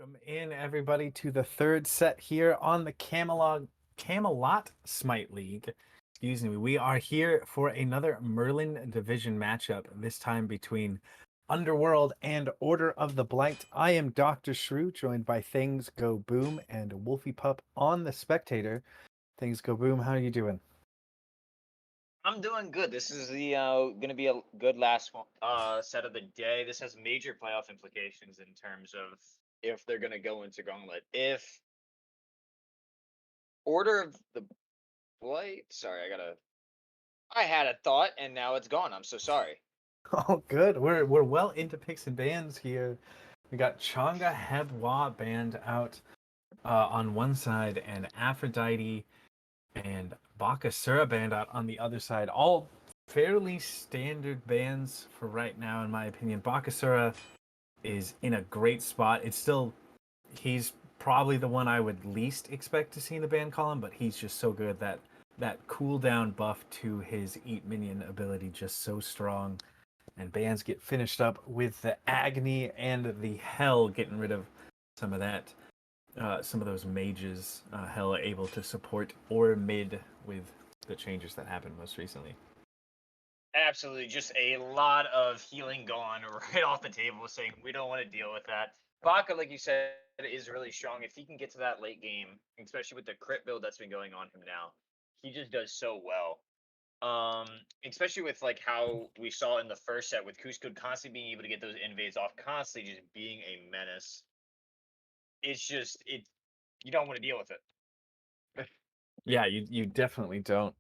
Welcome in everybody to the third set here on the Camelot Smite League. Excuse me. We are here for another Merlin division matchup, this time between Underworld and Order of the Blight. I am Dr. Shrew, joined by Things Go Boom and Wolfie Pup on the Spectator. Things Go Boom, how are you doing? I'm doing good. This is the going to be a good last set of the day. This has major playoff implications in terms of if they're going to go into Gauntlet. If Order of the Blight, sorry, I had a thought and now it's gone. I'm so sorry. Oh, good. We're well into picks and bans here. We got Changa Hebwa banned out on one side, and Aphrodite and Bakasura banned out on the other side. All fairly standard bans for right now, in my opinion. Bakasura is in a great spot. He's probably the one I would least expect to see in the ban column, but he's just so good that that cooldown buff to his Eat Minion ability just so strong. And bans get finished up with the Agony and the Hell, getting rid of some of that some of those mages hella able to support or mid with the changes that happened most recently. Absolutely, just a lot of healing gone right off the table, saying we don't want to deal with that. Baka, like you said, is really strong. If he can get to that late game, especially with the crit build that's been going on him now, he just does so well. Especially with like how we saw in the first set with Cusco constantly being able to get those invades off, constantly just being a menace. It's you don't want to deal with it. Yeah, you definitely don't.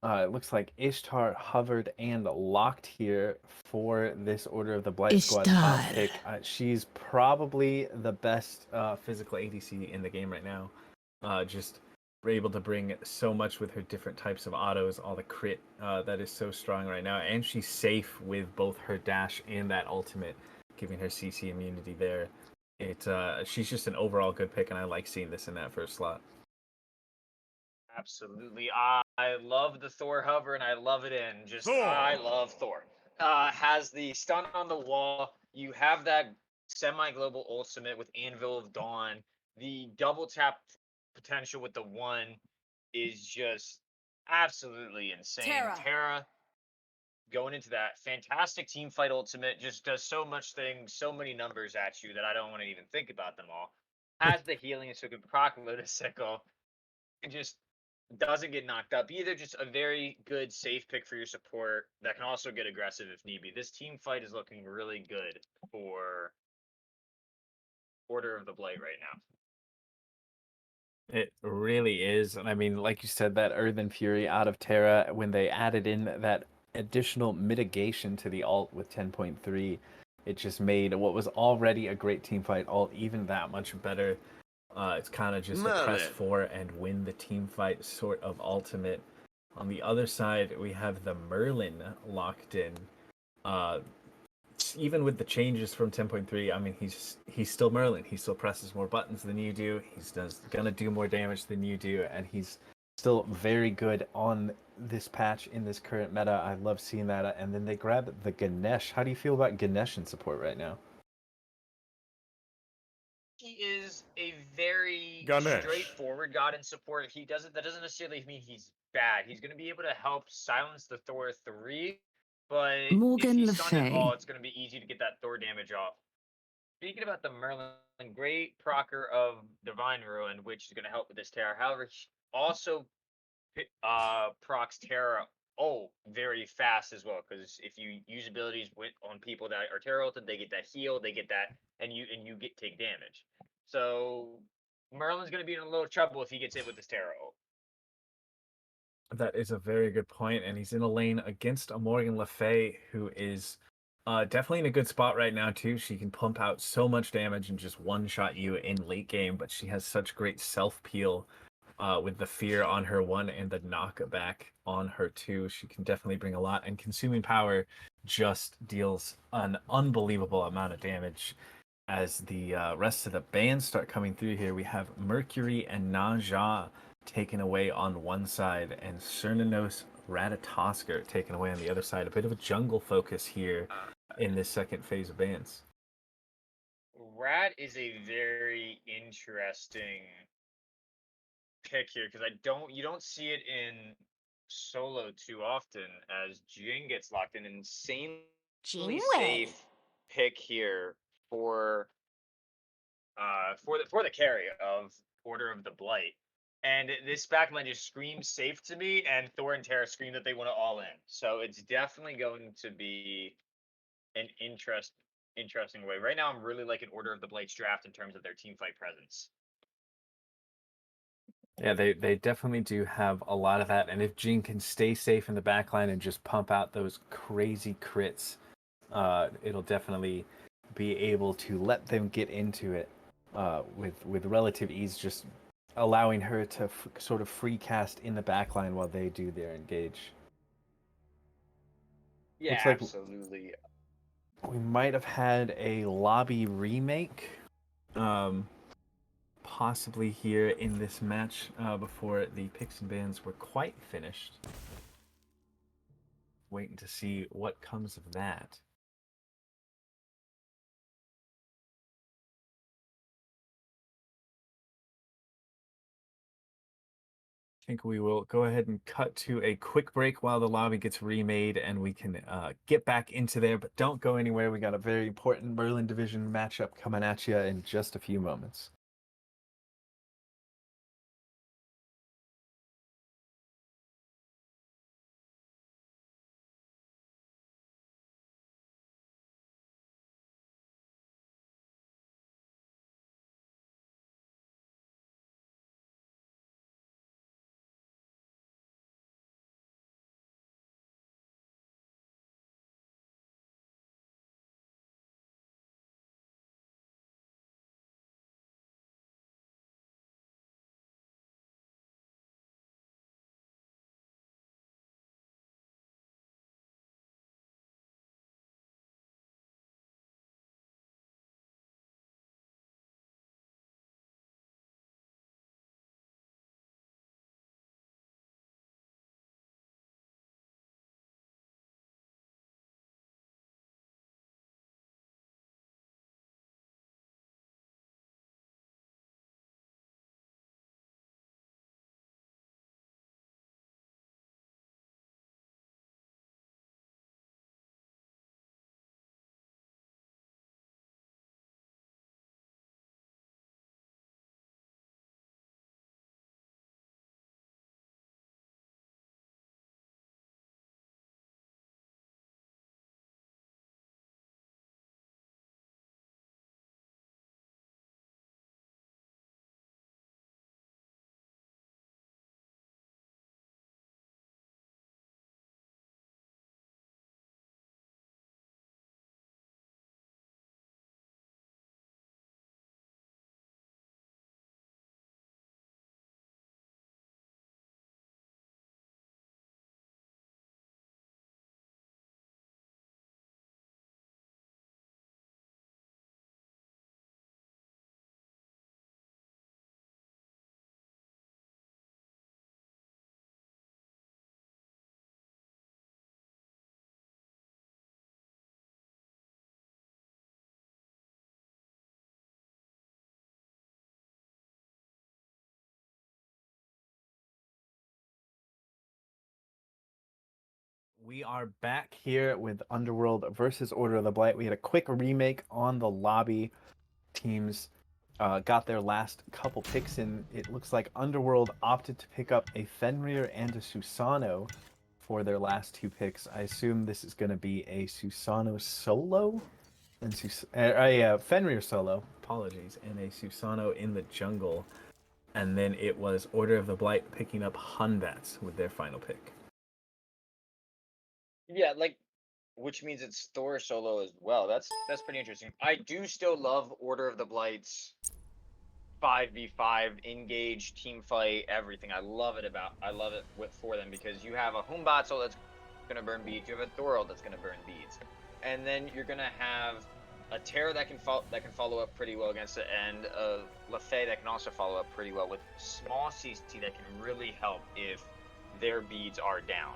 It looks like Ishtar hovered and locked here for this Order of the Blight squad top Ishtar. pick. She's probably the best physical ADC in the game right now. Just able to bring so much with her different types of autos, all the crit that is so strong right now, and she's safe with both her dash and that ultimate, giving her CC immunity there. She's just an overall good pick, and I like seeing this in that first slot. Absolutely. I love the Thor hover and I love it in. I love Thor. Has the stun on the wall. You have that semi-global ultimate with Anvil of Dawn. The double tap potential with the one is just absolutely insane. Terra going into that fantastic team fight ultimate just does so much things, so many numbers at you that I don't want to even think about them all. Has the healing so can proc Lotus Sickle and just doesn't get knocked up either. Just a very good safe pick for your support that can also get aggressive if need be. This team fight is looking really good for Order of the Blight right now. It really is. And I mean, like you said, that Earthen Fury out of Terra, when they added in that additional mitigation to the alt with 10.3, it just made what was already a great team fight alt even that much better. It's kind of just a press 4 and win the team fight sort of ultimate. On the other side, we have the Merlin locked in. Uh, Even with the changes from 10.3, I mean, he's still Merlin. He still presses more buttons than you do. Gonna do more damage than you do, and he's still very good on this patch in this current meta. I love seeing that. And then they grab the Ganesh. How do you feel about Ganesh in support right now? He is a very straightforward god in support. That doesn't necessarily mean he's bad. He's going to be able to help silence the Thor 3, but if Morgan he's Le stunned at all, Fay. it's going to be easy to get that Thor damage off. Speaking about the Merlin, great procer of Divine Ruin, which is going to help with this Terra. However, he also procs Terra very fast as well, because if you use abilities on people that are Terra ulted, they get that heal, they get that, and you take damage. So Merlin's going to be in a little trouble if he gets hit with this Terra ult. That is a very good point, and he's in a lane against a Morgan Le Fay, who is definitely in a good spot right now too. She can pump out so much damage and just one-shot you in late game, but she has such great self-peel with the fear on her 1 and the knockback on her 2. She can definitely bring a lot, and consuming power just deals an unbelievable amount of damage. As the rest of the bands start coming through here, we have Mercury and Naja taken away on one side, and Cernanos Ratatosker taken away on the other side. A bit of a jungle focus here in this second phase of bans. Rat is a very interesting pick here because you don't see it in solo too often as Jin gets locked in. An insanely Jinwei. safe pick here for for the carry of Order of the Blight. And this backline just screams safe to me, and Thor and Terra scream that they want to all in. So it's definitely going to be an interesting way. Right now, I'm really liking Order of the Blight's draft in terms of their team fight presence. Yeah, they definitely do have a lot of that. And if Jin can stay safe in the backline and just pump out those crazy crits, it'll definitely be able to let them get into it with relative ease, just allowing her to sort of free cast in the backline while they do their engage. Yeah, Looks like absolutely. we might have had a lobby remake, possibly here in this match before the picks and bans were quite finished. Waiting to see what comes of that. I think we will go ahead and cut to a quick break while the lobby gets remade and we can get back into there, but don't go anywhere. We got a very important Merlin Division matchup coming at you in just a few moments. We are back here with Underworld versus Order of the Blight. We had a quick remake on the lobby. Teams got their last couple picks in. It looks like Underworld opted to pick up a Fenrir and a Susano for their last two picks. I assume this is going to be a Susano solo and Fenrir solo. Apologies, and a Susano in the jungle. And then it was Order of the Blight picking up Hunbats with their final pick. Yeah, like which means it's Thor solo as well. That's pretty interesting. I do still love Order of the Blight's 5v5 engage team fight everything. I love it for them because you have a Humbatzel that's gonna burn beads, you have a Thorald that's gonna burn beads, and then you're gonna have a Terror that can follow up pretty well against it, and a Lefay that can also follow up pretty well with small CC that can really help if their beads are down.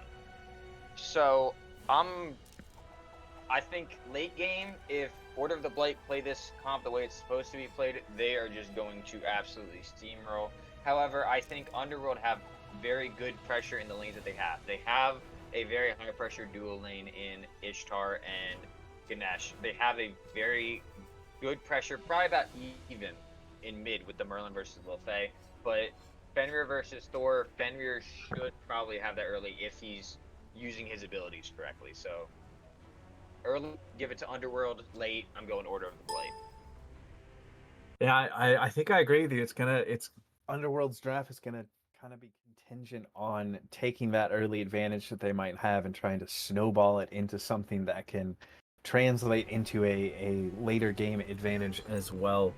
So I think late game, if Order of the Blight play this comp the way it's supposed to be played, they are just going to absolutely steamroll. However, I think Underworld have very good pressure in the lanes that they have. They have a very high pressure dual lane in Ishtar and Ganesh. They have a very good pressure, probably about even in mid with the Merlin versus Lefay. But Fenrir versus Thor, Fenrir should probably have that early if he's using his abilities correctly. So early, give it to Underworld. Late, I'm going Order of the Blight. Yeah, I think I agree with you. It's Underworld's draft is gonna kind of be contingent on taking that early advantage that they might have and trying to snowball it into something that can translate into a later game advantage as well.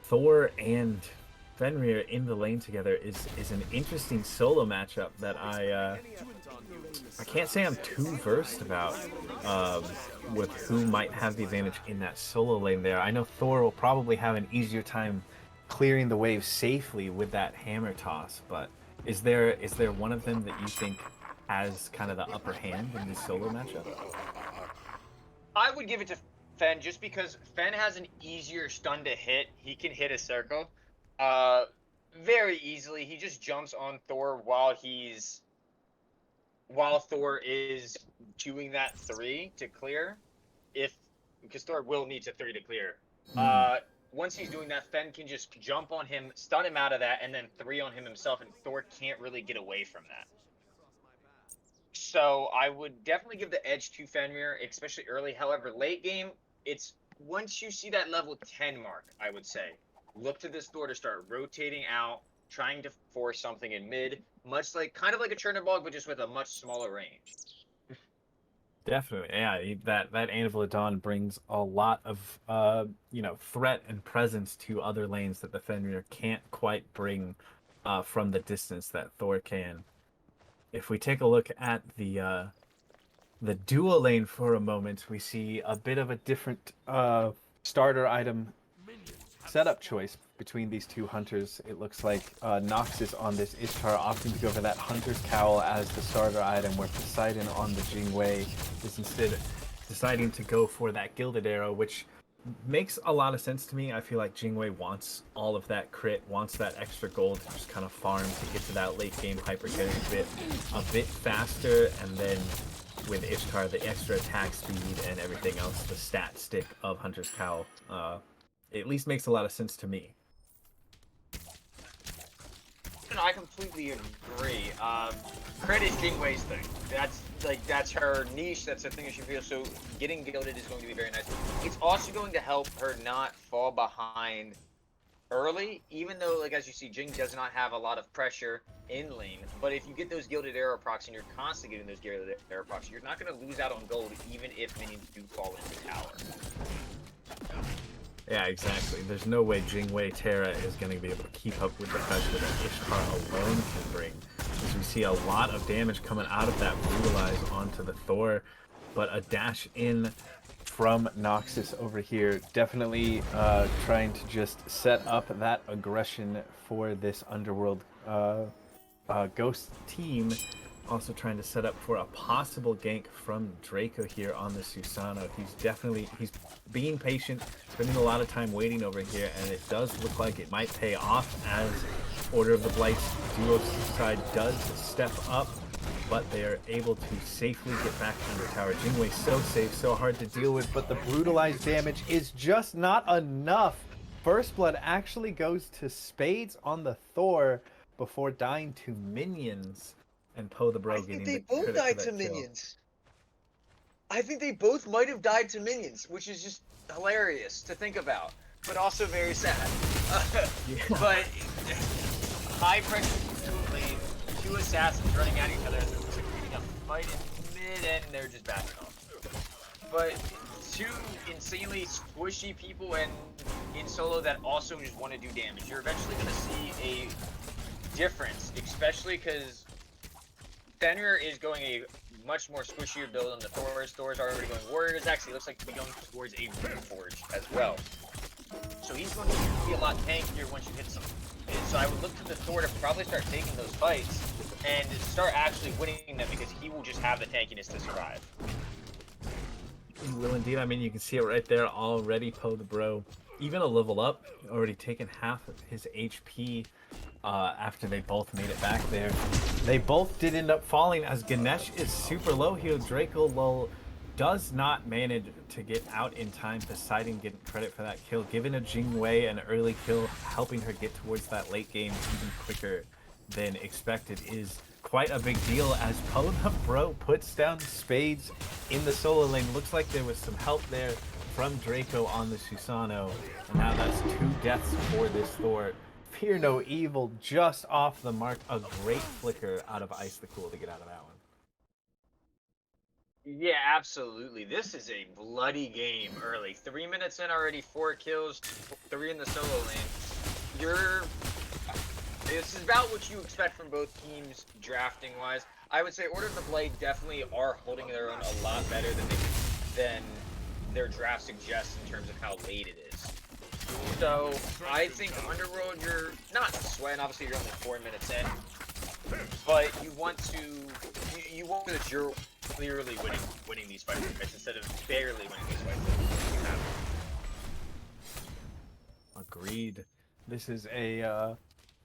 Thor and Fenrir in the lane together is an interesting solo matchup that I can't say I'm too versed about with who might have the advantage in that solo lane there. I know Thor will probably have an easier time clearing the wave safely with that hammer toss, but is there one of them that you think has kind of the upper hand in this solo matchup? I would give it to Fen just because Fen has an easier stun to hit. He can hit a circle very easily. He just jumps on Thor while Thor is doing that 3 to clear. Because Thor will need to 3 to clear. Once he's doing that, Fen can just jump on him, stun him out of that, and then 3 on him himself, and Thor can't really get away from that. So I would definitely give the edge to Fenrir, especially early. However, late game, it's once you see that level 10 mark, I would say, look to this Thor to start rotating out, trying to force something in mid, kind of like a Chernobog, but just with a much smaller range. Definitely, yeah. That Anvil of Dawn brings a lot of threat and presence to other lanes that the Fenrir can't quite bring from the distance that Thor can. If we take a look at the dual lane for a moment, we see a bit of a different starter item setup choice between these two hunters. It looks like Noxus on this Ishtar opting to go for that Hunter's Cowl as the starter item, where Poseidon on the Jingwei is instead deciding to go for that Gilded Arrow, which makes a lot of sense to me. I feel like Jingwei wants all of that crit, wants that extra gold to just kind of farm to get to that late game hyper getting a bit faster, and then with Ishtar, the extra attack speed and everything else, the stat stick of Hunter's Cowl, at least makes a lot of sense to me. No, I completely agree. Crit is Jingwei's thing. That's her niche. That's the thing that she feels. So getting gilded is going to be very nice. It's also going to help her not fall behind early, even though, like, as you see, Jing does not have a lot of pressure in lane. But if you get those gilded arrow procs and you're constantly getting those gilded arrow procs, you're not going to lose out on gold, even if minions do fall into tower. Yeah, exactly. There's no way Jingwei Terra is going to be able to keep up with the pressure that Ishtar alone can bring. As we see a lot of damage coming out of that Brutalize onto the Thor, but a dash in from Noxus over here, definitely trying to just set up that aggression for this Underworld Ghost team. Also trying to set up for a possible gank from Draco here on the Susano. He's being patient, spending a lot of time waiting over here, and it does look like it might pay off as Order of the Blight's duo side does step up, but they are able to safely get back under tower. Jingwei's so safe, so hard to deal with, but the brutalized damage is just not enough. First Blood actually goes to Spades on the Thor before dying to minions. And Poe the Bro getting the credit for that kill. I think they both died to minions. I think they both might have died to minions, which is just hilarious to think about, but also very sad. Yeah. But high pressure lane, 2 assassins running at each other as they're creating a fight in mid, and they're just backing off. But 2 insanely squishy people and in solo that also just want to do damage. You're eventually going to see a difference, especially because Fenrir is going a much more squishier build on the Thor. Thor's already going Warriors. Actually, looks like to be going towards a Reforge as well. So he's going to be a lot tankier once you hit some. And so I would look to the Thor to probably start taking those fights and start actually winning them, because he will just have the tankiness to survive. He will indeed. I mean, you can see it right there already. Poe the Bro, even a level up, already taken half of his HP after they both made it back there. They both did end up falling as Ganesh is super low here. Draco Lull does not manage to get out in time. Poseidon getting credit for that kill, giving a Jingwei an early kill, helping her get towards that late game even quicker than expected is quite a big deal as Poe the Bro puts down spades in the solo lane. Looks like there was some help there from Draco on the Susano, and now that's 2 deaths for this Thor. Fear no evil just off the mark. A great flicker out of Ice the Cool to get out of that one. Yeah, absolutely. This is a bloody game early. 3 minutes in already, 4 kills, 3 in the solo lane. This is about what you expect from both teams drafting-wise. I would say Order of the Blade definitely are holding their own a lot better than their draft suggests in terms of how late it is. So I think Underworld, you're not sweating. Obviously, you're only 4 minutes in, but you want that you're clearly winning these fights instead of barely winning these fights. Agreed. This is a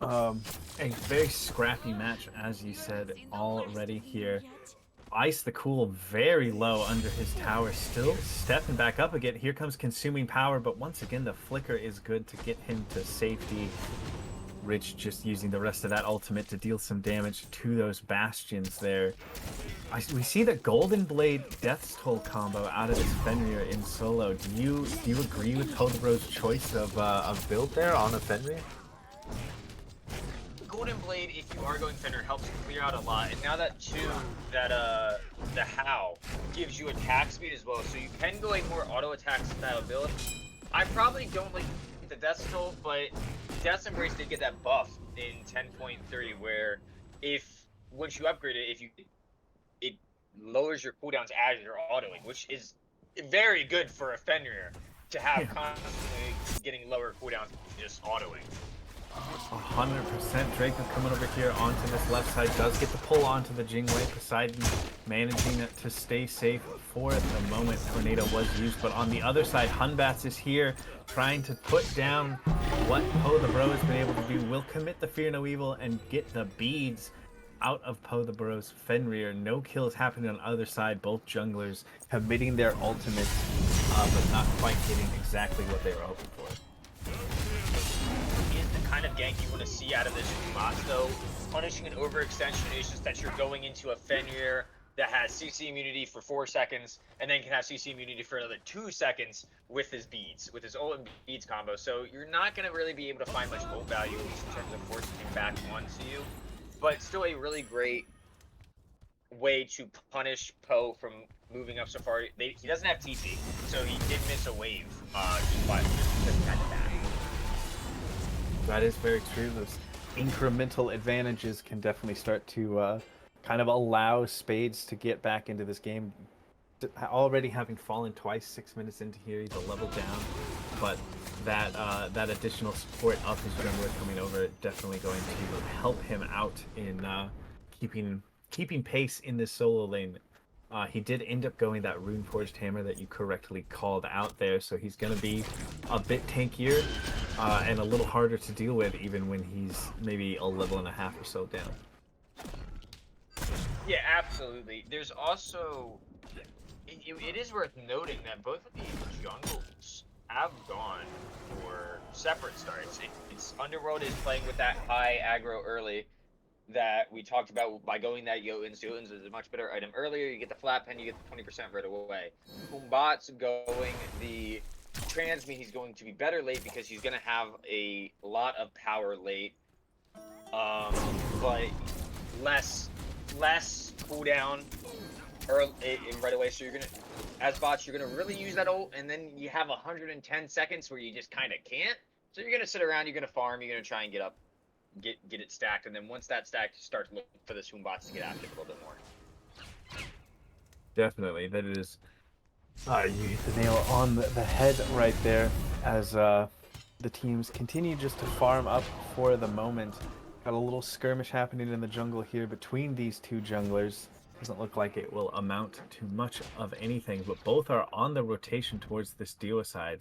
very scrappy match, as you said already here. Ice the Cool very low under his tower, still stepping back up again. Here comes Consuming Power, but once again the flicker is good to get him to safety. Rich just using the rest of that ultimate to deal some damage to those bastions there. We see the Golden Blade Death's Toll combo out of this Fenrir in solo. Do you agree with Poe the Bro's choice of build there on a Fenrir? Golden Blade, if you are going Fenrir, helps you clear out a lot, and now that the How gives you attack speed as well, so you can go a more auto attack style build. I probably don't like the Death's Toll, but Death's Embrace did get that buff in 10.3, where once you upgrade it, it lowers your cooldowns as you're autoing, which is very good for a Fenrir to have constantly getting lower cooldowns just autoing. 100%. Draco coming over here onto this left side, does get the pull onto the Jingwei. Poseidon managing to stay safe for the moment Tornado was used, but on the other side, Hunbats is here trying to put down what Poe the Bro has been able to do. Will commit the Fear No Evil and get the beads out of Poe the Bro's Fenrir. No kills happening on either side. Both junglers committing their ultimates, but not quite getting exactly what they were hoping for. Is the kind of gank you want to see out of this boss, though. Punishing an overextension is just that you're going into a Fenrir that has CC immunity for 4 seconds, and then can have CC immunity for another 2 seconds with his beads, with his ult and beads combo. So you're not going to really be able to find much ult value, at least in terms of forcing him back onto you. But still a really great way to punish Poe from moving up so far. He doesn't have TP, so he did miss a wave just because he had to back. That is very true. Those incremental advantages can definitely start to kind of allow Spades to get back into this game. Already having fallen twice, 6 minutes into here, he's a level down, but that additional support of his jungler coming over definitely going to help him out in keeping pace in this solo lane. He did end up going that Rune Forged Hammer that you correctly called out there, so he's going to be a bit tankier and a little harder to deal with even when he's maybe a level and a half or so down. Yeah, absolutely. There's also, it is worth noting that both of these jungles have gone for separate starts. Underworld is playing with that high aggro early that we talked about by going that Jotuns. Jotuns is a much better item earlier. You get the flat pen, you get the 20% right away. Umbat's going the transmute. He's going to be better late because he's going to have a lot of power late, but less cooldown right away. So you're gonna, as bots, you're gonna really use that ult, and then you have 110 seconds where you just kind of can't. So you're gonna sit around, you're gonna farm, you're gonna try and get up. Get it stacked, and then once that stacked, start to look for the Swoonbots to get active a little bit more. Definitely, that is. You hit the nail on the head right there. As the teams continue just to farm up for the moment. Got a little skirmish happening in the jungle here between these two junglers. Doesn't look like it will amount to much of anything, but both are on the rotation towards this duocide.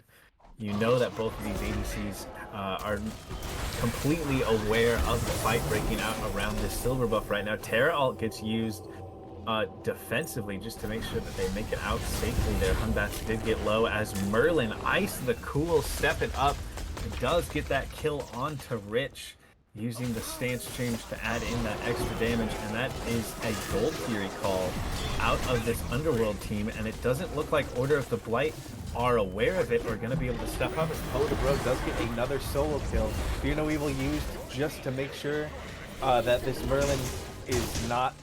You know that both of these ADCs are completely aware of the fight breaking out around this silver buff right now. Terra ult gets used defensively just to make sure that they make it out safely. Their Hunbats did get low as Merlin, Ice the Cool, stepping up. It does get that kill onto Rich, using the stance change to add in that extra damage, and that is a Gold Fury call out of this Underworld team, and it doesn't look like Order of the Blight are aware of it or going to be able to step up as Poe the Bro does get another solo kill. Fear No Evil used just to make sure that this Merlin is not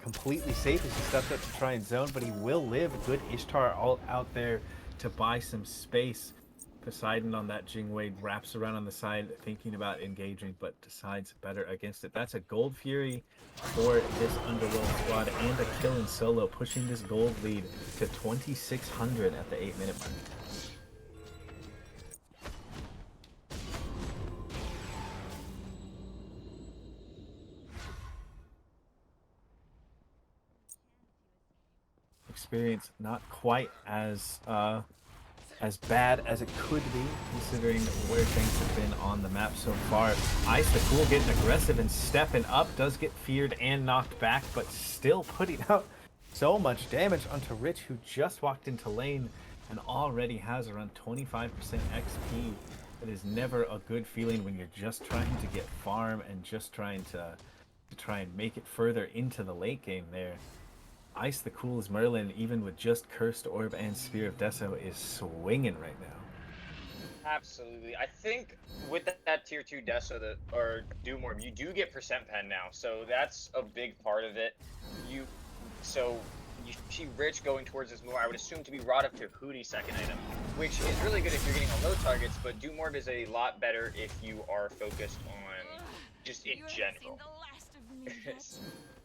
completely safe as he steps up to try and zone, but he will live. A good Ishtar ult out there to buy some space. Poseidon on that Jingwei wraps around on the side thinking about engaging, but decides better against it. That's a Gold Fury for this Underworld squad and a kill in solo, pushing this gold lead to 2,600 at the 8-minute mark. Experience not quite as bad as it could be, considering where things have been on the map so far. Ice the Cool getting aggressive and stepping up, does get feared and knocked back, but still putting out so much damage onto Rich, who just walked into lane and already has around 25% XP. It is never a good feeling when you're just trying to get farm and just trying to try and make it further into the late game there. Ice the Cool's Merlin, even with just Cursed Orb and Spear of Deso, is swinging right now. Absolutely. I think with that tier 2 Deso or Doom Orb, you do get percent pen now, so that's a big part of it. You see Rich going towards this more, I would assume, to be brought up to Hootie's second item, which is really good if you're getting on low targets, but Doom Orb is a lot better if you are focused on just in general.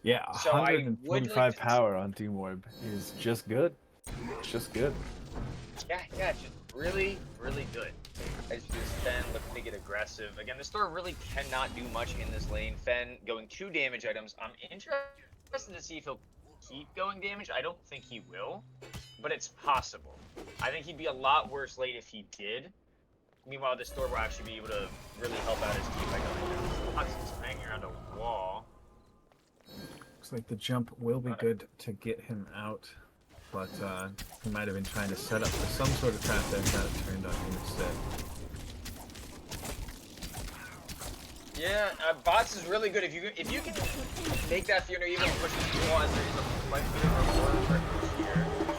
Yeah, so 125 power on Doom Orb is just good. It's just good. Yeah, it's just really, really good. As Fen looking to get aggressive. Again, this Thor really cannot do much in this lane. Fen going 2 damage items. I'm interested to see if he'll keep going damage. I don't think he will, but it's possible. I think he'd be a lot worse late if he did. Meanwhile, this Thor will actually be able to really help out his team by going down. Fox is hanging around a wall. Looks like the jump will be good to get him out, but he might have been trying to set up for some sort of trap there and got it turned on him instead. Yeah, bots is really good. If you can make that Fear No Evil and push the wall as there is a fight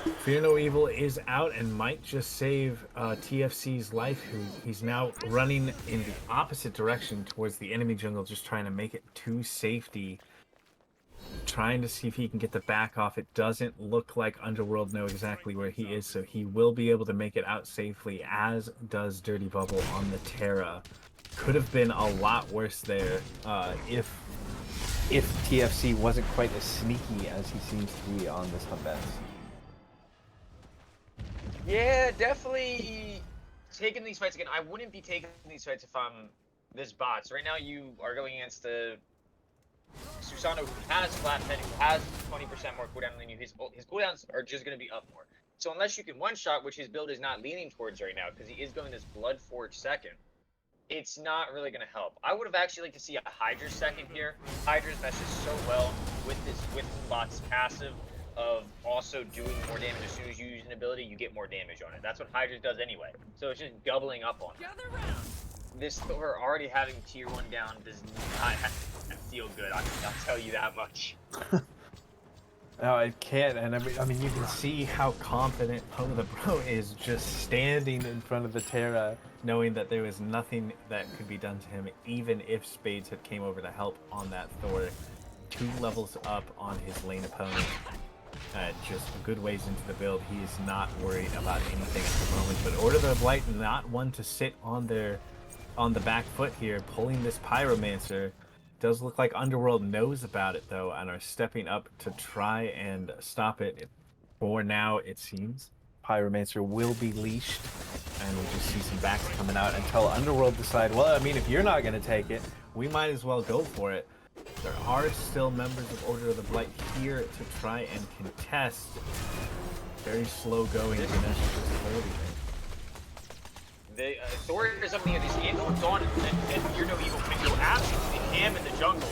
here. Fear No Evil is out and might just save TFC's life, who he's now running in the opposite direction towards the enemy jungle, just trying to make it to safety. Trying to see if he can get the back off. It doesn't look like Underworld know exactly where he is, so he will be able to make it out safely, as does Dirty Bubble on the Terra. Could have been a lot worse there if TFC wasn't quite as sneaky as he seems to be on this Humbats. Yeah, definitely taking these fights again. I wouldn't be taking these fights if I'm this bot. So right now you are going against the Susano, who has flat pen, who has 20% more cooldown than you. His cooldowns are just going to be up more. So unless you can one-shot, which his build is not leaning towards right now, because he is going this Bloodforge second, it's not really going to help. I would have actually liked to see a Hydra's second here. Hydra's meshes so well with bot's passive of also doing more damage. As soon as you use an ability, you get more damage on it. That's what Hydra's does anyway. So it's just doubling up on it. This Thor already having tier 1 down does not feel good. I'll tell you that much. No, it can't, and I mean, you can see how confident Poe the Bro is, just standing in front of the Terra, knowing that there was nothing that could be done to him, even if Spades had came over to help on that Thor. 2 levels up on his lane opponent, just good ways into the build. He is not worried about anything at the moment, but Order of the Blight not one to sit on the back foot here, pulling this Pyromancer. Does look like Underworld knows about it, though, and are stepping up to try and stop it. For now, it seems. Pyromancer will be leashed, and we'll just see some backs coming out until Underworld decide, well, I mean, if you're not going to take it, we might as well go for it. There are still members of Order of the Blight here to try and contest. Very slow going. Ganesh just holding it. Thor is something of these Anvil of Dawn and Fear No Evil can go absolutely ham in the jungle.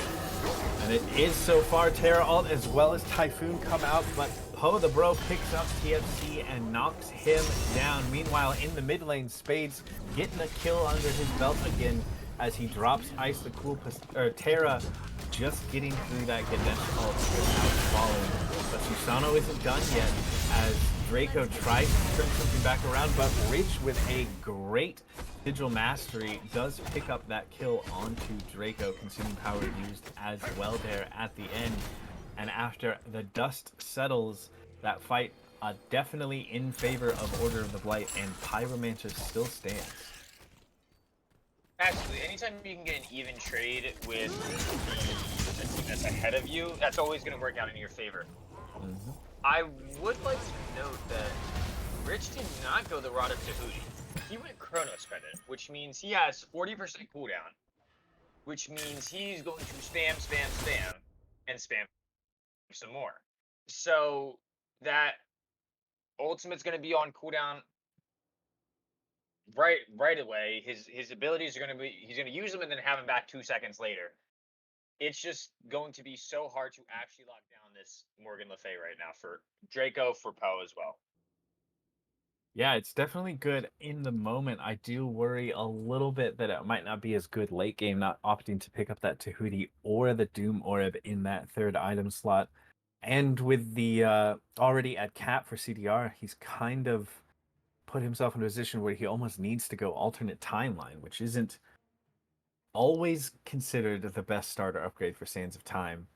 And it is so far Terra Alt as well as Typhoon come out, but Poe the Bro picks up TFC and knocks him down. Meanwhile, in the mid lane, Spades getting a kill under his belt again as he drops Ice the Cool, Terra just getting through that Ganesh ult without falling. But Susano isn't done yet as Draco tries to turn something back around, but Rich with a great Sigil Mastery does pick up that kill onto Draco, consuming power used as well there at the end. And after the dust settles, that fight definitely in favor of Order of the Blight, and Pyromancer still stands. Absolutely. Anytime you can get an even trade with the team that's ahead of you, that's always going to work out in your favor. Mm-hmm. I would like to note that Rich did not go the route of Tahuti. He went Chronos Pendant, which means he has 40% cooldown, which means he's going to spam, and spam some more. So that ultimate's going to be on cooldown right away. His abilities are going to be, he's going to use them and then have them back 2 seconds later. It's just going to be so hard to actually lock down this Morgan Le Fay right now for Draco, for Poe as well. Yeah, it's definitely good in the moment. I do worry a little bit that it might not be as good late game, not opting to pick up that Tahuti or the Doom Orb in that third item slot. And with the already at cap for CDR, he's kind of put himself in a position where he almost needs to go alternate timeline, which isn't always considered the best starter upgrade for Sands of Time.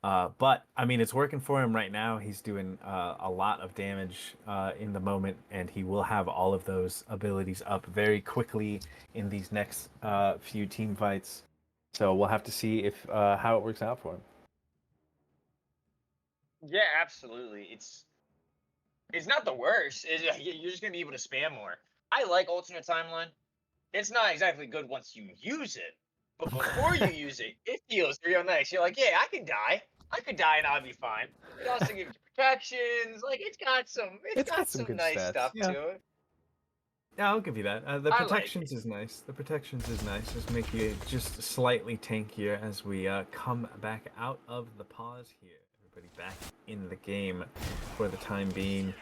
But I mean, it's working for him right now. He's doing a lot of damage in the moment, and he will have all of those abilities up very quickly in these next few team fights. So we'll have to see if how it works out for him. Yeah, absolutely. It's not the worst. You're just gonna be able to spam more. I like alternate timeline. It's not exactly good once you use it, but before you use it, it feels real nice. You're like, yeah, I could die. I could die and I'll be fine. It also gives you protections. Like it's got some good nice stats. stuff Yeah. to it. Yeah, I'll give you that. The I like protections is nice. The protections is nice. Just make you just slightly tankier as we come back out of the pause here. Everybody back in the game for the time being.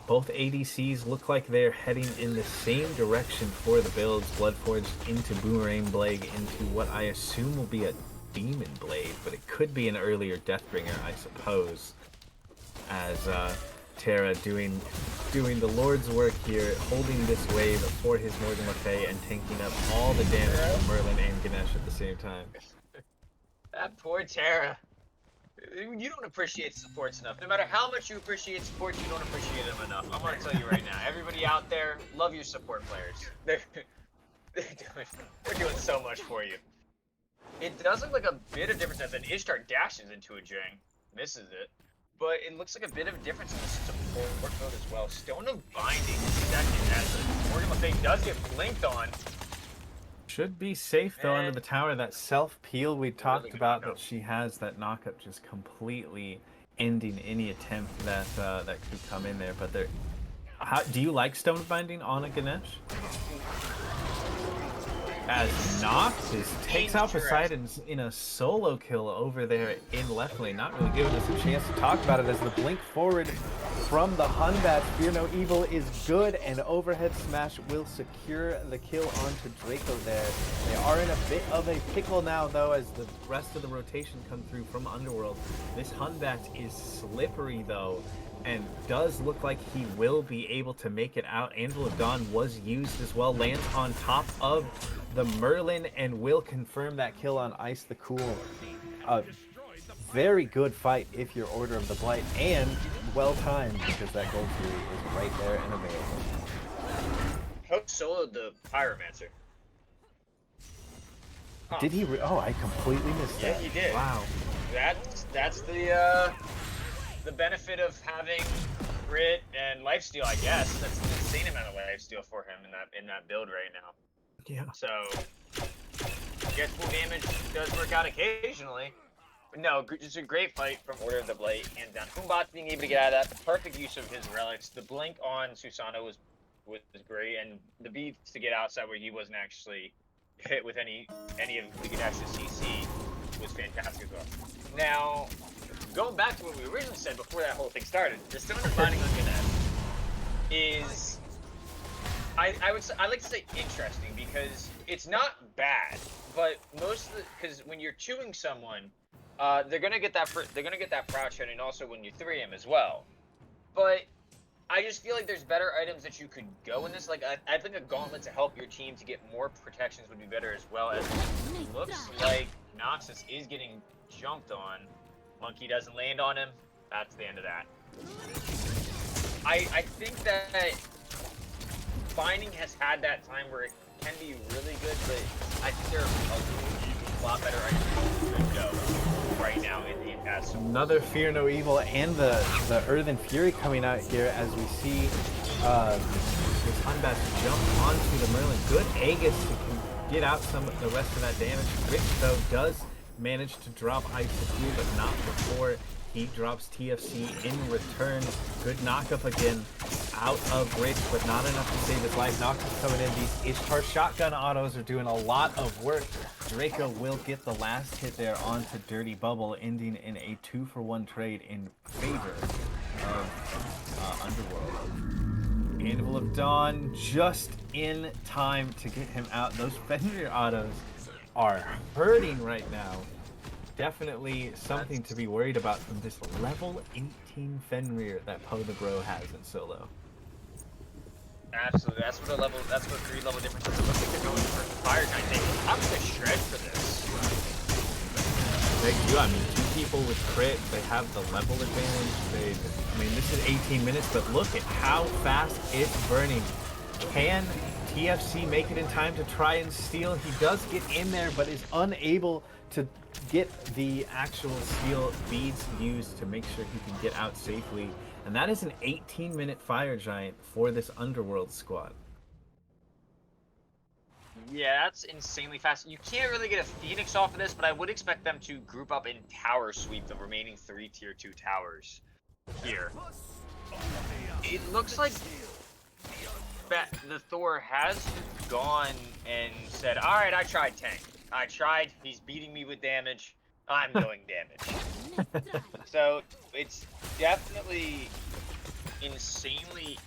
Both ADCs look like they're heading in the same direction for the builds. Bloodforged into Boomerang Blade into what I assume will be a Demon Blade, but it could be an earlier Deathbringer, I suppose. As Terra doing the Lord's work here, holding this wave for his Morgan Le Fay and tanking up all the damage from Merlin and Ganesh at the same time. That poor Terra. You don't appreciate supports enough. No matter how much you appreciate supports, you don't appreciate them enough. I'm gonna tell you right now. Everybody out there, love your support players. They're doing so much for you. It does look like a bit of difference as an Ishtar dashes into a Jing, misses it, but it looks like a bit of a difference in the support mode as well. Stone of Binding second as the Morgan Le Fay does get blinked on. Should be safe though under the tower. That self peel we talked about that she has, that knockup just completely ending any attempt that that could come in there. But there, do you like Stone Binding on a Ganesh? As Nox takes out Poseidon's in a solo kill over there in left lane, not really giving us a chance to talk about it as the blink forward from the Hunbat. Fear No Evil is good, and overhead smash will secure the kill onto Draco there. They are in a bit of a pickle now though as the rest of the rotation come through from Underworld. This Hunbat is slippery though, and does look like he will be able to make it out. Anvil of Dawn was used as well, lands on top of the Merlin and will confirm that kill on Ice the Cool. Very good fight if you're Order of the Blight, and well timed because that gold fury is right there and available. Poe soloed the Pyromancer. Huh. Did he? Oh, I completely missed that. Yeah, he did. Wow. That's the benefit of having grit and lifesteal, I guess. That's an insane amount of lifesteal for him in that build right now. Yeah. So gets full damage, does work out occasionally. But no, just a great fight from Order of the Blight, hands down. Humbats being able to get out of that, perfect use of his relics. The blink on Susanoo was great, and the beats to get outside where he wasn't actually hit with any of we could actually CC was fantastic as well. Now, going back to what we originally said before that whole thing started, the stone of binding on Ganesh is I like to say interesting because it's not bad, but most of the because when you're chewing someone, they're gonna get that proud shot, and also when you 3M as well. But I just feel like there's better items that you could go in this. Like I think a gauntlet to help your team to get more protections would be better as well. As it looks like Noxus is getting jumped on. Monkey doesn't land on him. That's the end of that. I think that Binding has had that time where it can be really good, but I think there are a lot better items that could go right now in the past. Another Fear No Evil and the Earthen Fury coming out here as we see this Hunbass jump onto the Merlin. Good Aegis to get out some of the rest of that damage. Rich, though, does manage to drop Ice Few, but not before he drops TFC in return. Good knockup again out of Rich, but not enough to save his life. Noxus coming in. These Ishtar shotgun autos are doing a lot of work. Draco will get the last hit there onto Dirty Bubble, ending in a 2-for-1 trade in favor of Underworld. Anvil of Dawn just in time to get him out. Those Fenrir autos are hurting right now. Definitely something to be worried about from this level 18 Fenrir that Poe the Bro has in solo. Absolutely, that's what 3 level differences. It looks like they're going for Fire Giant. They have to shred for this. They do. I mean, 2 people with crit. They have the level advantage. I mean, this is 18 minutes, but look at how fast it's burning. Can TFC make it in time to try and steal? He does get in there, but is unable to get the actual steel beads used to make sure he can get out safely. And that is an 18-minute Fire Giant for this Underworld squad. Yeah, that's insanely fast. You can't really get a Phoenix off of this, but I would expect them to group up and tower sweep the remaining 3 tier 2 towers here. It looks like the Thor has gone and said, alright, I tried tank. I tried, he's beating me with damage, I'm doing damage. So, it's definitely insanely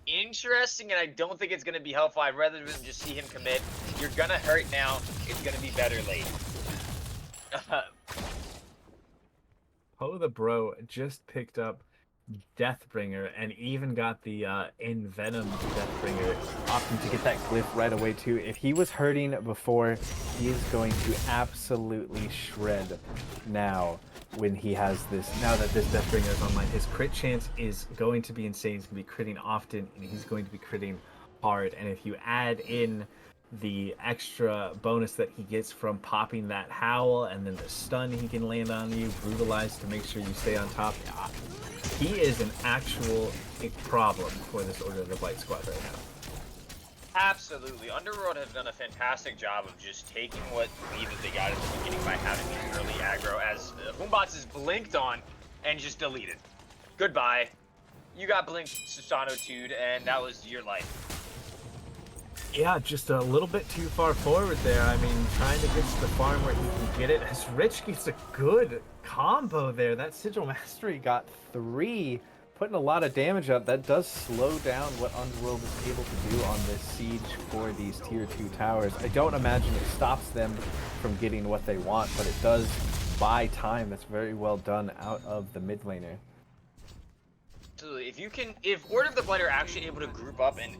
interesting, and I don't think it's going to be helpful. I'd rather than just see him commit. You're going to hurt now, it's going to be better later. Poe the Bro just picked up Deathbringer and even got the Envenomed Deathbringer, opting to get that glyph right away too. If he was hurting before, he is going to absolutely shred now when he has this. Now that this Deathbringer is online, his crit chance is going to be insane. He's going to be critting often, and he's going to be critting hard. And if you add in the extra bonus that he gets from popping that howl, and then the stun he can land on you, brutalize to make sure you stay on top, he is an actual problem for this Order of the Blight squad right now. Absolutely. Underworld has done a fantastic job of just taking what levers they got at the beginning by having these early aggro, as Humbats is blinked on and just deleted. Goodbye. You got blinked Susanoo-tu'd, and that was your life. Yeah, just a little bit too far forward there. I mean, trying to get to the farm where he can get it. As Rich gets a good combo there. That Sigil Mastery got 3, putting a lot of damage up. That does slow down what Underworld is able to do on this siege for these tier 2 towers. I don't imagine it stops them from getting what they want, but it does buy time. That's very well done out of the mid laner. Absolutely. If Order of the Blight are actually able to group up and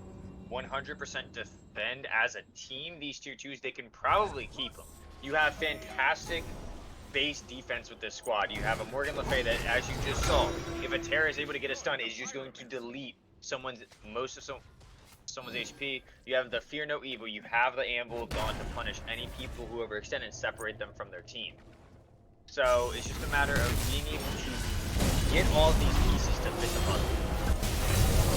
100% defend as a team, these tier 2s, they can probably keep them. You have fantastic base defense with this squad. You have a Morgan Le Fay that, as you just saw, if a Terra is able to get a stun, is just going to delete someone's HP. You have the Fear No Evil. You have the Anvil Dawn to punish any people who overextend and separate them from their team. So it's just a matter of being able to get all of these pieces to fit the puzzle.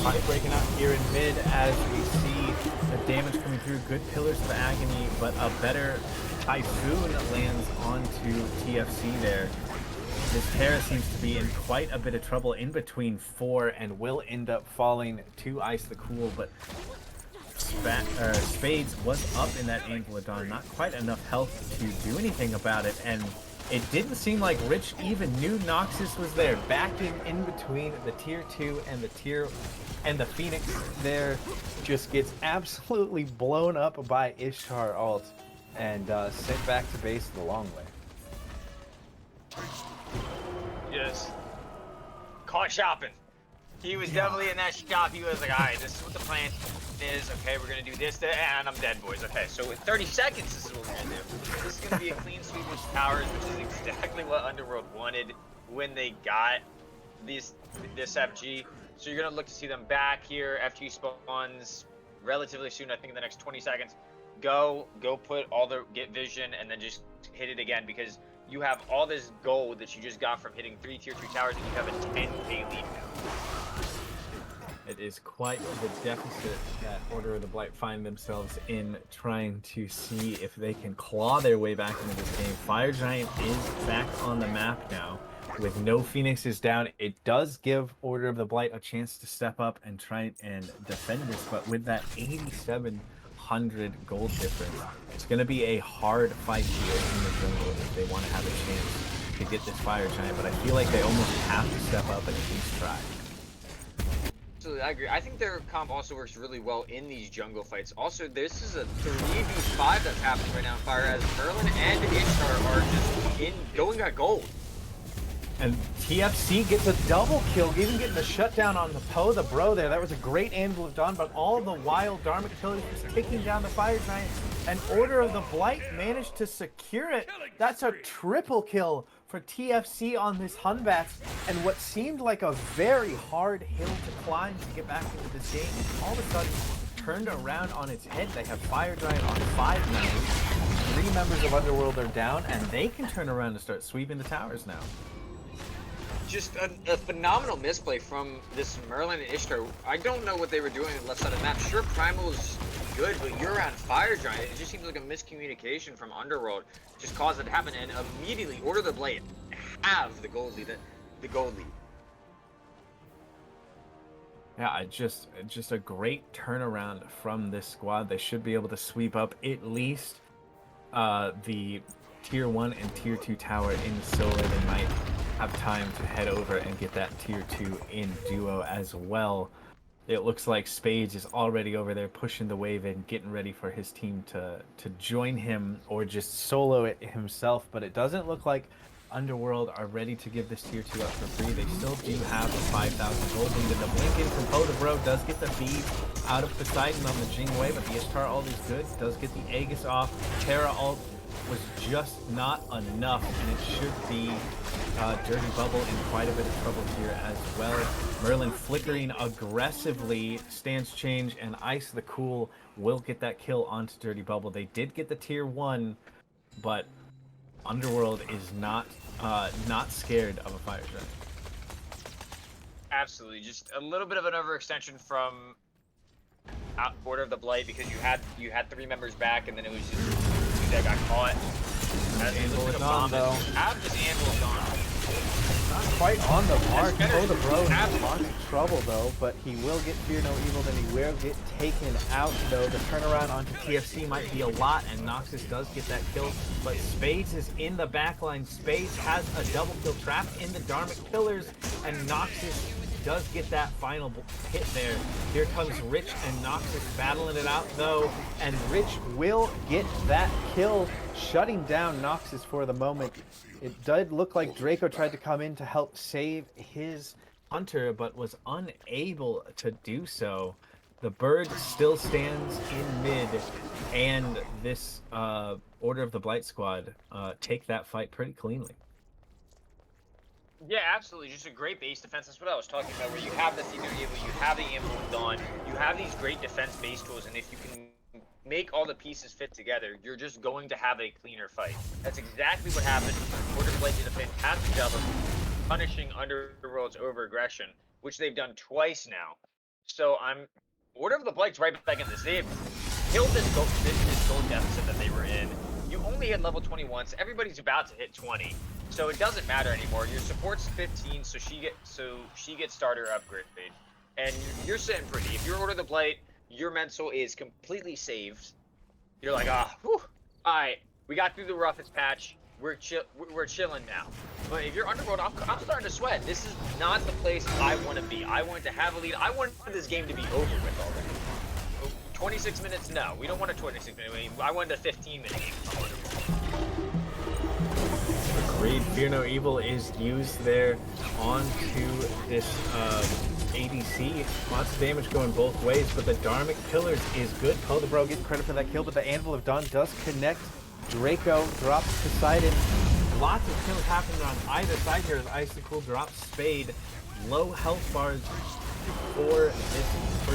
Fight breaking out here in mid as we see the damage coming through. Good Pillars of Agony, but a better Typhoon lands onto TFC there. This Terra seems to be in quite a bit of trouble in between 4 and will end up falling to Ice the Cool, but Spades was up in that Anvil of Dawn, not quite enough health to do anything about it, and it didn't seem like Rich even knew Noxus was there. Backing in between the tier 2 and the Phoenix there, just gets absolutely blown up by Ishtar ult and sent back to base the long way. Just caught shopping. He was definitely in that shop. He was like, all right, this is what the plan is. Okay, we're going to do this, and I'm dead, boys. Okay, so in 30 seconds, this is what we're going to do. This is going to be a clean sweep of towers, which is exactly what Underworld wanted when they got this FG. So you're going to look to see them back here. FG spawns relatively soon, I think in the next 20 seconds. Go put all the, get vision, and then just hit it again, because you have all this gold that you just got from hitting 3 tier 2 towers, and you have a 10k lead now. It is quite the deficit that Order of the Blight find themselves in, trying to see if they can claw their way back into this game. Fire Giant is back on the map now. With no Phoenixes down, it does give Order of the Blight a chance to step up and try and defend this, but with that 8,700 gold difference, it's going to be a hard fight here in the jungle if they want to have a chance to get this Fire Giant, but I feel like they almost have to step up and at least try. Absolutely, I agree. I think their comp also works really well in these jungle fights. Also, this is a 3v5 that's happening right now in Fire, as Merlin and Ishtar are just going at gold. And TFC gets a double kill, even getting the shutdown on the Poe, the bro there. That was a great Anvil of Dawn, but all the while Dharmic Killers was taking down the Fire Giant, and Order of the Blight managed to secure it. That's a triple kill for TFC on this Hunbats, and what seemed like a very hard hill to climb to get back into this game, all of a sudden turned around on its head. They have Fire Giant on 5 members. 3 members of Underworld are down, and they can turn around and start sweeping the towers now. Just a phenomenal misplay from this Merlin and Ishtar. I don't know what they were doing on the left side of the map. Sure, Primal's good, but you're on Fire Giant. It just seems like a miscommunication from Underworld just caused it to happen, and immediately Order the Blade have the gold lead. Yeah, just a great turnaround from this squad. They should be able to sweep up at least the tier 1 and tier 2 tower in solo. They might have time to head over and get that tier 2 in duo as well. It looks like Spades is already over there pushing the wave in, getting ready for his team to join him or just solo it himself, but it doesn't look like Underworld are ready to give this tier 2 up for free. They still do have a 5,000 gold lead. The blink in from Poe the Bro does get the feed out of Poseidon on the Jingwei, but the Ishtar ult is good. Does get the Aegis off. Terra ult was just not enough, and it should be Dirty Bubble in quite a bit of trouble here as well. Merlin flickering aggressively, stance change, and Ice the Cool will get that kill onto Dirty Bubble. They did get the tier 1, but Underworld is not scared of a Fire Giant. Absolutely, just a little bit of an overextension from Order of the Blight, because you had 3 members back, and then it was just that got caught. Anvil is on, though. Have this Anvil gone. Not quite on the mark. Poe the Bro has lots of trouble, though, but he will get Fear No Evil, then he will get taken out, though. The turnaround onto TFC might be a lot, and Noxus does get that kill, but Spades is in the backline. Spades has a double kill trapped in the Dharmic Pillars, and Noxus does get that final hit there. Here comes Rich and Noxus battling it out, though, and Rich will get that kill, shutting down Noxus for the moment. It did look like Draco tried to come in to help save his hunter, but was unable to do so. The bird still stands in mid, and this Order of the Blight squad take that fight pretty cleanly. Yeah, absolutely. Just a great base defense. That's what I was talking about, where you have the Fear No Evil, you have the Anvil of Dawn, you have these great defense base tools, and if you can make all the pieces fit together, you're just going to have a cleaner fight. That's exactly what happened. Order of Blight did a fantastic job of punishing Underworld's over-aggression, which they've done twice now. So Order of the Blight's right back in this. They've killed this gold deficit that they were in. you only hit level 20 once. Everybody's about to hit 20, so it doesn't matter anymore. Your support's 15, so she gets starter upgrade, and you're sitting pretty. If you're Order of the Blight, your mental is completely saved. You're like, whew, all right, we got through the roughest patch. We're chilling now. But if you're Underworld, I'm starting to sweat. This is not the place I want to be. I want to have a lead. I want this game to be over with already. 26 minutes? No, we don't want a 26-minute game. I want a 15-minute game. Agreed. Fear No Evil is used there onto this ADC. Lots of damage going both ways, but the Dharmic Pillars is good. Poe the Bro getting credit for that kill, but the Anvil of Dawn does connect. Draco drops Poseidon. Lots of kills happening on either side here as Icicle drops Spade. Low health bars for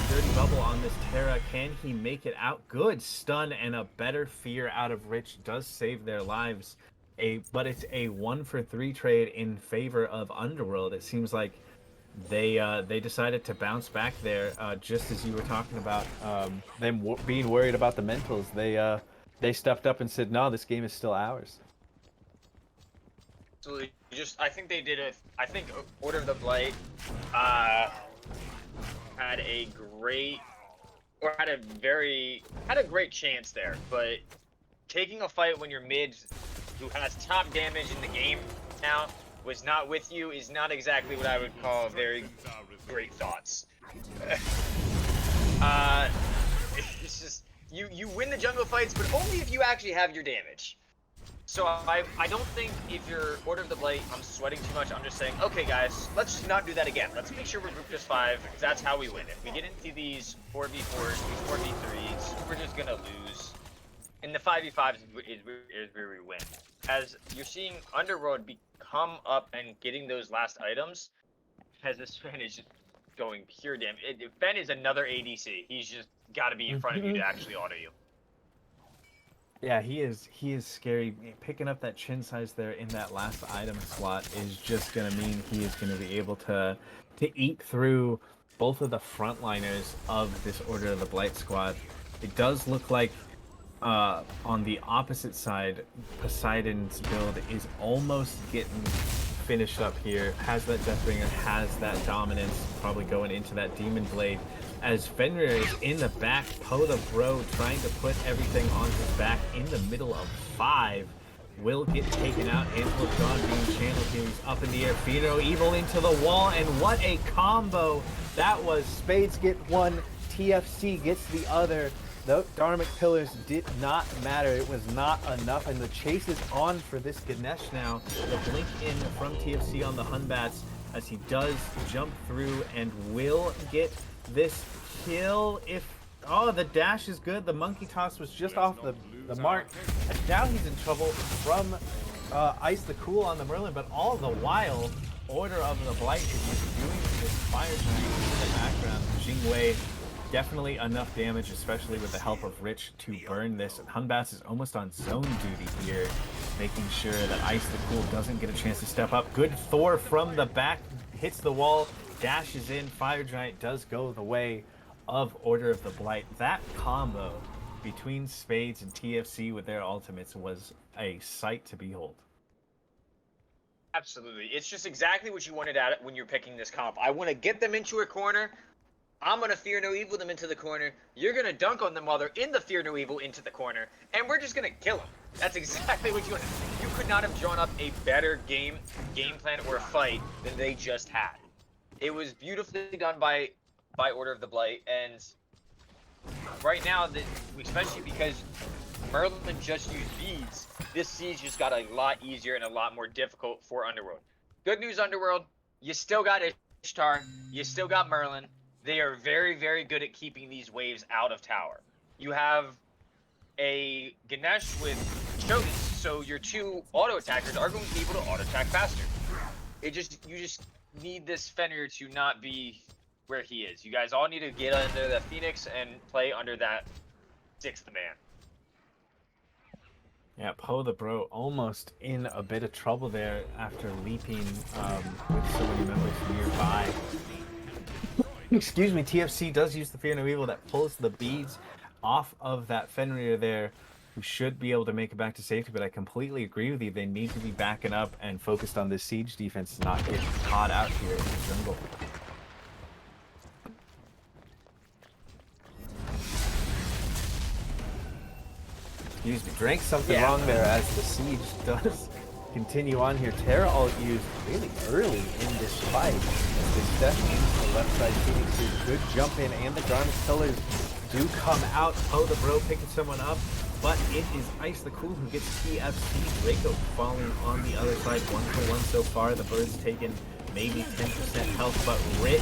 Dirty Bubble on this Terra. Can he make it out? Good stun and a better fear out of Rich does save their lives. But it's a 1-for-3 trade in favor of Underworld. It seems like they decided to bounce back there, just as you were talking about them being worried about the mentals. They stepped up and said, no, this game is still ours. So I think they did it. I think Order of the Blight had a great chance there, but taking a fight when you're mid, who has top damage in the game now, was not with you is not exactly what I would call very great thoughts. It's just you win the jungle fights, but only if you actually have your damage. So I don't think if you're Order of the Blight, I'm sweating too much. I'm just saying, okay guys, let's just not do that again. Let's make sure we're grouped as 5, because that's how we win. If we get into these 4v4s, these 4v3s, we're just gonna lose. And the 5v5s is where we win. As you're seeing Underworld come up and getting those last items, as this Fen is just going pure damage. Fen is another ADC. He's just got to be in front of you to actually auto you. Yeah, he is scary. Picking up that chin size there in that last item slot is just going to mean he is going to be able to eat through both of the frontliners of this Order of the Blight squad. It does look like on the opposite side, Poseidon's build is almost getting finished up here. Has that Deathbringer, has that dominance, probably going into that Demon Blade. As Fenrir is in the back, Poe the Bro trying to put everything on his back in the middle of 5. Will get taken out. Anvil of Dawn being channeled here. He's up in the air. Fear No Evil into the wall, and what a combo that was. Spades get one, TFC gets the other. The Dharmic Pillars did not matter. It was not enough, and the chase is on for this Ganesh now. The blink in from TFC on the Hunbats as he does jump through and will get this kill. The dash is good. The monkey toss was just off the mark. And now he's in trouble from Ice the Cool on the Merlin, but all the while, Order of the Blight is just doing this fire giant in the background. Jingwei, definitely enough damage, especially with the help of Rich, to burn this. And Hunbass is almost on zone duty here, making sure that Ice the Cool doesn't get a chance to step up. Good Thor from the back, hits the wall, dashes in. Fire Giant does go the way of Order of the Blight. That combo between Spades and TFC with their ultimates was a sight to behold. Absolutely. It's just exactly what you wanted at it when you're picking this comp. I want to get them into a corner. I'm going to Fear No Evil them into the corner. You're going to dunk on them while they're in the Fear No Evil into the corner. And we're just going to kill them. That's exactly what you wanted. You could not have drawn up a better game plan or a fight than they just had. It was beautifully done by Order of the Blight. And right now, especially because Merlin just used beads, this siege just got a lot easier and a lot more difficult for Underworld. Good news, Underworld. You still got Ishtar. You still got Merlin. They are very, very good at keeping these waves out of tower. You have a Ganesh with Shogun, so your two auto attackers are going to be able to auto attack faster. You just need this Fenrir to not be where he is. You guys all need to get under the Phoenix and play under that 6th man. Yeah, Poe the Bro almost in a bit of trouble there after leaping with so many members nearby. Excuse me, TFC does use the Fear No Evil that pulls the beads off of that Fenrir there. who should be able to make it back to safety, but I completely agree with you. They need to be backing up and focused on this siege defense to not get caught out here in the jungle. Excuse me, drank something wrong there as the siege does continue on here. Terra ult used really early in this fight as they step into the left side. Phoenix here, good jump in, and the Garnet Killers do come out. Oh, the bro picking someone up, but it is Ice the Cool who gets TFC. Draco falling on the other side, 1-for-1 so far. The bird's taken maybe 10% health, but Rich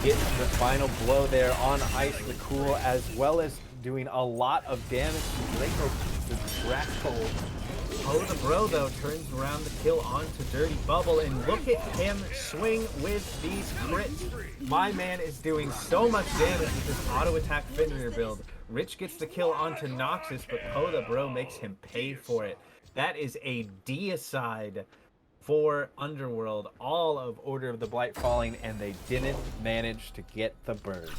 gets the final blow there on Ice the Cool, as well as doing a lot of damage to Draco. The Draco. Oh, the bro, though, turns around the kill onto Dirty Bubble, and look at him swing with these crits. My man is doing so much damage with this auto-attack Fenrir build. Rich gets the kill onto Noxus, but Poe the bro makes him pay for it. That is a deicide for Underworld. All of Order of the Blight falling, and they didn't manage to get the bird.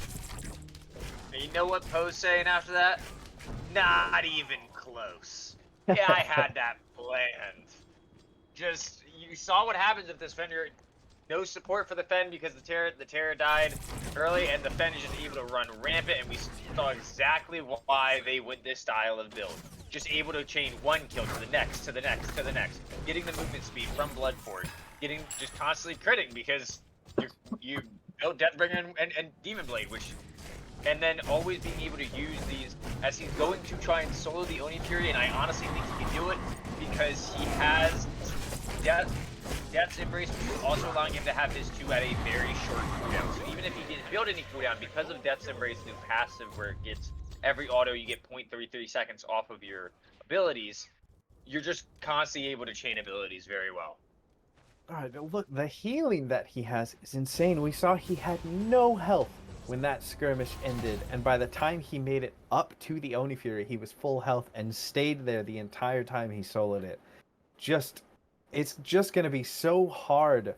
You know what Poe's saying after that? Not even close. Yeah, I had that planned. Just, you saw what happens if this Fenrir, no support for the Fen because the Terra died early, and the Fen is just able to run rampant, and we saw exactly why they went this style of build. Just able to chain one kill to the next, to the next, to the next, getting the movement speed from Bloodforge, getting just constantly critting because you build Deathbringer and Demon Blade, which. And then always being able to use these as he's going to try and solo the Oni Fury, and I honestly think he can do it because he has Death's Embrace, which is also allowing him to have his 2 at a very short cooldown. So even if he didn't build any cooldown, because of Death's Embrace new passive where it gets every auto you get 0.33 seconds off of your abilities, you're just constantly able to chain abilities very well. All right, look, the healing that he has is insane. We saw he had no health when that skirmish ended, and by the time he made it up to the Oni Fury, he was full health and stayed there the entire time he soloed it. It's just going to be so hard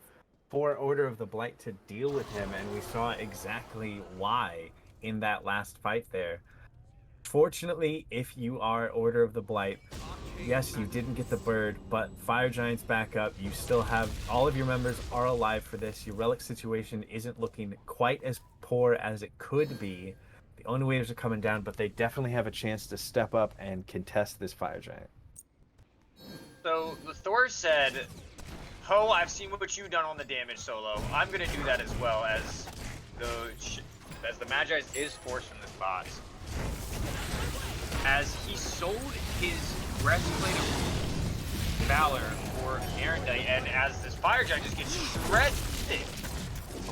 for Order of the Blight to deal with him, and we saw exactly why in that last fight there. Fortunately, if you are Order of the Blight, yes, you didn't get the bird, but Fire Giant's back up. You still have all of your members are alive for this. Your relic situation isn't looking quite as poor as it could be. The Oni waves are coming down, but they definitely have a chance to step up and contest this Fire Giant. So the Thor said, "Ho, I've seen what you've done on the damage solo. I'm gonna do that as well as the Magi is forced from this box." As he sold his breastplate of Valor for Erendite, and as this Fire Giant just gets shredded.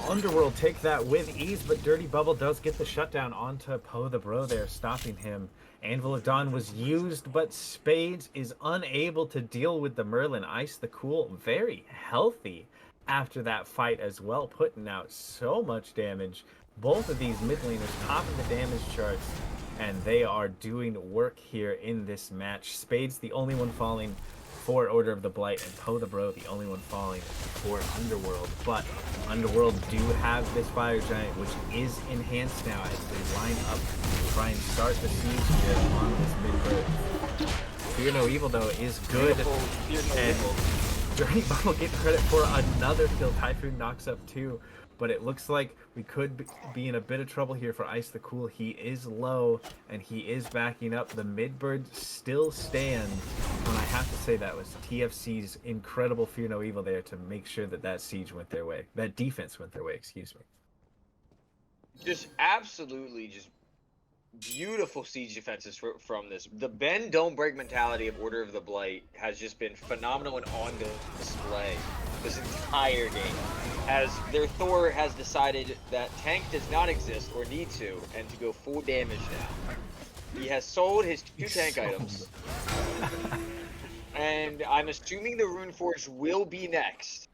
Underworld take that with ease, but Dirty Bubble does get the shutdown onto Poe the bro there, stopping him. Anvil of Dawn was used, but Spades is unable to deal with the Merlin. Ice the Cool, very healthy after that fight as well, putting out so much damage. Both of these mid laners topping the damage charts, and they are doing work here in this match. Spades the only one falling for Order of the Blight, and Poe the bro the only one falling for Underworld. But Underworld do have this Fire Giant, which is enhanced now as they line up to try and start the siege here on this mid-bird. Fear No Evil, though, is good. And Dirty Bubble gets credit for another kill. Typhoon knocks up 2. But it looks like we could be in a bit of trouble here for Ice the Cool. He is low, and he is backing up. The mid-bird still stands, and I have to say that was TFC's incredible Fear No Evil there to make sure that that siege went their way. That defense went their way, excuse me. Just absolutely just beautiful siege defenses from this. The bend, don't break mentality of Order of the Blight has just been phenomenal and on display this entire game. As their Thor has decided that tank does not exist or need to, and to go full damage now. He has sold his 2 tank items. And I'm assuming the Runeforge will be next.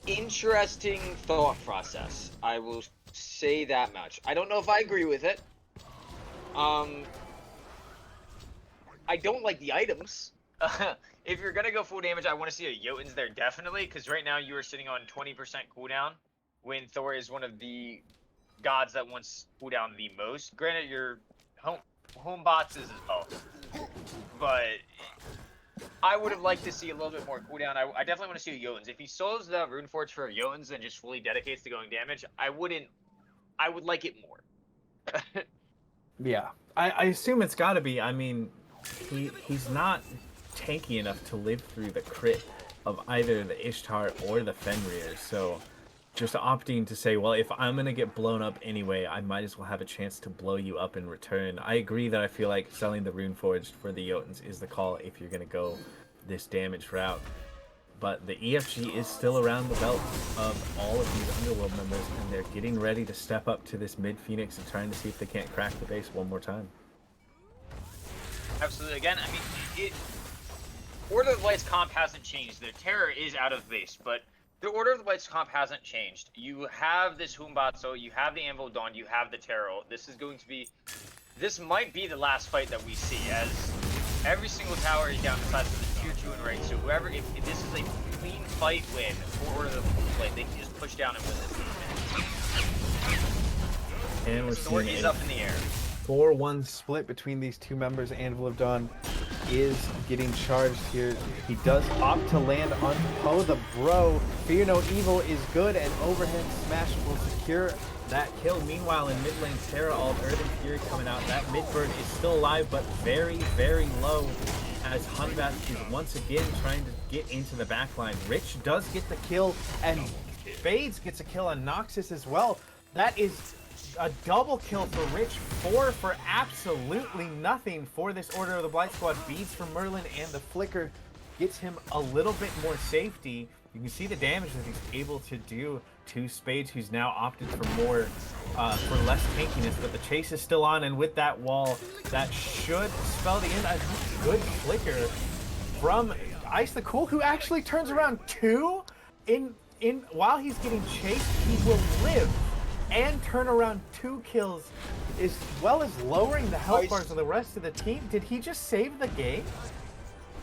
Interesting thought process. I will say that much. I don't know if I agree with it. I don't like the items. If you're gonna go full damage, I want to see a Jotuns there definitely, because right now you are sitting on 20% cooldown when Thor is one of the gods that wants cooldown the most. Granted, your home home boxes as well. But I would have liked to see a little bit more cooldown. I definitely want to see a Jotuns. If he solos the Runeforge for a Jotuns and just fully dedicates to going damage, I would like it more. Yeah, I assume it's got to be. I mean, he's not tanky enough to live through the crit of either the Ishtar or the Fenrir. So just opting to say, well, if I'm going to get blown up anyway, I might as well have a chance to blow you up in return. I agree that I feel like selling the Runeforged for the Jotuns is the call if you're going to go this damage route. But the EFG is still around the belt of all of these Underworld members, and they're getting ready to step up to this mid-Phoenix and trying to see if they can't crack the base one more time. Absolutely. Again, I mean, Order of the Blight's comp hasn't changed. Their terror is out of base, but the Order of the Blight's comp hasn't changed. You have this Humbatso, you have the Anvil of Dawn, you have the Terror. This might be the last fight that we see, as every single tower is down besides for the tier 2 and right. So whoever, if this is a clean fight win for Order of the Blight, they can just push down and win this game. And we're Sword is up in the air. 4-1 split between these two members. Anvil of Dawn is getting charged here. He does opt to land on Poe the Bro. Fear No Evil is good, and overhead smash will secure that kill. Meanwhile, in mid lane, Terra Alt, Earthen Fury coming out. That mid bird is still alive, but very, very low, as Hunbath is once again trying to get into the backline. Rich does get the kill, and Fades gets a kill on Noxus as well. That is a double kill for Rich, 4 for absolutely nothing for this Order of the Blight squad. Beads from Merlin, and the Flicker gets him a little bit more safety. You can see the damage that he's able to do to Spades, who's now opted for more, for less tankiness, but the chase is still on, and with that wall, that should spell the end. A good Flicker from Ice the Cool, who actually turns around 2 while he's getting chased. He will live and turn around 2 kills, as well as lowering the health bars of the rest of the team. Did he just save the game?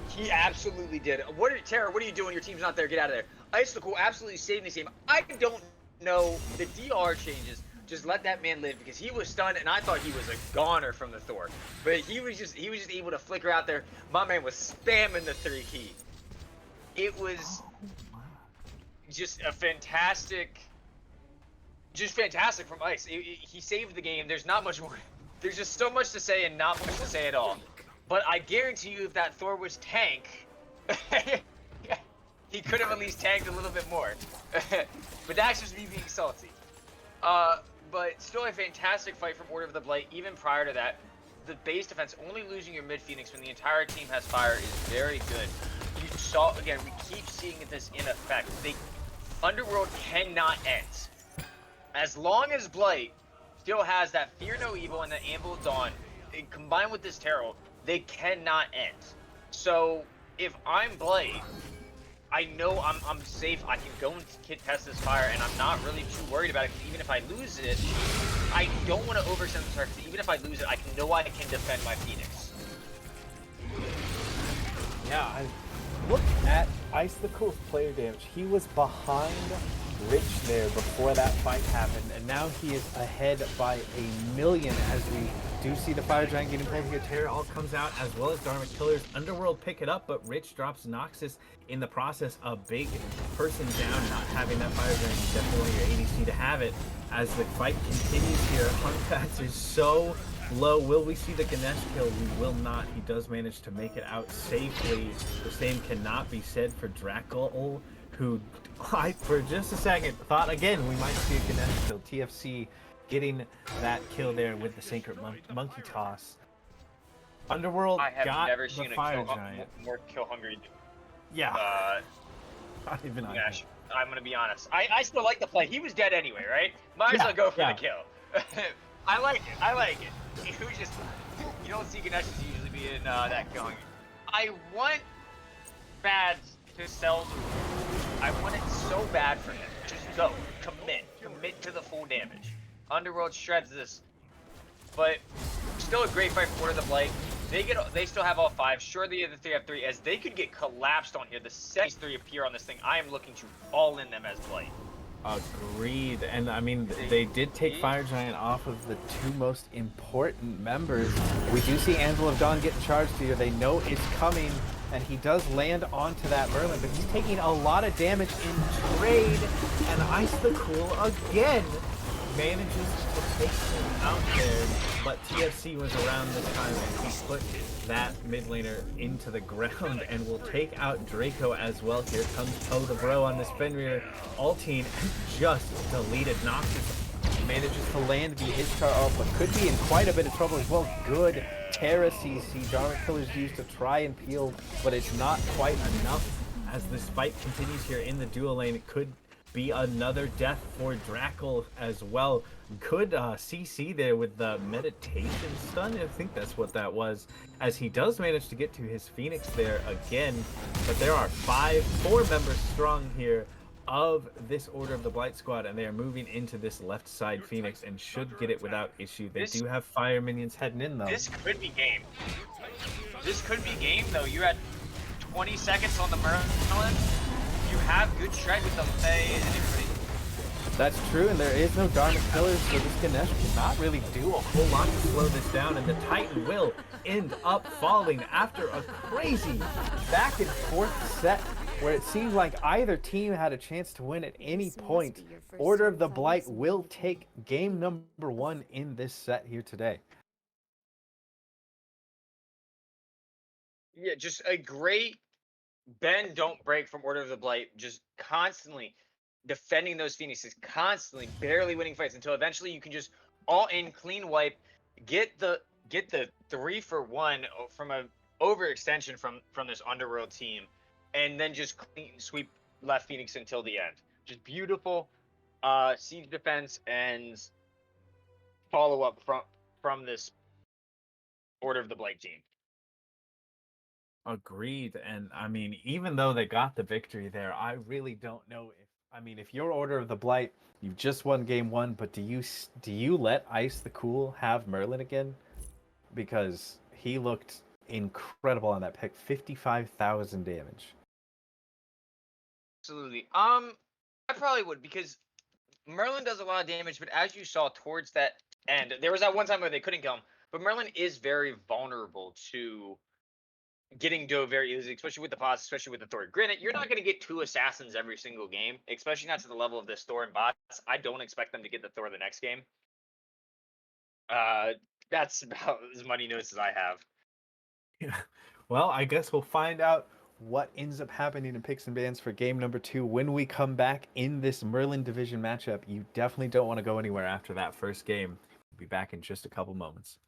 He absolutely did. Tara, what are you doing? Your team's not there. Get out of there. Ice the Cool absolutely saving this game. I don't know. The DR changes. Just let that man live, because he was stunned, and I thought he was a goner from the Thor. But he was just able to flicker out there. My man was spamming the 3 key. It was just a fantastic from Ice. He saved the game. There's not much more. There's just so much to say and not much to say at all. But I guarantee you, if that Thor was tank, he could have at least tanked a little bit more. But that's just me being salty. But still a fantastic fight from Order of the Blight. Even prior to that, the base defense, only losing your mid Phoenix when the entire team has fire, is very good. You saw, again, we keep seeing this in effect. Underworld cannot end. As long as Blight still has that Fear No Evil and the Anvil of Dawn, combined with this Terror, they cannot end. So if I'm Blight, I know I'm safe. I can go and test this fire, and I'm not really too worried about it. Even if I lose it, I don't want to overextend the start, because even if I lose it, I know I can defend my Phoenix. Yeah, look at Ice the Cool's player damage. He was behind Rich there before that fight happened, and now he is ahead by 1,000,000 as we do see the Fire Giant getting pulled here. Terror all comes out, as well as Dharma Killers. Underworld pick it up, but Rich drops Noxus in the process. A big person down, not having that Fire Giant. Definitely want your ADC to have it as the fight continues here. Hunfax is so low. Will we see the Ganesh kill? We will not. He does manage to make it out safely. The same cannot be said for Drakul, who I, for just a second, thought again we might see a Ganesh kill. TFC getting that kill there with the Sacred Monkey Toss. Underworld got never the seen Fire a Giant. more kill hungry. Yeah. Not even I. Ganesh. I'm gonna be honest. I still like the play. He was dead anyway, right? Might as well go for the kill. I like it. He was just, you don't see Ganesh usually be in that kill hungry. I want Fads to sell the rules. I want it so bad for him. Just go. Commit to the full damage. Underworld shreds this. But still a great fight for Order of the Blight. They still have all 5. Sure, the other 3 have 3, as they could get collapsed on here. The second 3 appear on this thing, I am looking to all in them as Blight. Agreed. And I mean, They they did take did. Fire Giant off of the two most important members. We do see Anvil of Dawn getting charged here. They know it's coming, and he does land onto that Merlin, but he's taking a lot of damage in trade. And Ice the Cool again manages to take him out there, but TFC was around this time and he put that mid laner into the ground and will take out Draco as well. Here comes Poe the Bro on this Fenrir ulting and just deleted. Noxus manages to land the Ishtar ult, but could be in quite a bit of trouble as well. Good Terra CC. Dharmic Killer's used to try and peel, but it's not quite enough as this fight continues here in the duo lane. It could be another death for Drackle as well. Good CC there with the meditation stun. I think that's what that was. As he does manage to get to his Phoenix there again. But there are four members strong here of this Order of the Blight squad, and they are moving into this left side Phoenix and should get it without issue. They This do have fire minions heading in though. this could be game. This could be game though. You're at 20 seconds on the Merlin. You have good strike with the Fae and everybody. That's true, and there is no Dharmic Pillars, so this Ganesh cannot really do a whole lot to slow this down, and the Titan will end up falling after a crazy back and forth set where it seemed like either team had a chance to win at any point. Order of the Blight will take game number 1 in this set here today. Yeah, just a great bend, don't break from Order of the Blight. Just constantly defending those Phoenixes, constantly barely winning fights until eventually you can just all in clean wipe, get the 3-for-1 from a overextension from this Underworld team, and then just clean sweep left Phoenix until the end. Just beautiful siege defense and follow up from this Order of the Blight team. Agreed, and I mean, even though they got the victory there, I really don't know if you're Order of the Blight, you've just won game 1, but do you let Ice the Cool have Merlin again? Because he looked incredible on that pick, 55,000 damage. Absolutely. I probably would, because Merlin does a lot of damage, but as you saw towards that end, there was that one time where they couldn't kill him. But Merlin is very vulnerable to getting dove very easily, especially with the bots, especially with the Thor. Granted, you're not going to get 2 assassins every single game, especially not to the level of this Thor and bots. I don't expect them to get the Thor the next game. That's about as many notes as I have. Yeah. Well, I guess we'll find out what ends up happening in Picks and Bans for game number 2 when we come back in this Merlin division matchup. You definitely don't want to go anywhere after that first game. We'll be back in just a couple moments.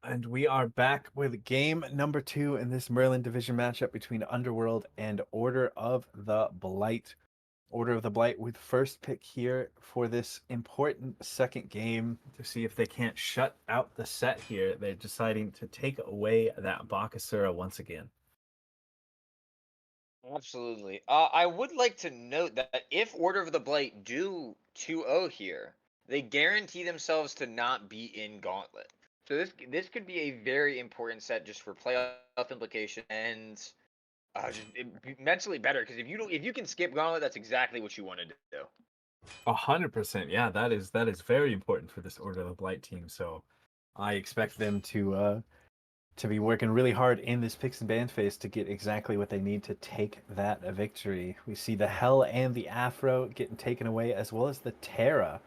And we are back with game number 2 in this Merlin division matchup between Underworld and Order of the Blight. Order of the Blight with first pick here for this important second game to see if they can't shut out the set here. They're deciding to take away that Bakasura once again. Absolutely. I would like to note that if Order of the Blight do 2-0 here, they guarantee themselves to not be in Gauntlet. So this could be a very important set just for playoff implication and mentally better, because if you can skip Gauntlet, that's exactly what you want to do. 100%. Yeah, that is very important for this Order of the Blight team. So I expect them to be working really hard in this picks and ban phase to get exactly what they need to take that victory. We see the Hell and the Afro getting taken away, as well as the Terra.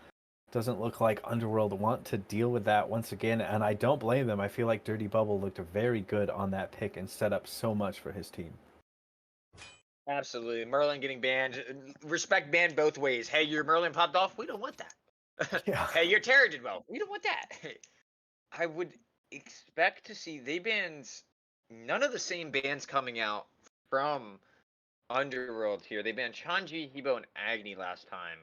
Doesn't look like Underworld want to deal with that once again, and I don't blame them. I feel like Dirty Bubble looked very good on that pick and set up so much for his team. Absolutely. Merlin getting banned. Respect banned both ways. Hey, your Merlin popped off. We don't want that. Yeah. Hey, your Terra did well. We don't want that. I would expect to see they banned none of the same bands coming out from Underworld here. They banned Chanji, Hebo, and Agni last time.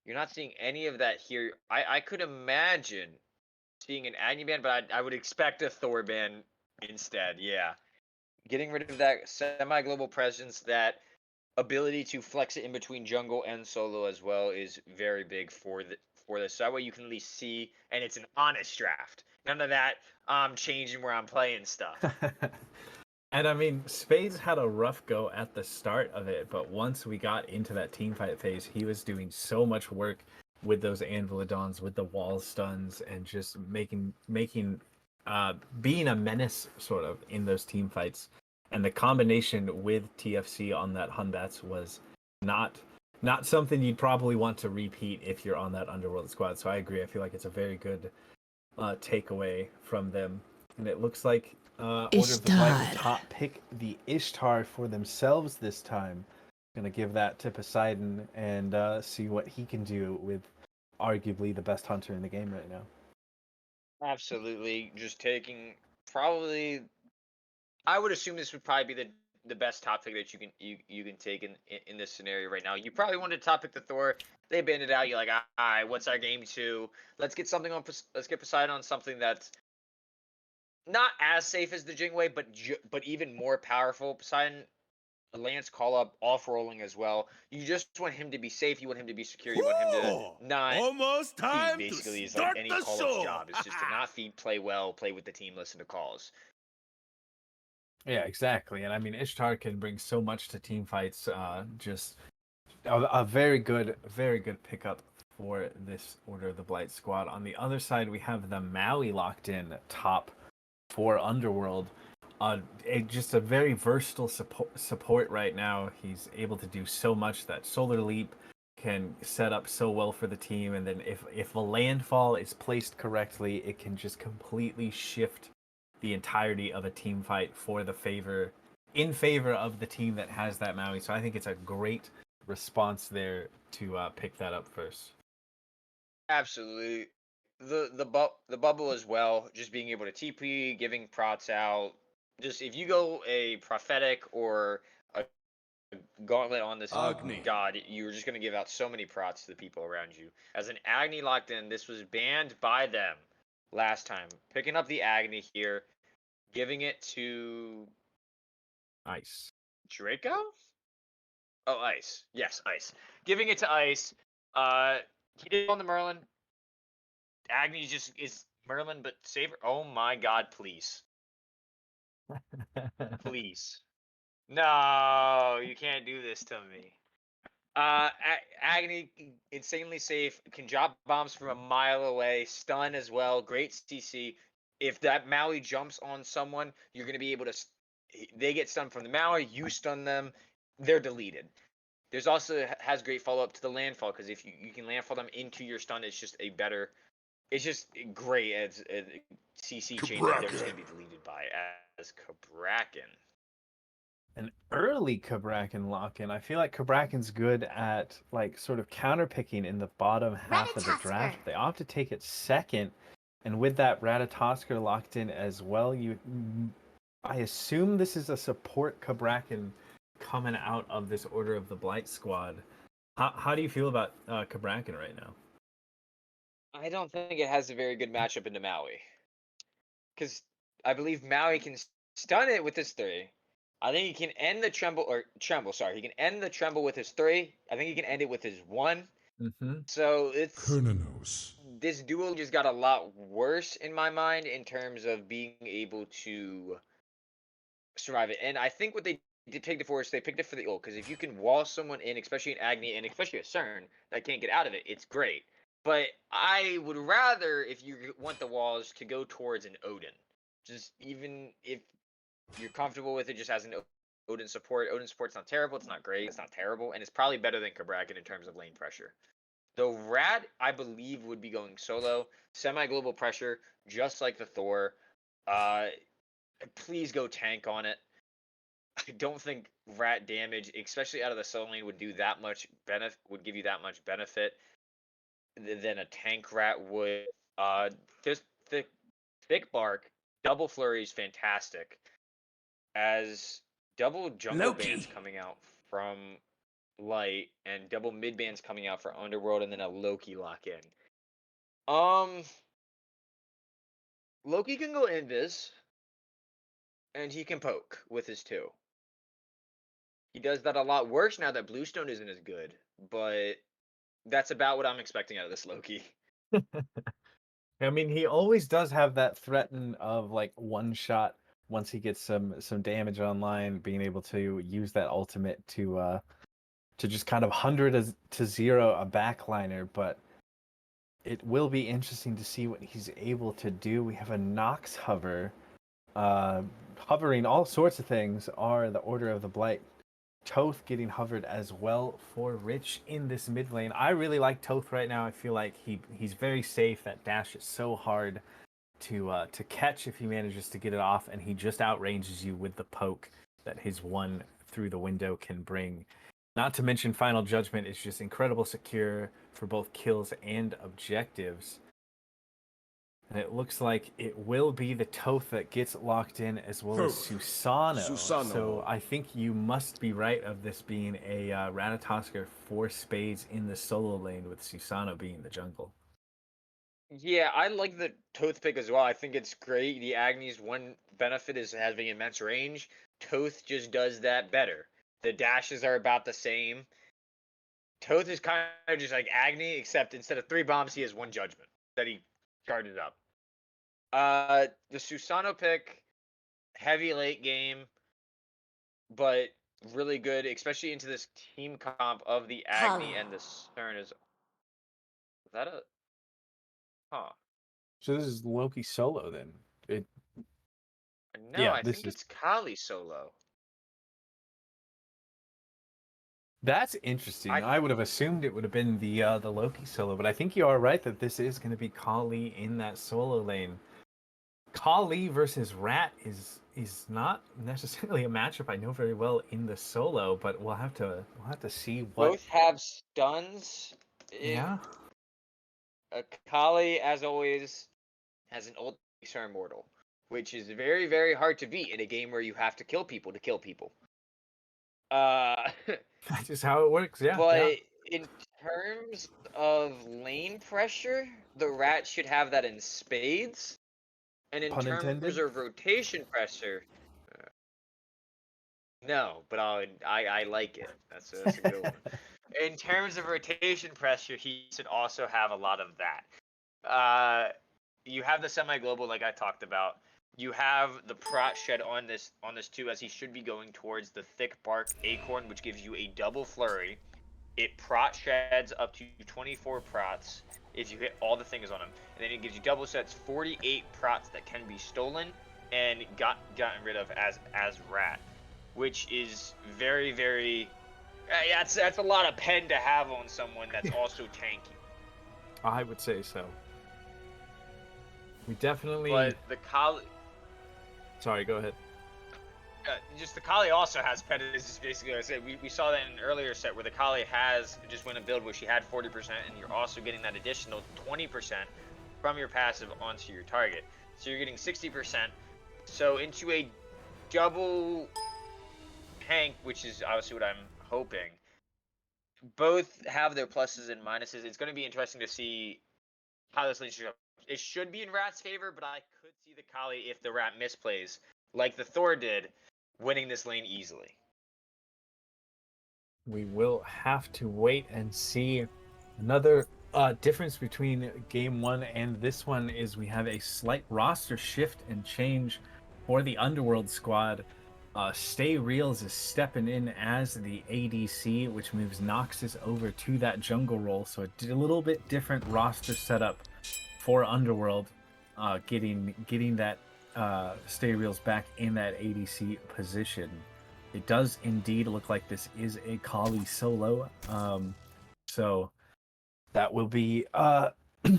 You're not seeing any of that here. I could imagine seeing an Agni ban, but I would expect a Thor ban instead. Yeah. Getting rid of that semi-global presence, that ability to flex it in between jungle and solo as well is very big for this. So that way you can at least see, and it's an honest draft. None of that changing where I'm playing stuff. And I mean, Spades had a rough go at the start of it, but once we got into that team fight phase, he was doing so much work with those Anvilodons, with the wall stuns, and just making being a menace sort of in those team fights. And the combination with TFC on that Hunbats was not something you'd probably want to repeat if you're on that Underworld squad. So I agree. I feel like it's a very good takeaway from them. And it looks like Order of the Blight will top pick the Ishtar for themselves this time. Gonna give that to Poseidon and see what he can do with arguably the best hunter in the game right now. Absolutely. Just taking probably, I would assume this would probably be the best top pick that you can take in this scenario right now. You probably wanted to top pick the Thor. They banned it out. You're like, all right, what's our game 2? Let's get something on. Let's get Poseidon on something that's not as safe as the Jingwei, but even more powerful. Poseidon, Lance call up, off rolling as well. You just want him to be safe. You want him to be secure. You want him to not almost feed. time Basically, to is like start any the call up's show. job. It's just to not feed, play well, play with the team, listen to calls. Yeah, exactly. And I mean, Ishtar can bring so much to team fights. Just a very good pickup for this Order of the Blight squad. On the other side, we have the Maui locked in top for Underworld. Just a very versatile support right now. He's able to do so much. That Solar Leap can set up so well for the team, and then if a landfall is placed correctly, it can just completely shift the entirety of a team fight in favor of the team that has that Maui. So I think it's a great response there to pick that up first. Absolutely. The bubble as well, just being able to TP, giving prots out. Just if you go a prophetic or a gauntlet on this Agni. god, you're just gonna give out so many prots to the people around you. As an Agni locked in, this was banned by them last time. Picking up the Agni here, giving it to Nice. Draco? Oh, Ice. Yes, Ice. Giving it to Ice. He did on the Merlin. Agni just is Merlin, but Saber. Oh my God! Please, please. No, you can't do this to me. Agni, insanely safe. Can drop bombs from a mile away. Stun as well. Great CC. If that Maui jumps on someone, you're gonna be able to. They get stunned from the Maui. You stun them. They're deleted. There's also has great follow up to the landfall, because if you can landfall them into your stun, it's just a better. It's just great as a CC chain that they're just gonna be deleted by as Cabrakan. An early Cabrakan lock-in. I feel like Cabrakan's good at like sort of counterpicking in the bottom half of the draft. They opt to take it second. And with that Ratatosker locked in as well, I assume this is a support Cabrakan coming out of this Order of the Blight squad. How do you feel about Cabrakan right now? I don't think it has a very good matchup into Maui. Because I believe Maui can stun it with his 3. I think he can end the tremble, sorry. He can end the tremble with his 3. I think he can end it with his 1. Mm-hmm. So this duel just got a lot worse in my mind in terms of being able to survive it. And I think what they did pick it for is they picked it for the ult, because if you can wall someone in, especially an Agni and especially a CERN that can't get out of it, it's great. But I would rather, if you want the walls, to go towards an Odin. Just even if you're comfortable with it, just as an Odin support. Odin support's not terrible. It's not great. It's not terrible, and it's probably better than Cabrakan in terms of lane pressure. The Rat, I believe, would be going solo, semi-global pressure, just like the Thor. Please go tank on it. I don't think Rat damage, especially out of the solo lane, would do that much benefit. Would give you that much benefit than a tank Rat would. This thick bark, double flurry is fantastic. As double jungle bands coming out from Light and double mid bands coming out for Underworld, and then a Loki lock in. Loki can go invis, and he can poke with his 2. He does that a lot worse now that Bluestone isn't as good, but that's about what I'm expecting out of this Loki. I mean, he always does have that threaten of like one shot once he gets some damage online, being able to use that ultimate to just kind of 100 to 0 a backliner. But it will be interesting to see what he's able to do. We have a Nox hover, hovering all sorts of things are the Order of the Blight. Toth getting hovered as well for Rich in this mid lane. I really like Toth right now. I feel like he's very safe. That dash is so hard to catch if he manages to get it off, and he just outranges you with the poke that his 1 through the window can bring. Not to mention Final Judgment is just incredible secure for both kills and objectives. And it looks like it will be the Toth that gets locked in, as well as Susano. So I think you must be right of this being a Ratatosker 4 spades in the solo lane, with Susano being the jungle. Yeah, I like the Toth pick as well. I think it's great. The Agni's one benefit is having immense range. Toth just does that better. The dashes are about the same. Toth is kind of just like Agni, except instead of 3 bombs, he has 1 judgment that he charges up. The Susano pick, heavy late game, but really good, especially into this team comp of the Agni and the CERN. Is that a... Huh. So this is Loki solo then. No, I think it's Kali solo. That's interesting. I would have assumed it would have been the Loki solo, but I think you are right that this is going to be Kali in that solo lane. Kali versus Rat is not necessarily a matchup I know very well in the solo, but we'll have to see what. Both have stuns. Yeah. Kali, as always, has an ult CERN mortal, which is very, very hard to beat in a game where you have to kill people to kill people. That's just how it works, yeah. But in terms of lane pressure, the Rat should have that in spades. And in terms of rotation pressure, no, but I like it. That's a good one. In terms of rotation pressure, he should also have a lot of that. You have the semi-global, like I talked about. You have the prot shed on this too, as he should be going towards the thick bark acorn, which gives you a double flurry. It prot sheds up to 24 prots if you hit all the things on him, and then it gives you double sets 48 prots that can be stolen and gotten rid of as Rat, which is very, very. That's a lot of pen to have on someone that's also tanky. I would say so. We definitely. But the Kali. Sorry, go ahead. Just the Kali also has pen. This is basically what I said. We saw that in an earlier set where the Kali has just went a build where she had 40%, and you're also getting that additional 20% from your passive onto your target. So you're getting 60%. So into a double tank, which is obviously what I'm hoping. Both have their pluses and minuses. It's going to be interesting to see how this lane should go. It should be in Rat's favor, but I could see the Kali, if the Rat misplays, like the Thor did, winning this lane easily. We will have to wait and see. Another difference between game 1 and this one is we have a slight roster shift and change for the Underworld squad. Stay Reels is stepping in as the ADC, which moves Noxus over to that jungle role. So a little bit different roster setup for Underworld, getting that Stay Reels back in that ADC position. It does indeed look like this is a Kali solo. So that will be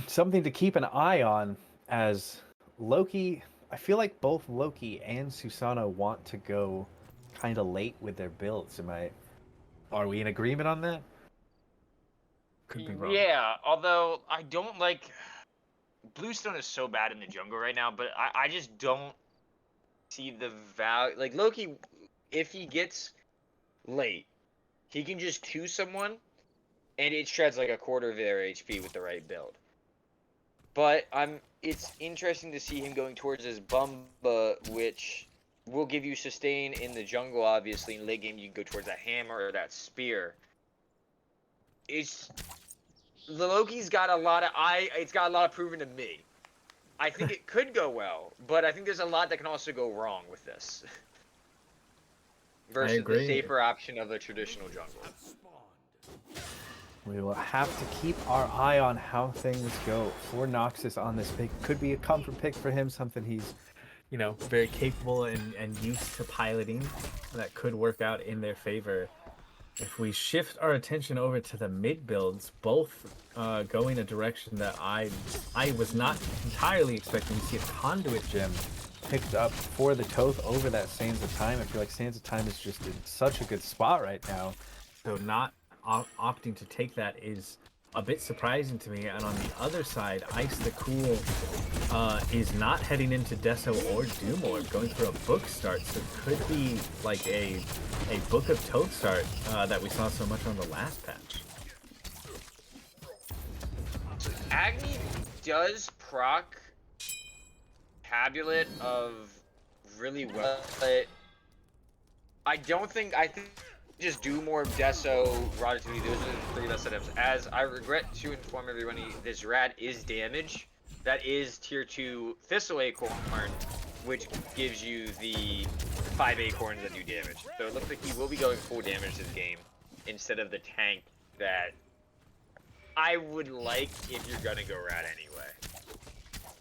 something to keep an eye on, as Loki. I feel like both Loki and Susanoo want to go kind of late with their builds. Are we in agreement on that? Could be wrong. Yeah, although I don't like... Bluestone is so bad in the jungle right now, but I just don't see the value. Like, Loki, if he gets late, he can just Q someone, and it shreds like a quarter of their HP with the right build. But it's interesting to see him going towards his Bumba, which will give you sustain in the jungle, obviously. In late game, you can go towards that hammer or that spear. The Loki's got a lot of... It's got a lot of proven to me. I think it could go well, but I think there's a lot that can also go wrong with this. Versus the safer option of a traditional jungle. We will have to keep our eye on how things go for Noxus on this pick. Could be a comfort pick for him, something he's, very capable and used to piloting. That could work out in their favor. If we shift our attention over to the mid builds, both going a direction that I was not entirely expecting to see a Conduit gem picked up for the Toth over that Sands of Time. I feel like Sands of Time is just in such a good spot right now. So not opting to take that is a bit surprising to me. And on the other side, Ice the Cool is not heading into Deso or Doomlord, going for a book start. So it could be like a Book of Toth start that we saw so much on the last patch. Agni does proc Tabulate of really well, but I think just do more of Deso, Ratatouille. Those are the three best setups. As I regret to inform everybody, this Rat is damage. That is tier 2 Thistle Acorn, which gives you the 5 acorns that do damage. So it looks like he will be going full damage this game instead of the tank that I would like if you're gonna go Rat anyway.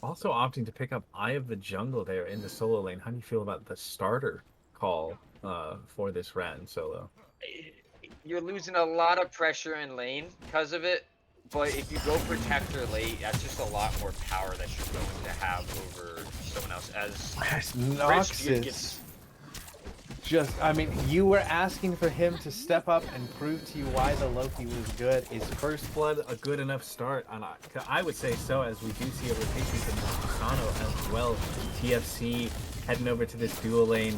Also opting to pick up Eye of the Jungle there in the solo lane. How do you feel about the starter call for this Rat in solo? You're losing a lot of pressure in lane because of it, but if you go Protector late, that's just a lot more power that you're going to have over someone else. As Noxus you were asking for him to step up and prove to you why the Loki was good. Is First Blood a good enough start? I would say so, as we do see a rotation from Susanoo as well. TFC heading over to this dual lane,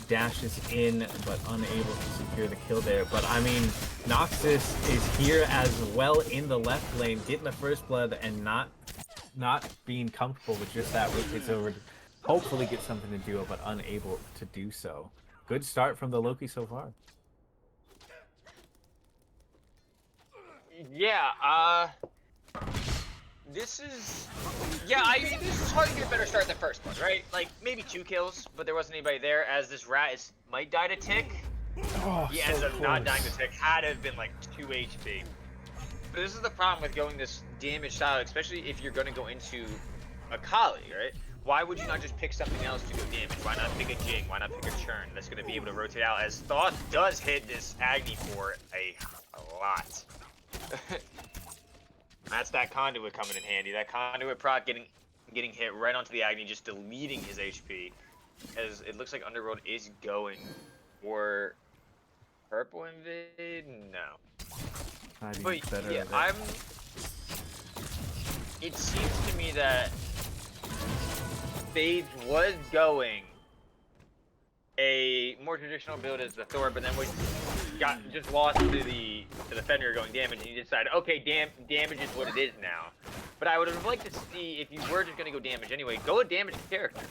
dashes in, but unable to secure the kill there. But Noxus is here as well in the left lane, getting the First Blood and not being comfortable with just that rotates over to hopefully get something to do, but unable to do so. Good start from the Loki so far. Yeah, this is hard to get a better start than first one, right? Like, maybe 2 kills, but there wasn't anybody there, as this Rat might die to Tick. He ends up not dying to Tick, had it been like 2 HP. But this is the problem with going this damage style, especially if you're going to go into a Kali, right? Why would you not just pick something else to go damage? Why not pick a Jing? Why not pick a Churn that's going to be able to rotate out? As Thought does hit this Agni for a lot. That's that Conduit coming in handy. That Conduit proc getting hit right onto the Agni, just deleting his HP. As it looks like Underworld is going for Purple Invade? No. But yeah, it seems to me that Spades was going a more traditional build as the Thor, but then we just lost to the Fenrir going damage, and you decided, okay, damage is what it is now. But I would have liked to see, if you were just gonna go damage anyway, go a damage character.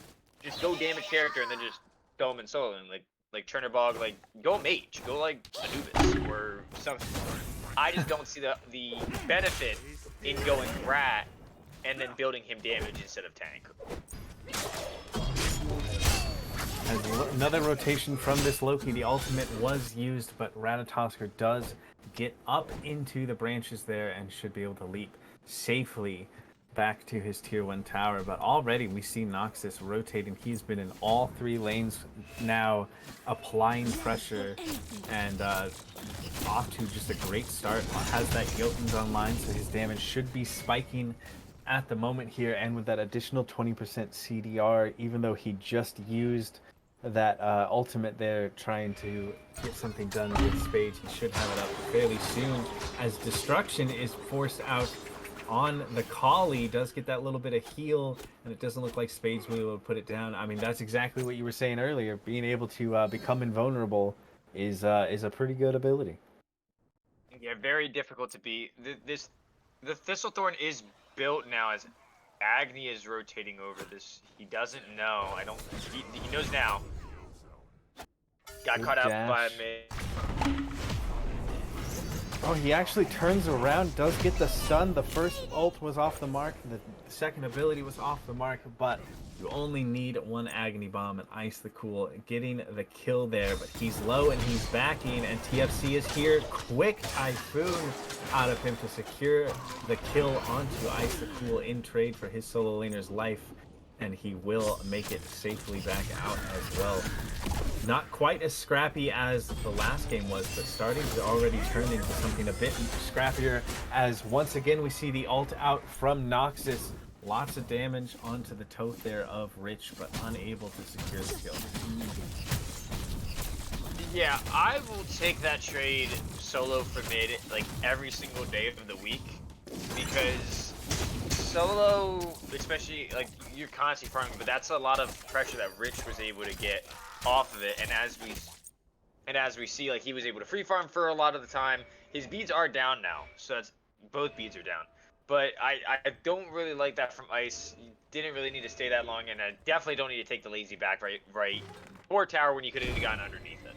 Just go damage character and then just throw him in solo, and like Chernobog, like go mage, go like Anubis or something. I just don't see the benefit in going Rat and then building him damage instead of tank. As another rotation from this Loki, the ultimate was used, but Ratatosker does get up into the branches there and should be able to leap safely back to his tier 1 tower. But already we see Noxus rotating. He's been in all 3 lanes now, applying pressure, and off to just a great start. Has that Jotuns online, so his damage should be spiking at the moment here. And with that additional 20% CDR, even though he just used that ultimate there trying to get something done with Spades, he should have it up fairly soon, as Destruction is forced out on the Collie. Does get that little bit of heal, and it doesn't look like Spades will be able to put it down. I mean, that's exactly what you were saying earlier. Being able to become invulnerable is a pretty good ability. Yeah, very difficult to beat. The Thistlethorn is built now as Agni is rotating over this. He doesn't know. He knows now. Got caught out by me. Oh, he actually turns around, does get the stun. The first ult was off the mark, the second ability was off the mark, but you only need 1 Agony Bomb, and Ice the Cool getting the kill there. But he's low and he's backing, and TFC is here. Quick Typhoon out of him to secure the kill onto Ice the Cool in trade for his solo laner's life, and he will make it safely back out as well. Not quite as scrappy as the last game was, but starting to already turn into something a bit scrappier, as once again we see the ult out from Noxus. Lots of damage onto the Toth there of Rich, but unable to secure the kill. Yeah, I will take that trade solo for mid like every single day of the week, because solo, especially, like, you're constantly farming, but that's a lot of pressure that Rich was able to get off of it. And as we see, like, he was able to free farm for a lot of the time. His beads are down now, so that's both beads are down. But I don't really like that from Ice. You didn't really need to stay that long, and I definitely don't need to take the lazy back right or tower when you could have gotten underneath it.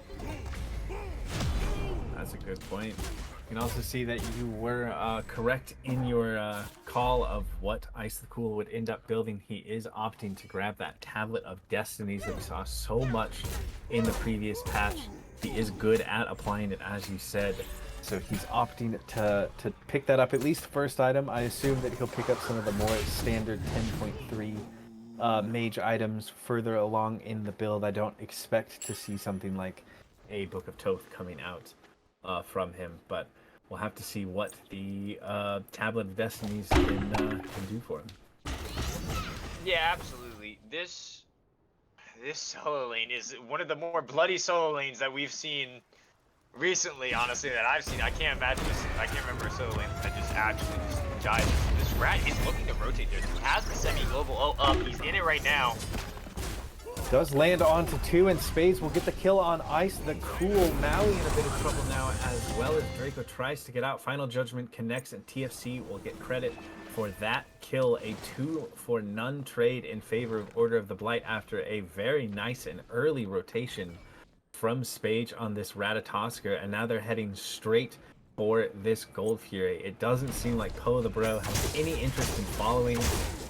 That's a good point. You can also see that you were correct in your call of what Ice the Cool would end up building. He is opting to grab that Tablet of Destinies that we saw so much in the previous patch. He is good at applying it, as you said. So he's opting to pick that up, at least first item. I assume that he'll pick up some of the more standard 10.3 mage items further along in the build. I don't expect to see something like a Book of Toth coming out from him, but we'll have to see what the Tablet of Destinies can do for him. Yeah, absolutely. This solo lane is one of the more bloody solo lanes that we've seen recently, honestly, that I've seen. I can't imagine this. I can't remember a solo lane that just actually just dies. This Rat is looking to rotate there. He has the semi-global up. He's in it right now. Does land onto 2, and Spades will get the kill on Ice the Cool. Maui in a bit of trouble now, as well as Draco tries to get out. Final Judgment connects, and TFC will get credit for that kill. A 2-for-none trade in favor of Order of the Blight after a very nice and early rotation from Spage on this Ratatosker, and now they're heading straight for this Gold Fury. It doesn't seem like Poe the Bro has any interest in following.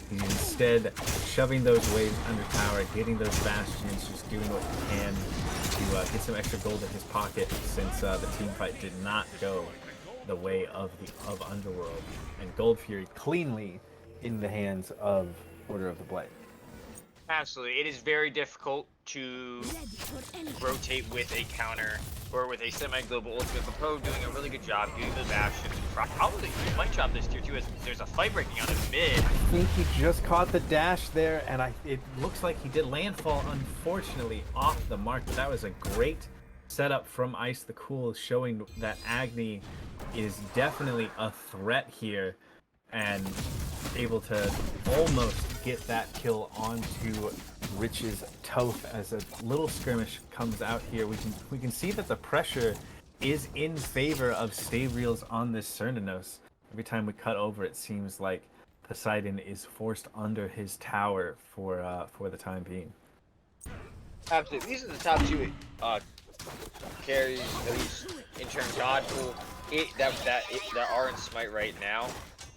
He's instead shoving those waves under tower, getting those bastions, just doing what he can to get some extra gold in his pocket, since the team fight did not go the way of Underworld. And Gold Fury cleanly in the hands of Order of the Blight. Absolutely. It is very difficult to rotate with a counter or with a semi-global ultimate, but Poe doing a really good job getting those bastions. Probably he might chop this tier 2 as there's a fight breaking out in mid. I think he just caught the dash there, and it looks like he did landfall, unfortunately, off the mark. But that was a great setup from Ice the Cool, showing that Agni is definitely a threat here. And able to almost get that kill onto Rich's Toth as a little skirmish comes out here. We can see that the pressure is in favor of Stay Reels on this Cernanos. Every time we cut over, it seems like Poseidon is forced under his tower for the time being. Absolutely. These are the top two carries, at least in terms of God pool, that are in Smite right now.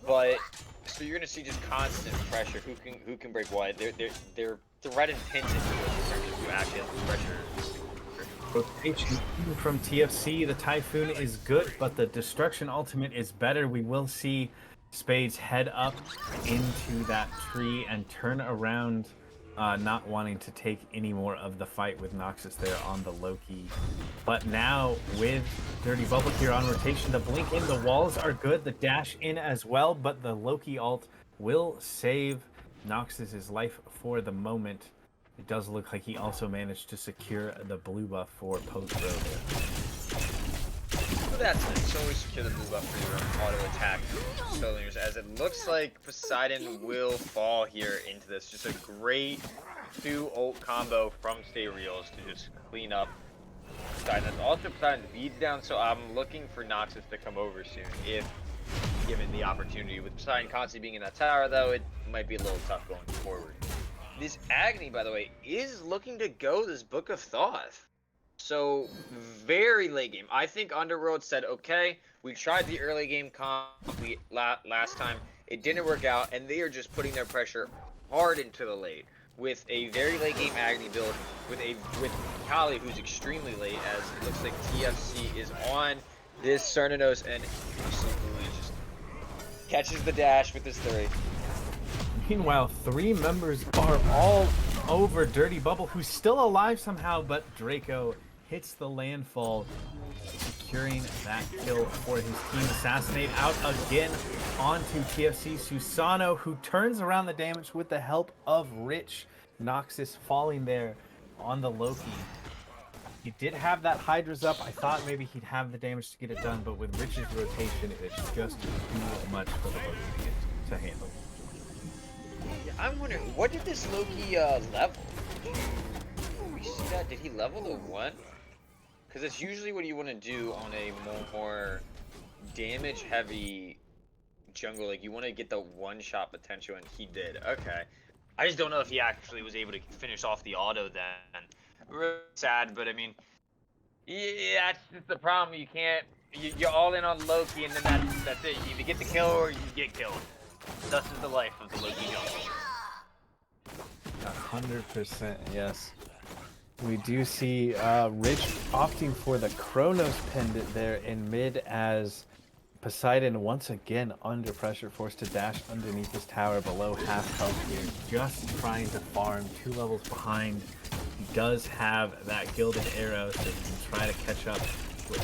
But so you're gonna see just constant pressure. Who can break what? They're threat intensity in terms of who actually has the pressure. Rotation from TFC. The Typhoon is good, but the Destruction ultimate is better. We will see Spades head up into that tree and turn around, not wanting to take any more of the fight with Noxus there on the Loki. But now with Dirty Bubble here on rotation, the blink in, the walls are good, the dash in as well, but the Loki ult will save Noxus's life for the moment. It does look like he also managed to secure the blue buff for post-row there. So that's nice. Always secure the blue buff for your auto attack soldiers, as it looks like Poseidon will fall here into this. Just a great 2 ult combo from Stay Reels to just clean up Poseidon. That's also Poseidon's beads down, so I'm looking for Noxus to come over soon if given the opportunity. With Poseidon constantly being in that tower, though, it might be a little tough going forward. This Agony, by the way, is looking to go this Book of Thoth. So, very late game. I think Underworld said, okay, we tried the early game comp last time. It didn't work out, and they are just putting their pressure hard into the late with a very late game Agony build with Kali, who's extremely late, as it looks like TFC is on this Cernanos and absolutely just catches the dash with this 3. Meanwhile, 3 members are all over Dirty Bubble, who's still alive somehow, but Draco hits the landfall, securing that kill for his team. Assassinate out again onto TFC Susano, who turns around the damage with the help of Rich. Noxus falling there on the Loki. He did have that Hydra's up. I thought maybe he'd have the damage to get it done, but with Rich's rotation, it's just too much for the Loki to handle. Yeah, I'm wondering, what did this Loki level? Did we see that? Did he level the 1? Because it's usually what you want to do on a more damage-heavy jungle. Like, you want to get the one-shot potential, and he did. Okay. I just don't know if he actually was able to finish off the auto then. Really sad, but I mean, yeah, that's just the problem. You can't. You're all in on Loki, and then that's it. You either get the kill or you get killed. Thus is the life of the Loki jungle. 100%, yes. We do see Rich opting for the Chronos pendant there in mid, as Poseidon once again under pressure, forced to dash underneath his tower below half health here, just trying to farm 2 levels behind. He does have that gilded arrow, so he can try to catch up.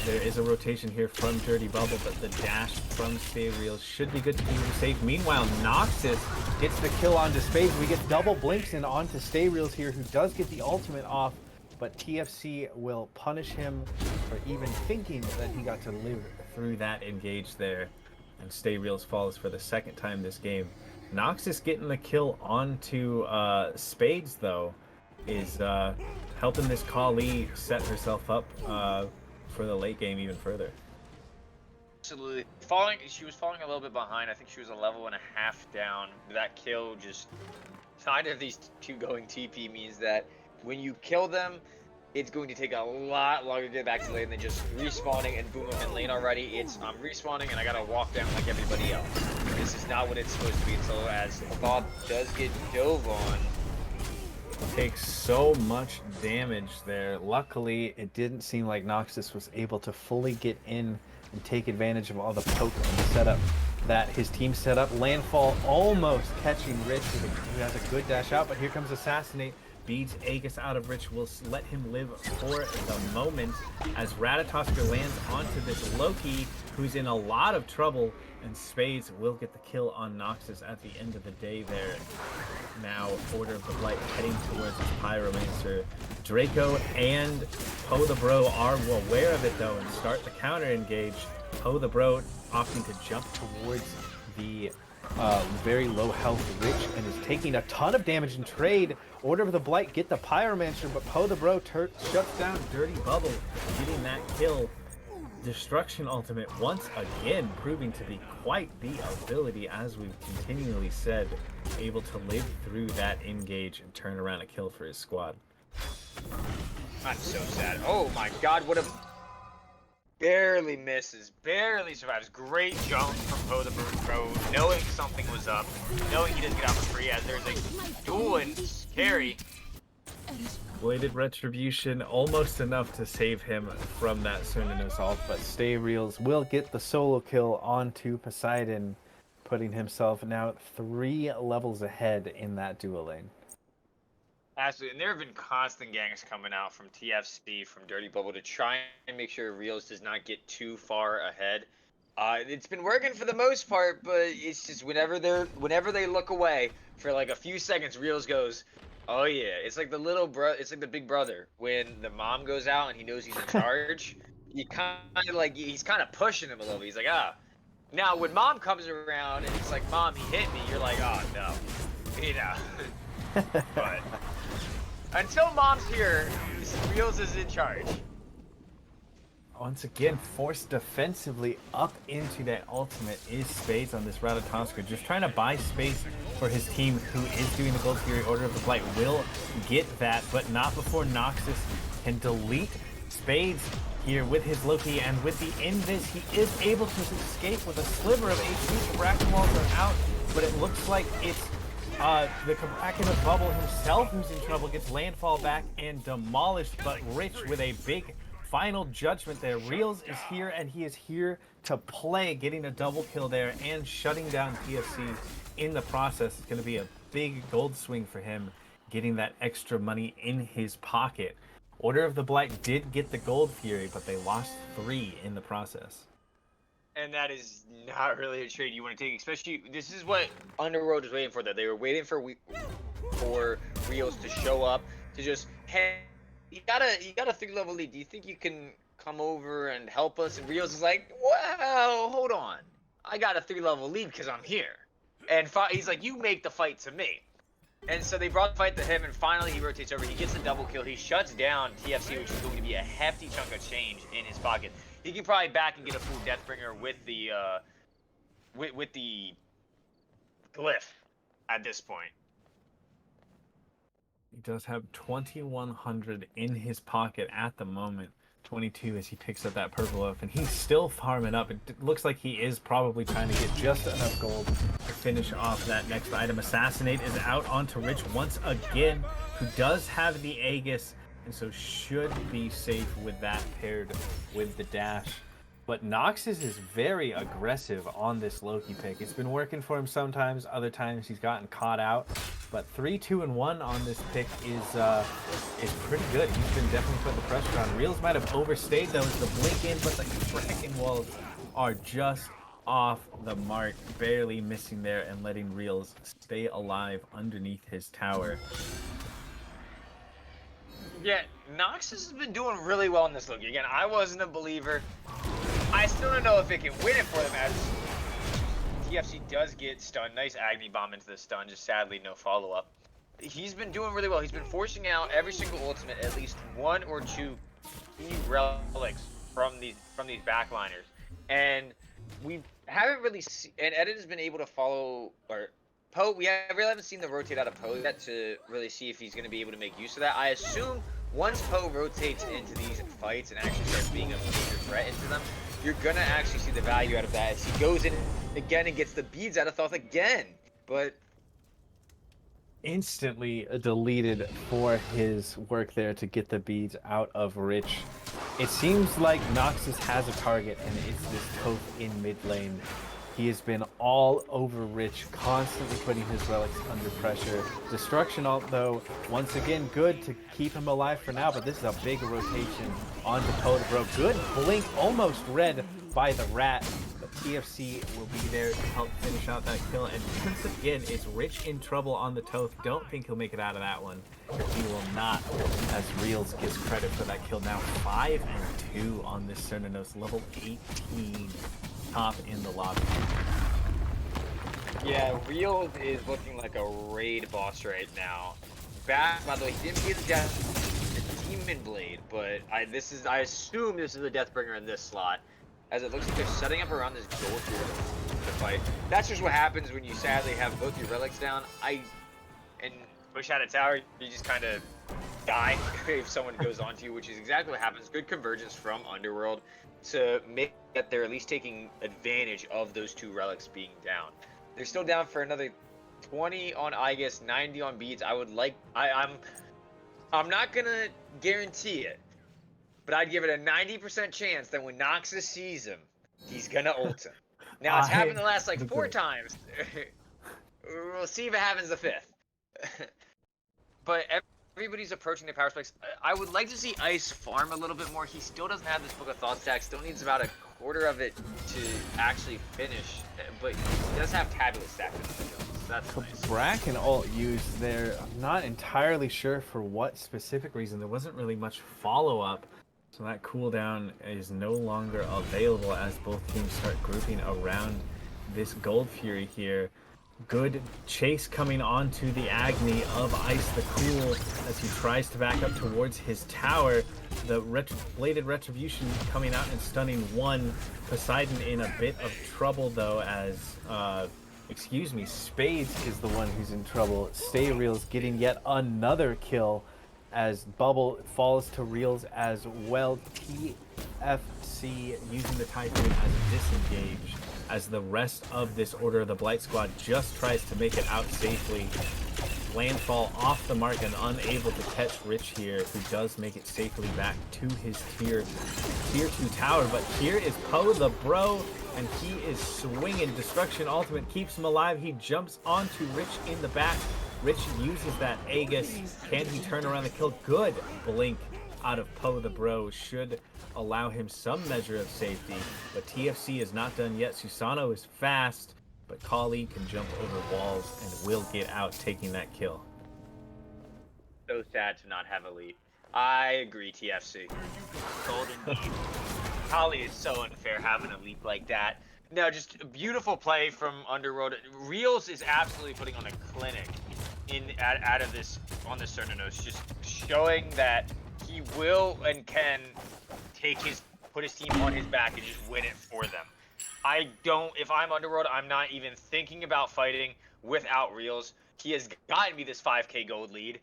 There is a rotation here from Dirty Bubble, but the dash from Stay Reels should be good to keep him safe. Meanwhile, Noxus gets the kill onto Spades. We get double blinks and onto Stay Reels here, who does get the ultimate off, but TFC will punish him for even thinking that he got to live through that engage there. And Stay Reels falls for the 2nd time this game. Noxus getting the kill onto Spades, though, is helping this Kali set herself up for the late game even further. Absolutely. She was falling a little bit behind. I think she was a level and a half down. That kill just kind of these 2 going TP means that when you kill them, it's going to take a lot longer to get back to lane than just respawning and boom, I'm in lane already. It's I'm respawning and I gotta walk down like everybody else. This is not what it's supposed to be. So as Bob does get dove on, takes so much damage there. Luckily, it didn't seem like Noxus was able to fully get in and take advantage of all the poke and setup that his team set up. Landfall almost catching Rich, who has a good dash out, but here comes Assassinate. Beats Aegis out of Rich, will let him live for the moment as Ratatosker lands onto this Loki, who's in a lot of trouble, and Spades will get the kill on Noxus at the end of the day there. Now, Order of the Blight heading towards his Pyromancer. Draco and Poe the Bro are aware of it, though, and start the counter engage. Poe the Bro opting to jump towards the very low health Rich and is taking a ton of damage in trade. Order of the Blight get the Pyromancer, but Poe the Bro shuts down Dirty Bubble, getting that kill. Destruction Ultimate once again proving to be quite the ability, as we've continually said, able to live through that engage and turn around a kill for his squad. I'm so sad. Oh my god, what a... Barely misses, barely survives. Great jump from Poe the Bro, knowing something was up, knowing he doesn't get out for free as there's a duel and carry. Bladed Retribution, almost enough to save him from that Cernunnos ult, but Stay Reels will get the solo kill onto Poseidon, putting himself now 3 levels ahead in that duel lane. Absolutely, and there have been constant ganks coming out from TFC, from Dirty Bubble to try and make sure Reels does not get too far ahead. It's been working for the most part, but it's just whenever they look away for like a few seconds, Reels goes, "Oh yeah." It's like it's like the big brother when the mom goes out and he knows he's in charge. He's kind of pushing him a little bit. He's like, ah. Now when mom comes around and it's like, "Mom, he hit me," you're like, "Oh no," you know. But until mom's here, Reels is in charge. Once again, forced defensively up into that ultimate is Spades on this Ratatoskr, just trying to buy space for his team, who is doing the Gold Fury. Order of the Blight will get that, but not before Noxus can delete Spades here with his Loki, and with the Invis, he is able to escape with a sliver of HP. The Bracken walls are out, but it looks like it's the Kraken of Bubble himself who's in trouble, gets landfall back and demolished, but Rich with a big final judgment there. Reels is here, and he is here to play, getting a double kill there and shutting down TFC in the process. It's going to be a big gold swing for him, getting that extra money in his pocket. Order of the Blight did get the Gold Fury, but they lost 3 in the process. And that is not really a trade you want to take, especially this is what Underworld is waiting for. That they were waiting for Reels to show up, to just, hey, you got a 3-level lead. Do you think you can come over and help us? And Reels is like, well, hold on, I got a 3-level lead because I'm here. And he's like, you make the fight to me. And so they brought the fight to him, and finally he rotates over. He gets a double kill. He shuts down TFC, which is going to be a hefty chunk of change in his pocket. He can probably back and get a full Deathbringer with the glyph at this point. He does have 2,100 in his pocket at the moment. 22 as he picks up that purple oath, and he's still farming up. It looks like he is probably trying to get just enough gold to finish off that next item. Assassinate is out onto Rich once again, who does have the Aegis, and so should be safe with that paired with the dash. But Noxus is very aggressive on this Loki pick. It's been working for him sometimes, other times he's gotten caught out. But 3, 2, and 1 on this pick is pretty good. He's been definitely putting the pressure on. Reels might have overstayed those, the blink in, but the Kraken walls are just off the mark, barely missing there and letting Reels stay alive underneath his tower. Yeah, Noxus has been doing really well in this Loki. Again, I wasn't a believer. I still don't know if it can win it for them, as TFC does get stunned. Nice Agni Bomb into the stun, just sadly no follow-up. He's been doing really well. He's been forcing out every single ultimate at least 1 or 2 key relics from these backliners. And we haven't really seen, and Edit has been able to follow, or Poe, we really haven't seen the rotate out of Poe yet to really see if he's going to be able to make use of that. I assume once Poe rotates into these fights and actually starts being a major threat into them, you're going to actually see the value out of that as he goes in again and gets the beads out of Thoth again. But instantly deleted for his work there to get the beads out of Rich. It seems like Noxus has a target, and it's this Thoth in mid lane. He has been all over Rich, constantly putting his relics under pressure. Destruction ult, though, once again, good to keep him alive for now, but this is a big rotation onto Poe the Bro. Good blink, almost read by the Rat, but TFC will be there to help finish out that kill. And once again, it's Rich in trouble on the Thoth. Don't think he'll make it out of that one. He will not, as Reels gets credit for that kill. Now 5 and 2 on this Cernunnos, level 18. Top in the lobby. Yeah, Reels is looking like a raid boss right now. Back, by the way, he didn't get the Demon Blade, but I assume this is the Deathbringer in this slot, as it looks like they're setting up around this gold tier to fight. That's just what happens when you sadly have both your relics down. And push out a tower, you just kind of die if someone goes onto you, which is exactly what happens. Good convergence from Underworld to make that they're at least taking advantage of those two relics being down. They're still down for another 20 on Aegis, 90 on beads. I'm not gonna guarantee it, but I'd give it a 90% chance that when Noxus sees him, he's gonna ult him. Now it's happened the last like 4 times. We'll see if it happens the fifth. But everybody's approaching the power spikes. I would like to see Ice farm a little bit more. He still doesn't have this Book of Thought stack. Still needs about a quarter of it to actually finish. But he does have Tabula stacked in the middle, so that's nice. Bracken ult used there. I'm not entirely sure for what specific reason. There wasn't really much follow-up. So that cooldown is no longer available as both teams start grouping around this Gold Fury here. Good chase coming onto the Agni of Ice the Cool as he tries to back up towards his tower. The Bladed Retribution coming out and stunning one. Poseidon in a bit of trouble though as, Spades is the one who's in trouble. Stay Reels getting yet another kill as Bubble falls to Reels as well. TFC using the Typhoon as a disengage as the rest of this Order of the Blight squad just tries to make it out safely. Landfall off the mark and unable to catch Rich here, who does make it safely back to his tier 2 tower. But here is Poe the Bro, and he is swinging. Destruction Ultimate keeps him alive. He jumps onto Rich in the back. Rich uses that Aegis. Can he turn around the kill? Good blink out of Poe the Bro should allow him some measure of safety, but TFC is not done yet. Susano is fast, but Kali can jump over walls and will get out, taking that kill. So sad to not have Elite. I agree, TFC. Golden Deed. Kali is so unfair having a leap like that. No, just a beautiful play from Underworld. Reels is absolutely putting on a clinic out of this on this Cernanos, just showing that he will and can put his team on his back and just win it for them. If I'm Underworld, I'm not even thinking about fighting without Reels. He has gotten me this 5k gold lead.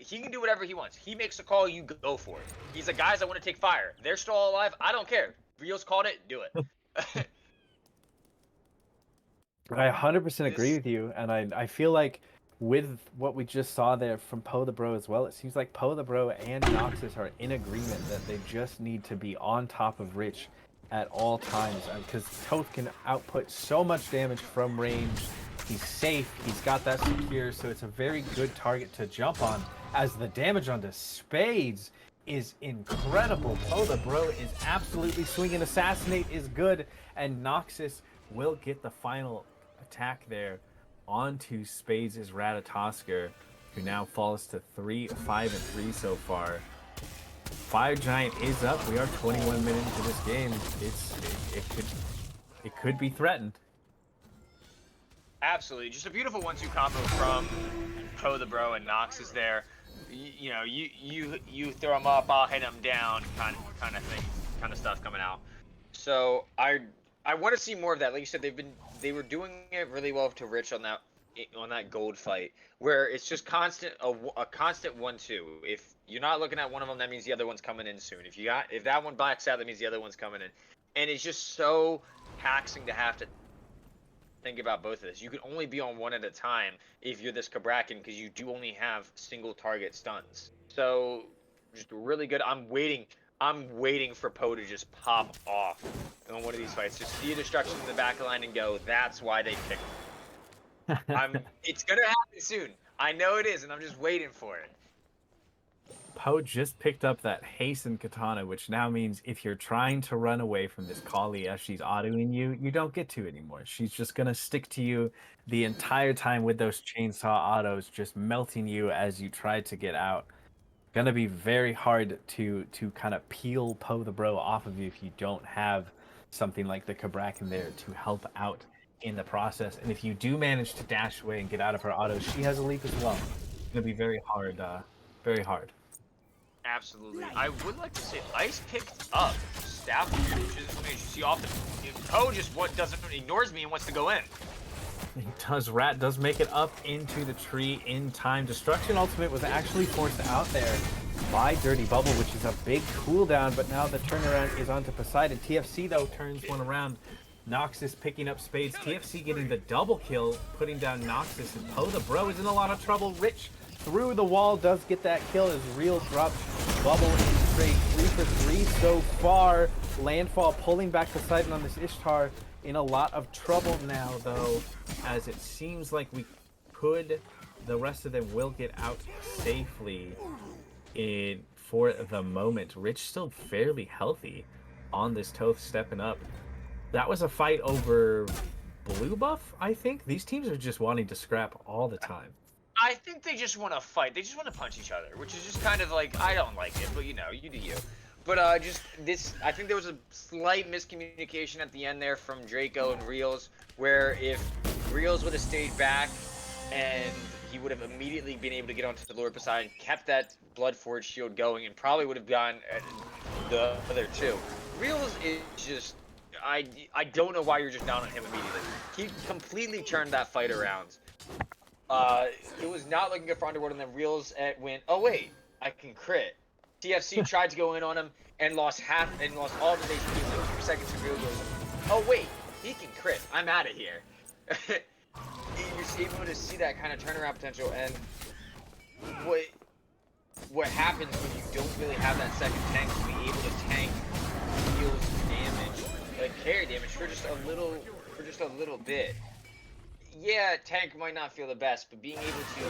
He can do whatever he wants. He makes a call, you go for it. He's like, guys, I want to take fire. They're still alive. I don't care. Reels called it, do it. I 100% agree with you, and I feel like with what we just saw there from Poe the Bro as well, it seems like Poe the Bro and Noxus are in agreement that they just need to be on top of Rich at all times, because Toth can output so much damage from range. He's safe, he's got that secure, so it's a very good target to jump on, as the damage onto Spades is incredible. Poe the Bro is absolutely swinging. Assassinate is good, and Noxus will get the final attack there onto Spades' Ratatosker, who now falls to 3-5-3 so far. Fire Giant is up. We are 21 minutes into this game. It could be threatened. Absolutely, just a beautiful 1-2 combo from Poe the Bro and Noxus there. You throw him up, I'll hit him down, kind of thing, kind of stuff coming out. So I want to see more of that. Like you said, they were doing it really well to Rich on that gold fight, where it's just a constant 1-2. If you're not looking at one of them, that means the other one's coming in soon. If that one backs out, that means the other one's coming in, and it's just so taxing to have to think about both of this. You can only be on one at a time if you're this Cabrakan, because you do only have single target stuns. So just really good. I'm waiting for Poe to just pop off on one of these fights. Just see a destruction in the back line and go, that's why they picked him. It's gonna happen soon. I know it is, and I'm just waiting for it. Poe just picked up that Hasten Katana, which now means if you're trying to run away from this Kali as she's autoing you, you don't get to anymore. She's just going to stick to you the entire time with those chainsaw autos, just melting you as you try to get out. Going to be very hard to kind of peel Poe the Bro off of you if you don't have something like the Cabrakan there to help out in the process. And if you do manage to dash away and get out of her auto, she has a leap as well. It's gonna be very hard, very hard. Absolutely. I would like to say Ice picked up Staff which is see often. Poe just ignores me and wants to go in. Rat does make it up into the tree in time. Destruction Ultimate was actually forced out there by Dirty Bubble, which is a big cooldown, but now the turnaround is onto Poseidon. TFC, though, turns one around. Noxus picking up Spades. TFC getting the double kill, putting down Noxus, and Poe the Bro is in a lot of trouble. Rich through the wall does get that kill as Real drops Bubble in straight 3 for 3 so far. Landfall pulling back Poseidon on this Ishtar. In a lot of trouble now, though, as it seems like the rest of them will get out safely for the moment. Rich still fairly healthy on this Toth stepping up. That was a fight over blue buff, I think. These teams are just wanting to scrap all the time. I think they just want to fight. They just want to punch each other, which is just kind of like, I don't like it, but you know, you do you. But I think there was a slight miscommunication at the end there from Draco and Reels, where if Reels would have stayed back and he would have immediately been able to get onto the Lord Poseidon, kept that Blood Forge shield going, and probably would have gone the other two. Reels is just, I don't know why you're just down on him immediately. He completely turned that fight around. It was not looking good for Underworld, and then Reels went, oh wait, I can crit. TFC tried to go in on him and lost all the base speed in 2 seconds. And Real goes, oh wait, he can crit. I'm out of here. You're able to see that kind of turnaround potential, and what happens when you don't really have that second tank to be able to tank Reel's damage, like carry damage for just a little bit. Yeah, tank might not feel the best, but being able to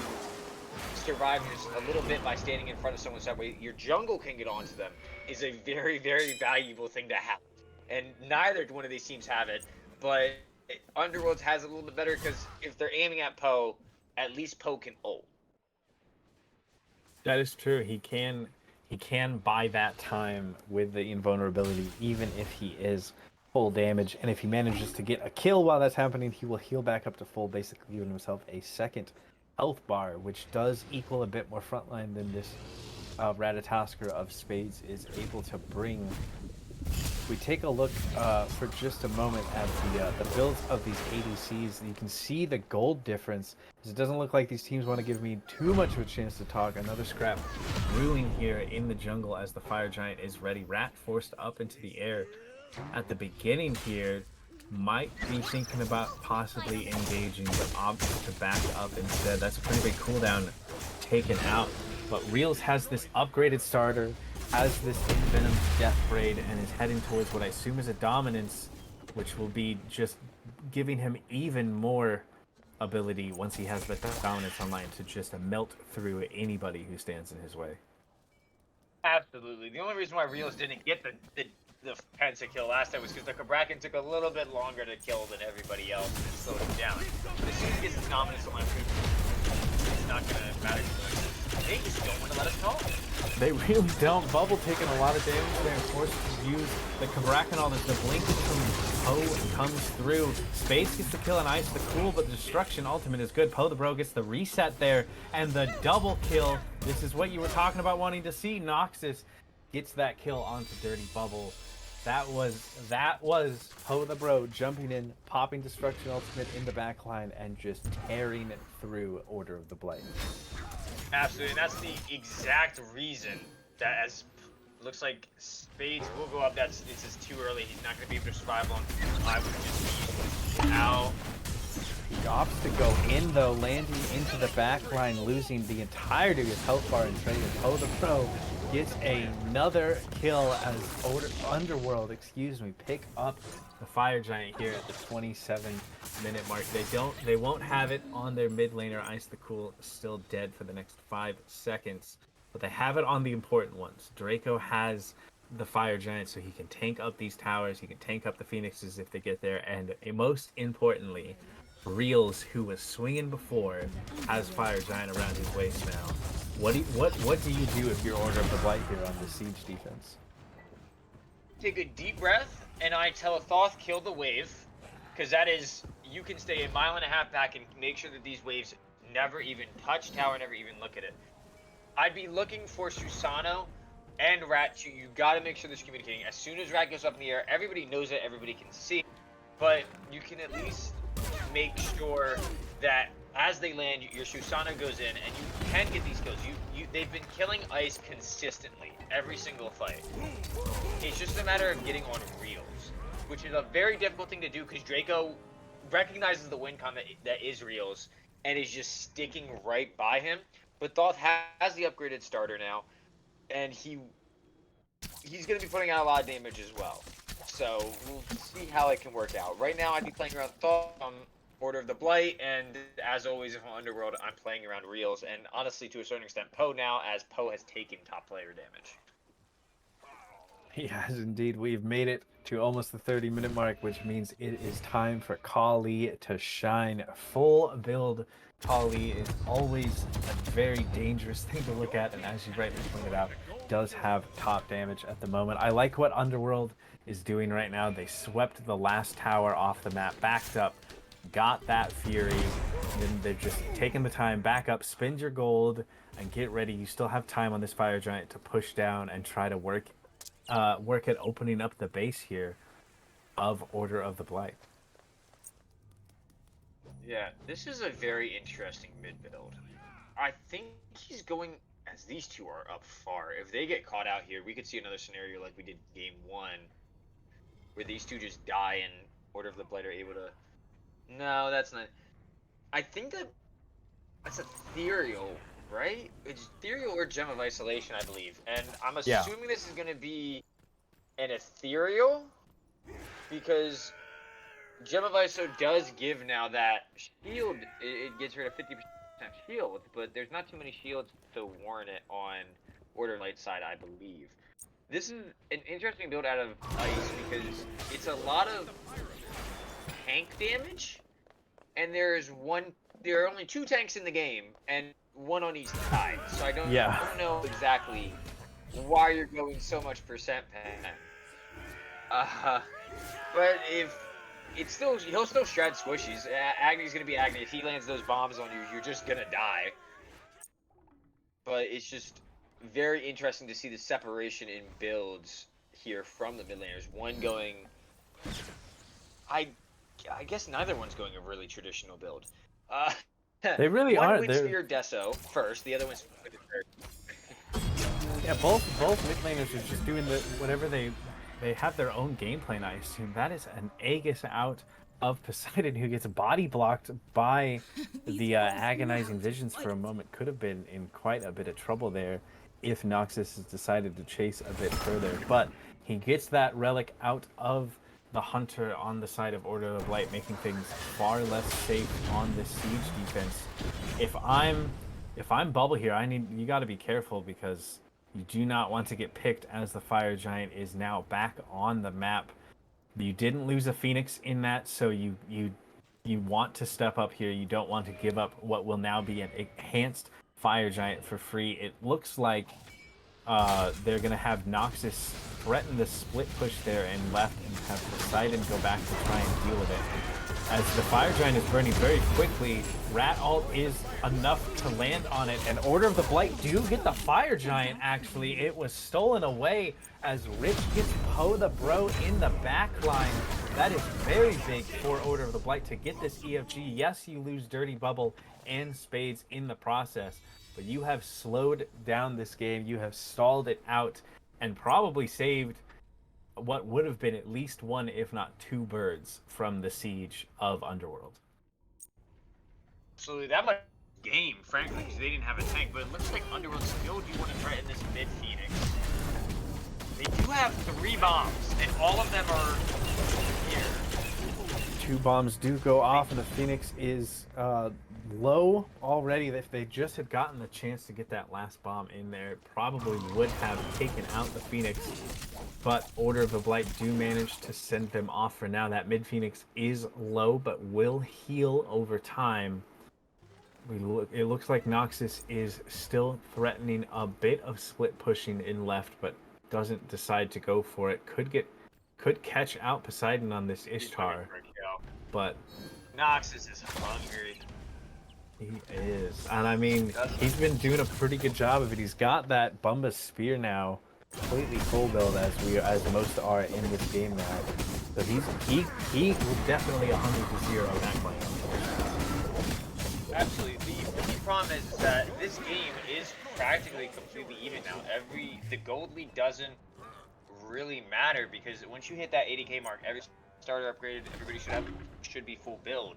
survive just a little bit by standing in front of someone so that way your jungle can get onto them is a very, very valuable thing to have. And neither one of these teams have it, but Underworld has it a little bit better because if they're aiming at Poe, at least Poe can ult. That is true. He can buy that time with the invulnerability, even if he is full damage. And if he manages to get a kill while that's happening, he will heal back up to full, basically giving himself a second health bar, which does equal a bit more frontline than this Ratatosker of Spades is able to bring. We take a look for just a moment at the builds of these ADCs. You can see the gold difference. It doesn't look like these teams want to give me too much of a chance to talk. Another scrap brewing here in the jungle as the Fire Giant is ready. Rat forced up into the air at the beginning here. Might be thinking about possibly engaging, but opts to back up instead. That's a pretty big cooldown taken out. But Reels has this upgraded starter, has this Envenomed Death Braid, and is heading towards what I assume is a dominance, which will be just giving him even more ability once he has the dominance online to just melt through anybody who stands in his way. Absolutely. The only reason why Reels didn't get the Penta kill last time was because the Cabrakan took a little bit longer to kill than everybody else and it slowed him down. But as soon as he gets his dominance online, it's not going to matter. They just don't want to let us talk. They really don't. Bubble taking a lot of damage there and forced to use the Cabrakan. All this. The blink from Poe comes through. Space gets the kill on Ice, the cool, but the Destruction Ultimate is good. Poe the Bro gets the reset there and the double kill. This is what you were talking about wanting to see. Noxus gets that kill onto Dirty Bubble. That was Poe the Bro jumping in, popping Destruction Ultimate in the backline, and just tearing it through Order of the Blight. Absolutely, and that's the exact reason that as looks like Spades will go up. It's just too early. He's not going to be able to survive on. I would just be out. He opts to go in though, landing into the backline, losing the entirety of his health bar and trade. Poe the Pro gets another kill as Underworld, pick up the Fire Giant here at the 27-minute mark. They won't have it on their mid laner. Ice the Cool still dead for the next 5 seconds, but they have it on the important ones. Draco has the Fire Giant, so he can tank up these towers. He can tank up the Phoenixes if they get there, and most importantly, Reels, who was swinging before, has Fire Giant around his waist now. What do you do if you're Order of the Blight here on the siege defense? Take a deep breath, and I tell a Thoth kill the wave, because that is you can stay 1.5 miles back and make sure that these waves never even touch tower, never even look at it. I'd be looking for Susano and Rat. You got to make sure there's communicating. As soon as Rat goes up in the air, everybody knows it, everybody can see. But you can at least make sure that as they land, your Susano goes in, and you can get these kills. They've been killing ice consistently every single fight. It's just a matter of getting on reels, which is a very difficult thing to do because Draco recognizes the win con that is reels and is just sticking right by him. But Thoth has the upgraded starter now, and he's going to be putting out a lot of damage as well. So we'll see how it can work out. Right now, I'd be playing around Thoth on Order of the Blight, and as always, if I'm Underworld, I'm playing around reels, and honestly, to a certain extent, Poe now, as Poe has taken top player damage. He has indeed. We've made it to almost the 30-minute mark, which means it is time for Kali to shine. Full build Kali is always a very dangerous thing to look at, and as you rightly pointed out, does have top damage at the moment. I like what Underworld is doing right now. They swept the last tower off the map, backed up, got that Fury, and then they're just taking the time, back up, spend your gold, and get ready. You still have time on this Fire Giant to push down and try to work at opening up the base here of Order of the Blight. Yeah, this is a very interesting mid build. I think he's going, as these two are up far. If they get caught out here, we could see another scenario like we did game 1, where these two just die and Order of the Blight are able to... No, that's not... I think that's Ethereal, right? It's Ethereal or Gem of Isolation, I believe. And I'm assuming this is going to be an Ethereal, because Gem of Iso does give now that shield. It gets rid of 50% shield, but there's not too many shields to warrant it on Order Light side, I believe. This is an interesting build out of Ice because it's a lot of tank damage, and there are only 2 tanks in the game, and 1 on each side. So I don't know exactly why you're going so much percent pen. But if it's still, he'll still shred squishies. Agni's gonna be Agni. If he lands those bombs on you, you're just gonna die. But it's just very interesting to see the separation in builds here from the mid laners. One going, I guess neither one's going a really traditional build. They really one are. One wins Spear Deso first, the other one's yeah, both mid laners are just doing whatever they have their own game plan, I assume. That is an Aegis out of Poseidon, who gets body blocked by the agonizing visions for a moment. Could have been in quite a bit of trouble there if Noxus has decided to chase a bit further. But he gets that relic out of the Hunter on the side of Order of Light, making things far less safe on this siege defense. If I'm Bubble here, you got to be careful, because you do not want to get picked as the Fire Giant is now back on the map. You didn't lose a Phoenix in that, so you want to step up here. You don't want to give up what will now be an enhanced Fire Giant for free. It looks like they're going to have Noxus threaten the split push there and left, and have Poseidon go back to try and deal with it. As the Fire Giant is burning very quickly, Rat Ult is enough to land on it, and Order of the Blight do get the Fire Giant, actually. It was stolen away as Rich gets Poe the Bro in the back line. That is very big for Order of the Blight to get this EFG. Yes, you lose Dirty Bubble and Spades in the process, but you have slowed down this game. You have stalled it out and probably saved what would have been at least 1, if not 2 birds from the siege of Underworld. Absolutely, that much game, frankly, because they didn't have a tank. But it looks like Underworld still do want to threaten this mid Phoenix. They do have 3 bombs, and all of them are here. 2 bombs do go off, and the Phoenix is low already. If they just had gotten the chance to get that last bomb in there, probably would have taken out the Phoenix. But Order of the Blight do manage to send them off for now. That mid Phoenix is low, but will heal over time. It looks like Noxus is still threatening a bit of split pushing in left, but doesn't decide to go for it. Could catch out Poseidon on this Ishtar, but Noxus is hungry. He is. And I mean, That's he's been doing a pretty good job of it. He's got that Bumba Spear now completely full build as most are in this game now. So he will definitely 100-0 that claim. Absolutely. The only problem is that this game is practically completely even now. The gold lead doesn't really matter because once you hit that 80k mark, every starter upgraded, everybody should be full build.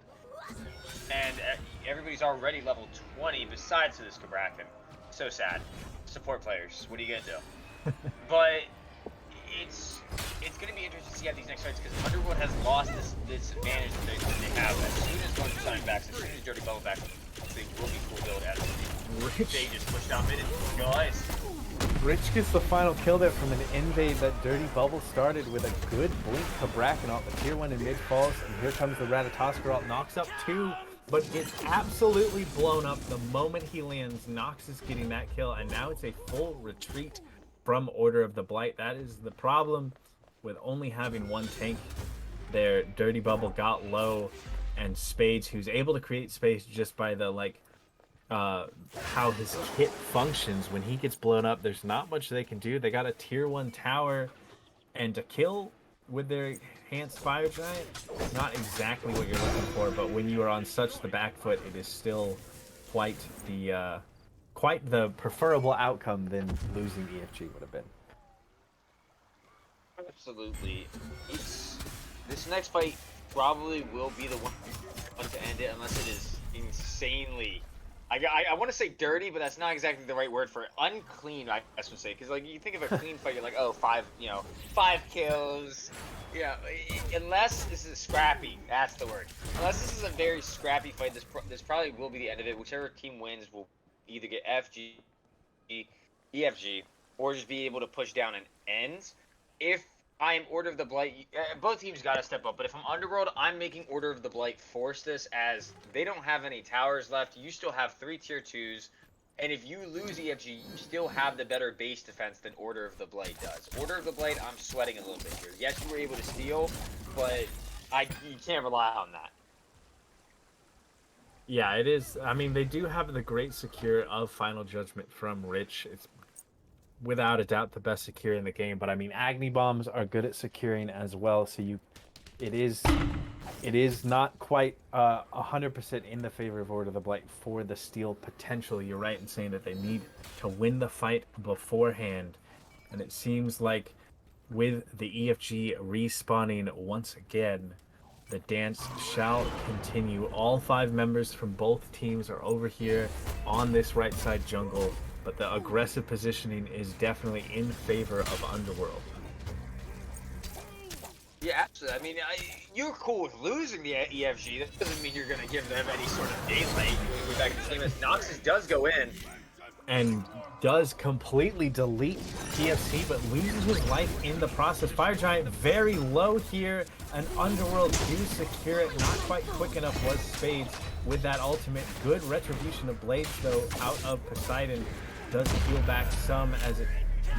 And everybody's already level 20 besides this Kabrakan. So sad. Support players, what are you gonna do? But it's gonna be interesting to see how these next fights, because Underworld has lost this advantage that they have. As soon as one sign backs, as soon as Dirty Bubble backs, they will be full build as they just push down mid and guys. Rich gets the final kill there from an invade that Dirty Bubble started with a good blink Kabrakan off the tier 1 in mid falls, and here comes the Ratatoskr knocks up 2, but gets absolutely blown up the moment he lands. Nox is getting that kill, and now it's a full retreat from Order of the Blight. That is the problem with only having one tank there. Dirty Bubble got low, and Spades, who's able to create space just by the how his kit functions. When he gets blown up, there's not much they can do. They got a tier 1 tower, and to kill with their enhanced fire giant, not exactly what you're looking for, but when you are on such the back foot, it is still quite the preferable outcome than losing EFG would have been. Absolutely. This next fight probably will be the one to end it, unless it is insanely. I want to say dirty, but that's not exactly the right word for it. Unclean, I guess would say, because like you think of a clean fight, you're like, oh, 5 kills. Yeah, unless this is scrappy, that's the word. Unless this is a very scrappy fight, this probably will be the end of it. Whichever team wins will either get FG, EFG, or just be able to push down and end. If I am Order of the Blight, both teams got to step up, but if I'm Underworld, I'm making Order of the Blight force this, as they don't have any towers left. You still have 3 tier 2s, and if you lose EFG, you still have the better base defense than Order of the Blight does. Order of the Blight, I'm sweating a little bit here. Yes, you were able to steal, but you can't rely on that. Yeah, it is. I mean, they do have the great secure of Final Judgment from Rich. It's without a doubt the best secure in the game, but I mean, Agni bombs are good at securing as well, so it is not quite 100% in the favor of Order of the Blight for the steal potential. You're right in saying that they need to win the fight beforehand, and it seems like with the EFG respawning once again, the dance shall continue. All 5 members from both teams are over here on this right side jungle, but the aggressive positioning is definitely in favor of Underworld. Yeah, absolutely. I mean, you're cool with losing the EFG. That doesn't mean you're going to give them any sort of daylight. Going back to the same as Noxus does go in. And does completely delete TFC, but loses his life in the process. Fire Giant very low here, and Underworld do secure it. Not quite quick enough was Spades with that ultimate. Good retribution of Blades, though, out of Poseidon. Does heal back some, as it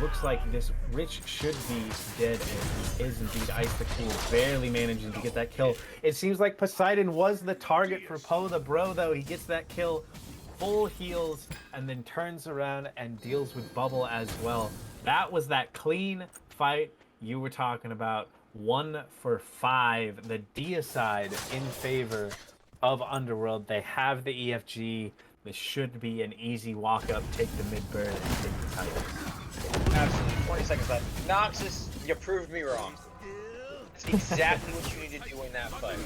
looks like this Rich should be dead, and he is indeed. Ice the King barely managing to get that kill. It seems like Poseidon was the target for Poe the Bro, though. He gets that kill, full heals, and then turns around and deals with Bubble as well. That was that clean fight you were talking about. 1 for 5. The deicide in favor of Underworld. They have the EFG. This should be an easy walk-up, take the mid-burn, and take the title. Absolutely. 20 seconds left. Noxus, you proved me wrong. That's exactly what you need to do in that fight.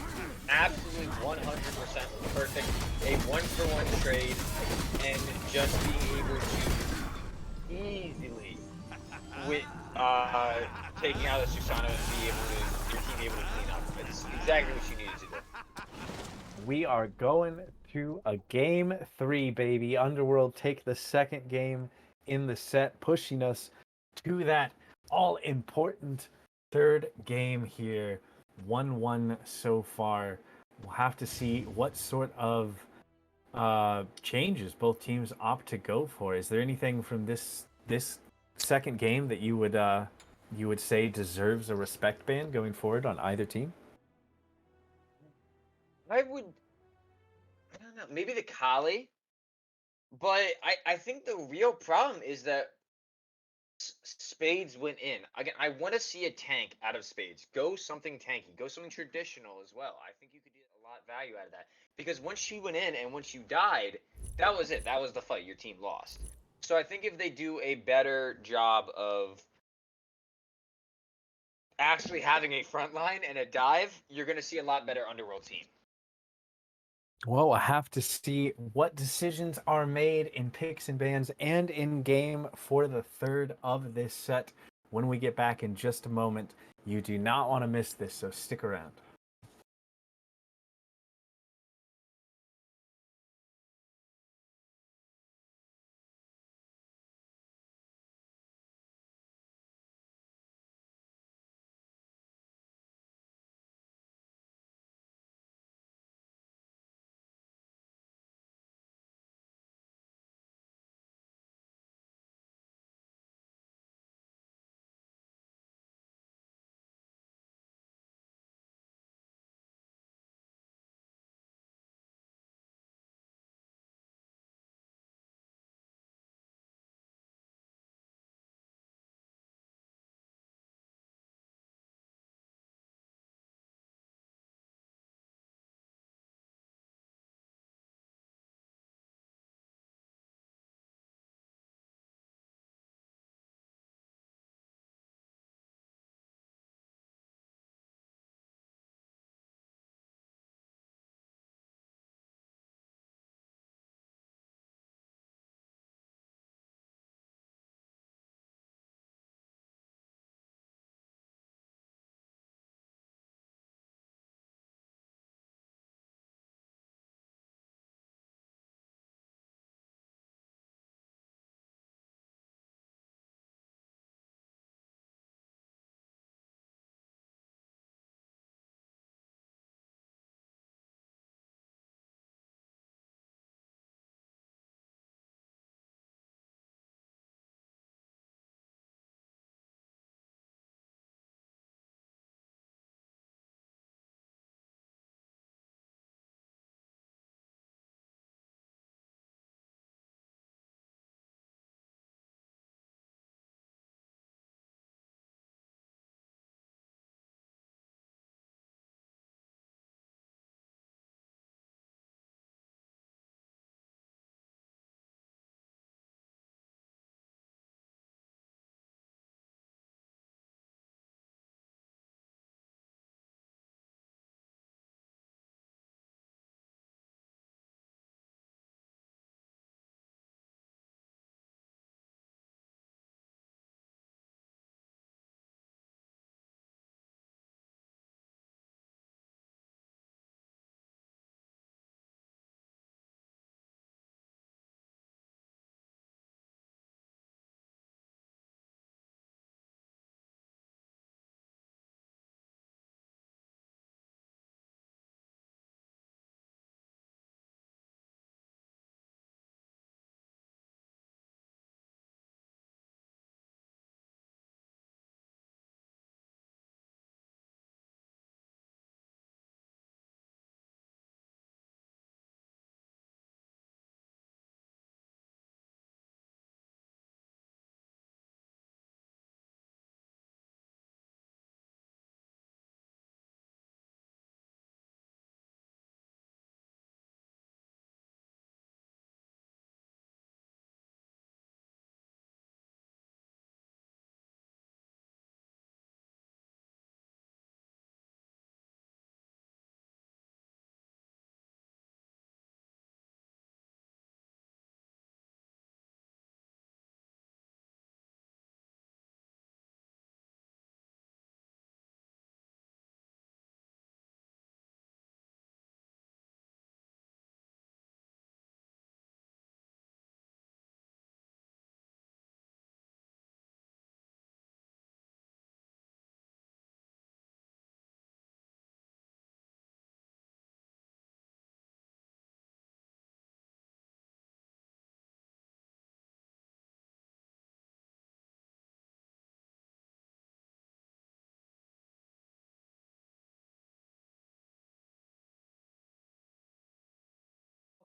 Absolutely 100% perfect. A 1-for-1 trade, and just being able to easily, with taking out a Susano and your team able to clean up. It's exactly what you needed to do. We are going to a game 3, baby. Underworld take the second game in the set, pushing us to that all-important third game here. 1-1 so far. We'll have to see what sort of changes both teams opt to go for. Is there anything from this second game that you would say deserves a respect ban going forward on either team? I would. I don't know. Maybe the Kali, but I think the real problem is that Spades went in. Again, I want to see a tank out of Spades. Go something tanky. Go something traditional as well. I think you could get a lot of value out of that. Because once she went in and once you died, that was it. That was the fight. Your team lost. So I think if they do a better job of actually having a front line and a dive, you're going to see a lot better Underworld team. Well, we'll have to see what decisions are made in picks and bans and in game for the third of this set when we get back in just a moment. You do not want to miss this, so stick around.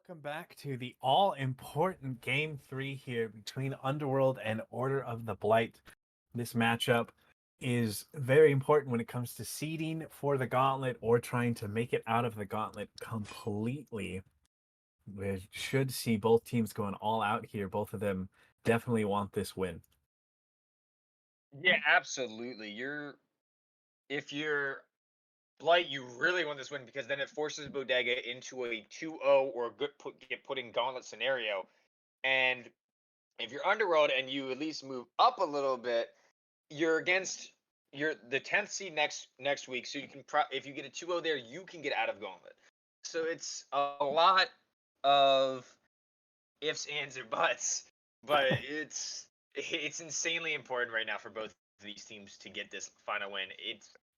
Welcome back to the all-important Game 3 here between Underworld and Order of the Blight. This matchup is very important when it comes to seeding for the gauntlet or trying to make it out of the gauntlet completely. We should see both teams going all out here. Both of them definitely want this win. Yeah, absolutely. If you're Blight, you really want this win because then it forces Bodega into a 2-0 or get put in gauntlet scenario. And if you're Underworld and you at least move up a little bit, you're against you're the 10th seed next week, so you can if you get a 2-0 there, you can get out of gauntlet. So it's a lot of ifs, ands, or buts, but it's insanely important right now for both of these teams to get this final win.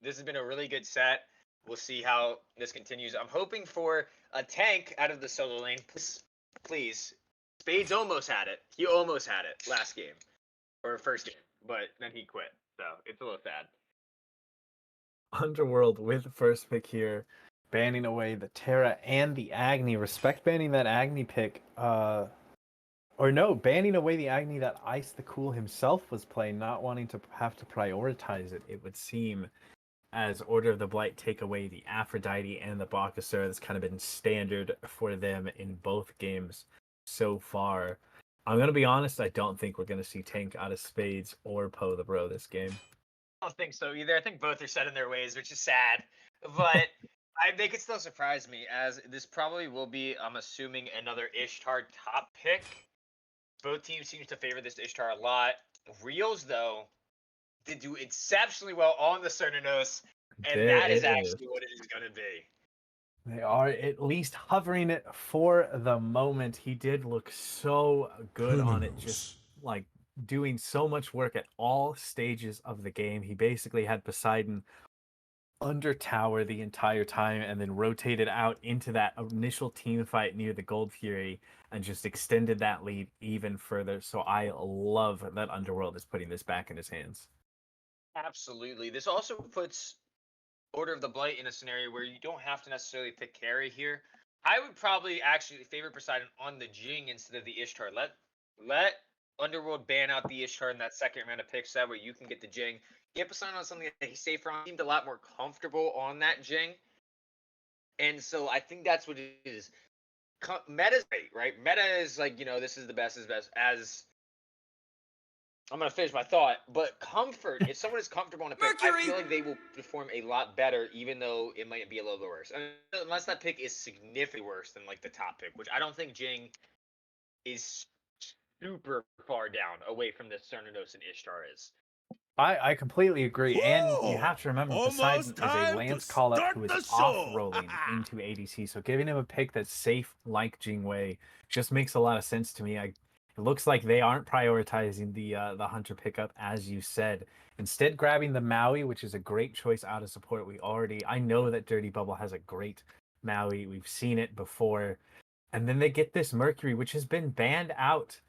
This has been a really good set. We'll see how this continues. I'm hoping for a tank out of the solo lane. Please. Spades almost had it. He almost had it last game or first game, but then he quit. So it's a little sad. Underworld with first pick here, banning away the Terra and the Agni. Respect banning that Agni pick. Or no, banning away the Agni that Ice the Cool himself was playing, not wanting to have to prioritize it, it would seem, as Order of the Blight take away the Aphrodite and the Bakasura. That's kind of been standard for them in both games so far. I'm going to be honest, I don't think we're going to see Tank out of Spades or Poe the Bro this game. I don't think so either. I think both are set in their ways, which is sad. But they could still surprise me, as this probably will be, I'm assuming, another Ishtar top pick. Both teams seem to favor this Ishtar a lot. Reels, though, did do exceptionally well on the Cernanos, and There that is it is. actually what it is going to be. They are at least hovering it for the moment. He did look so good on it, just like doing so much work at all stages of the game. He basically had Poseidon under tower the entire time and then rotated out into that initial team fight near the Gold Fury and just extended that lead even further. So I love that Underworld is putting this back in his hands. Absolutely. This also puts Order of the Blight in a scenario where you don't have to necessarily pick carry here. I would probably actually favor Poseidon on the Jing instead of the Ishtar. Let Underworld ban out the Ishtar in that second round of picks. That way you can get the Jing. Get Poseidon on something that he's safer on. He seemed a lot more comfortable on that Jing. And so I think that's what it is. Meta's great, right? Meta is like, this is the best is best. As I'm gonna finish my thought, but comfort. If someone is comfortable on a pick, I feel like they will perform a lot better, even though it might be a little bit worse. Unless that pick is significantly worse than like the top pick, which I don't think Jing is super far down away from the Cernanos and Ishtar is. I completely agree. And you Whoa! have to remember Poseidon Almost is a time Lance to call-up start who is the off show. rolling into ADC. So giving him a pick that's safe like Jingwei just makes a lot of sense to me. It looks like they aren't prioritizing the Hunter pickup, as you said. Instead, grabbing the Maui, which is a great choice out of support. I know that Dirty Bubble has a great Maui. We've seen it before. And then they get this Mercury, which has been banned out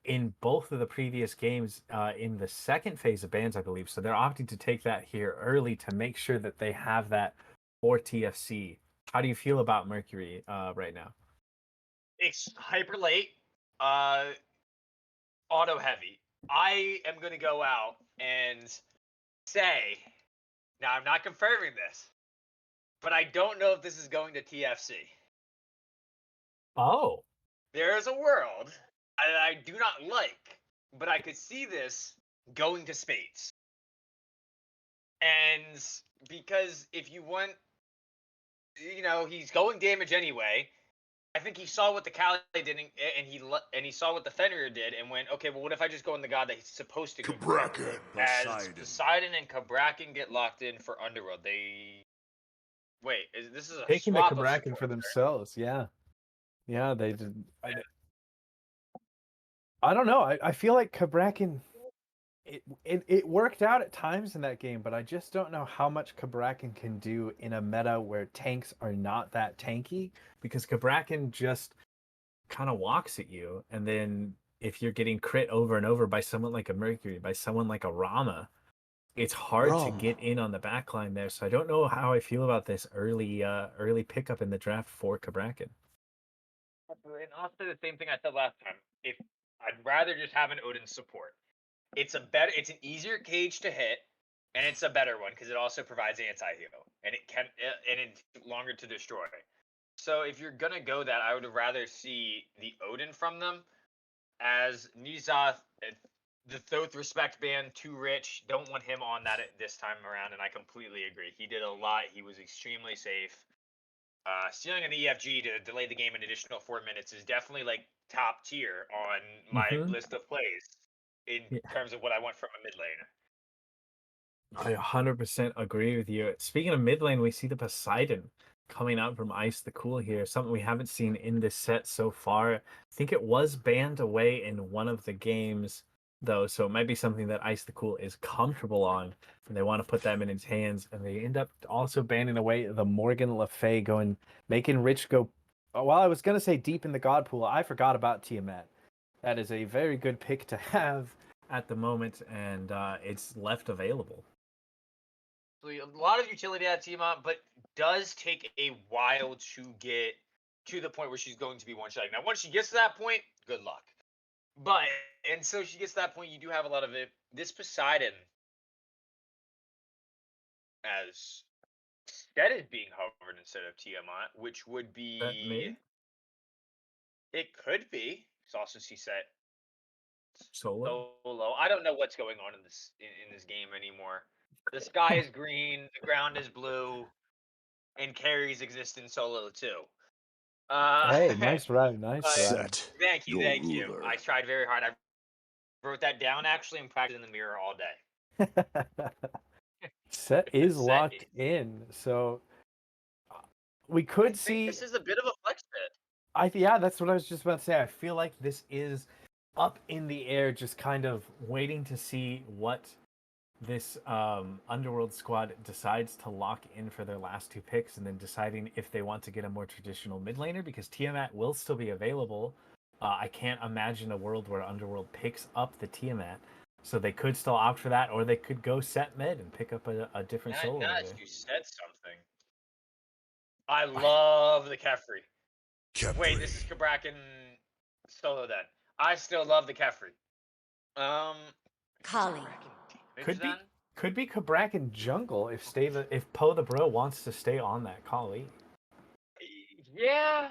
in both of the previous games in the second phase of bans, I believe. So they're opting to take that here early to make sure that they have that for TFC. How do you feel about Mercury right now? It's hyper late, uh, auto heavy. I am gonna go out and say, now I'm not confirming this, but I don't know if this is going to TFC. Oh, There is a world I do not like, but I could see this going to Spades. And because if you want, he's going damage anyway. I think he saw what the Kali did, and he saw what the Fenrir did, and went, okay, well, what if I just go in the god that he's supposed to go? Cabrakan, As Poseidon and Cabrakan get locked in for Underworld, this is a taking the swap of Kabrakan supports, for right? themselves. Yeah, they did. I don't know. I feel like Kabrakan. It worked out at times in that game, but I just don't know how much Kabrakan can do in a meta where tanks are not that tanky, because Kabrakan just kind of walks at you, and then if you're getting crit over and over by someone like a Mercury, by someone like a Rama, it's hard to get in on the backline there. So I don't know how I feel about this early pickup in the draft for Kabrakan. And I'll say the same thing I said last time. If I'd rather just have an Odin support. It's an easier cage to hit, and it's a better one because it also provides anti-heal, and it's longer to destroy. So if you're gonna go that, I would rather see the Odin from them as Nizoth. The Thoth respect ban too rich. Don't want him on that this time around, and I completely agree. He did a lot. He was extremely safe. Stealing an EFG to delay the game an additional 4 minutes is definitely like top tier on my list of plays in terms of what I want from a mid laner. I 100% agree with you. Speaking of mid lane, we see the Poseidon coming out from Ice the Cool here, something we haven't seen in this set so far. I think it was banned away in one of the games, though, so it might be something that Ice the Cool is comfortable on, and they want to put them in his hands, and they end up also banning away the Morgan Le Fay, making Rich go. Well, I was going to say deep in the God Pool. I forgot about Tiamat. That is a very good pick to have at the moment, and it's left available. So a lot of utility at Tiamat, but does take a while to get to the point where she's going to be one-shotting. Now, once she gets to that point, good luck. But, and so she gets to that point, you do have a lot of it. This Poseidon, as that is being hovered instead of Tiamat, which would be... It could be. It's also C-set. Solo? I don't know what's going on in this game anymore. The sky is green, the ground is blue, and carries exist in solo too. Hey, nice rhyme, nice rhyme. Thank you. I tried very hard. I wrote that down actually and practiced in the mirror all day. Set is locked in, so we could see. This is a bit of a flex bit. Yeah, that's what I was just about to say. I feel like this is up in the air, just kind of waiting to see what this Underworld squad decides to lock in for their last two picks, and then deciding if they want to get a more traditional mid laner, because Tiamat will still be available. I can't imagine a world where Underworld picks up the Tiamat, so they could still opt for that, or they could go set mid and pick up a different solo. You said something. I love the Kefri. Wait, this is Cabrakan solo then. I still love the Kefri. Kali. Could be Cabrakan jungle if Poe the Bro wants to stay on that Kali. Yeah,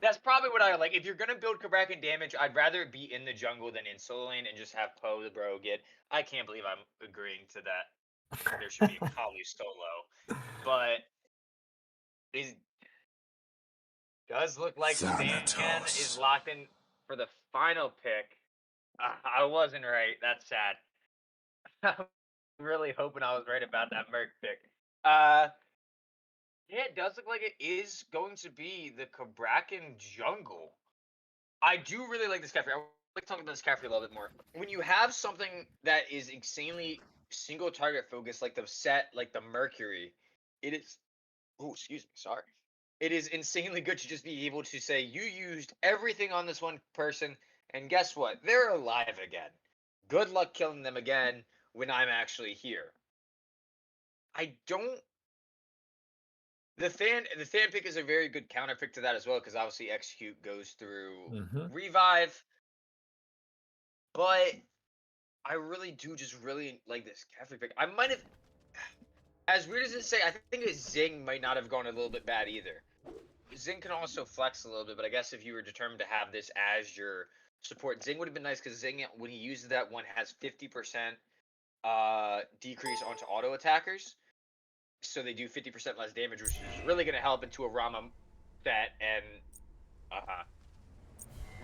that's probably what I like. If you're gonna build Cabrakan damage, I'd rather it be in the jungle than in solo lane and just have Poe the Bro get. I can't believe I'm agreeing to that. There should be a Kali solo, but it does look like Zancan is locked in for the final pick. I wasn't right. That's sad. I'm really hoping I was right about that Merc pick. Yeah, it does look like it is going to be the Cabrakan jungle. I do really like this Caffrey. I would like to talk about this Caffrey a little bit more. When you have something that is insanely single target focused, like the set, like the Mercury, it is. Oh, excuse me. Sorry. It is insanely good to just be able to say you used everything on this one person, and guess what? They're alive again. Good luck killing them again when I'm actually here. I don't. The fan pick is a very good counter pick to that as well, because obviously execute goes through revive. But I really do just really like this Catholic pick. I might have, as weird as it say, I think his Zing might not have gone a little bit bad either. Zing can also flex a little bit, but I guess if you were determined to have this as your support, Zing would have been nice, because Zing, when he uses that one, has 50% decrease onto auto attackers. So they do 50% less damage, which is really going to help into a Rama set and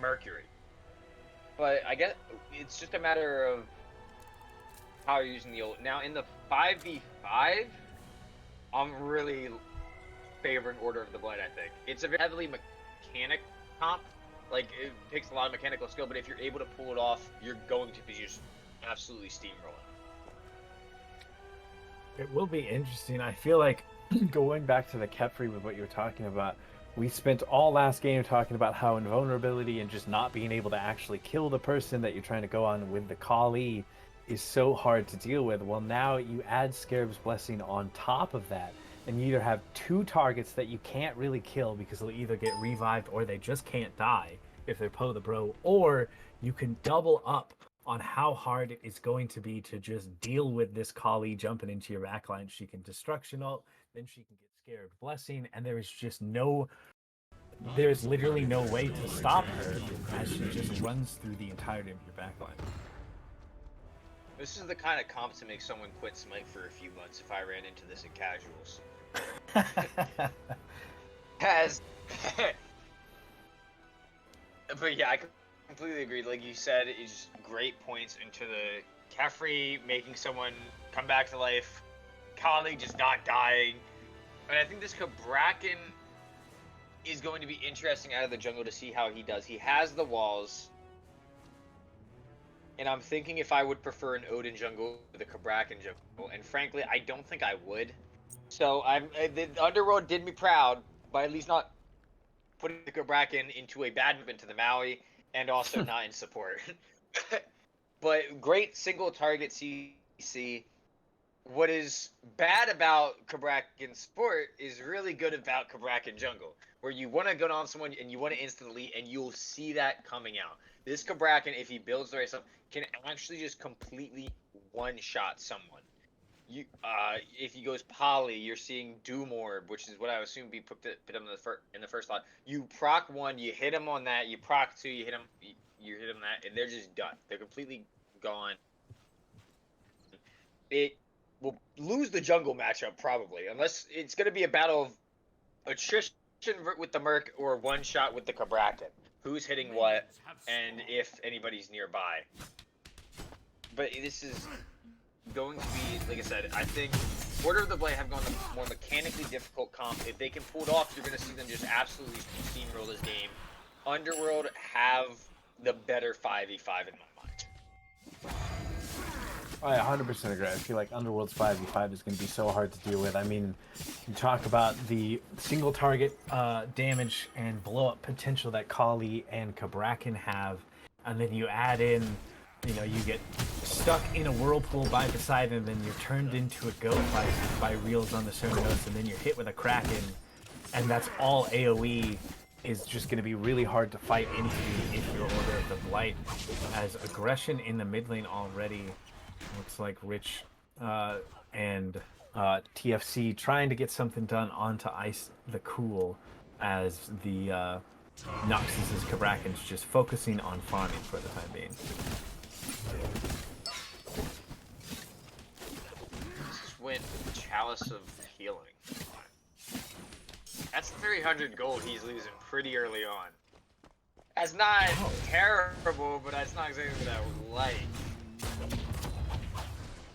Mercury. But I guess it's just a matter of how you're using the ult. Now, in the 5v5, I'm really favoring Order of the Blight, I think. It's a very heavily mechanic comp. Like, it takes a lot of mechanical skill, but if you're able to pull it off, you're going to be just absolutely steamrolling. It will be interesting. I feel like going back to the Kefri with what you were talking about, we spent all last game talking about how invulnerability and just not being able to actually kill the person that you're trying to go on with the Kali is so hard to deal with. Well, now you add Scarab's Blessing on top of that, and you either have two targets that you can't really kill because they'll either get revived or they just can't die if they're Poe the Bro, or you can double up on how hard it is going to be to just deal with this Kali jumping into your backline. She can destruction ult, then she can get scared blessing, and there is literally no way to stop her as she just runs through the entirety of your backline. This is the kind of comp to make someone quit Smite for a few months if I ran into this in casuals. But yeah, I completely agree. Like you said, it's great points into the Kefri making someone come back to life, Kali just not dying. And I think this Cabrakan is going to be interesting out of the jungle to see how he does. He has the walls. And I'm thinking if I would prefer an Odin jungle to the Cabrakan jungle. And frankly, I don't think I would. So the Underworld did me proud by at least not putting the Cabrakan into a bad move into the Maui and also not in support. But great single target CC. What is bad about Cabrakan support is really good about Cabrakan jungle, where you want to go on someone and you want to instantly, and you'll see that coming out. This Cabrakan, if he builds the right stuff, can actually just completely one-shot someone. If he goes poly, you're seeing Doom Orb, which is what I would assume be put him in the first slot. You proc one, you hit him on that. You proc two, you hit him that, and they're just done. They're completely gone. It will lose the jungle matchup probably, unless it's going to be a battle of attrition with the Merc or one shot with the Cabrakan. Who's hitting what, and if anybody's nearby. But this is going to be, like I said, I think Order of the Blight have gone the more mechanically difficult comp. If they can pull it off, you're going to see them just absolutely steamroll this game. Underworld have the better 5v5 in my mind. I 100% agree. I feel like Underworld's 5v5 is going to be so hard to deal with. I mean, you talk about the single target damage and blow up potential that Kali and Cabrakan have, and then you add in, you get stuck in a whirlpool by Poseidon, and then you're turned into a goat by reels on the Cernos, and then you're hit with a Kraken, and that's all AoE. Is just going to be really hard to fight into if you're Order of the Blight, as aggression in the mid lane already. Looks like Rich and TFC trying to get something done onto Ice the Cool, as the Noxus's Cabrakan's just focusing on farming for the time being. This went Chalice of Healing. That's 300 gold he's losing pretty early on. That's not terrible, but that's not exactly what I would like.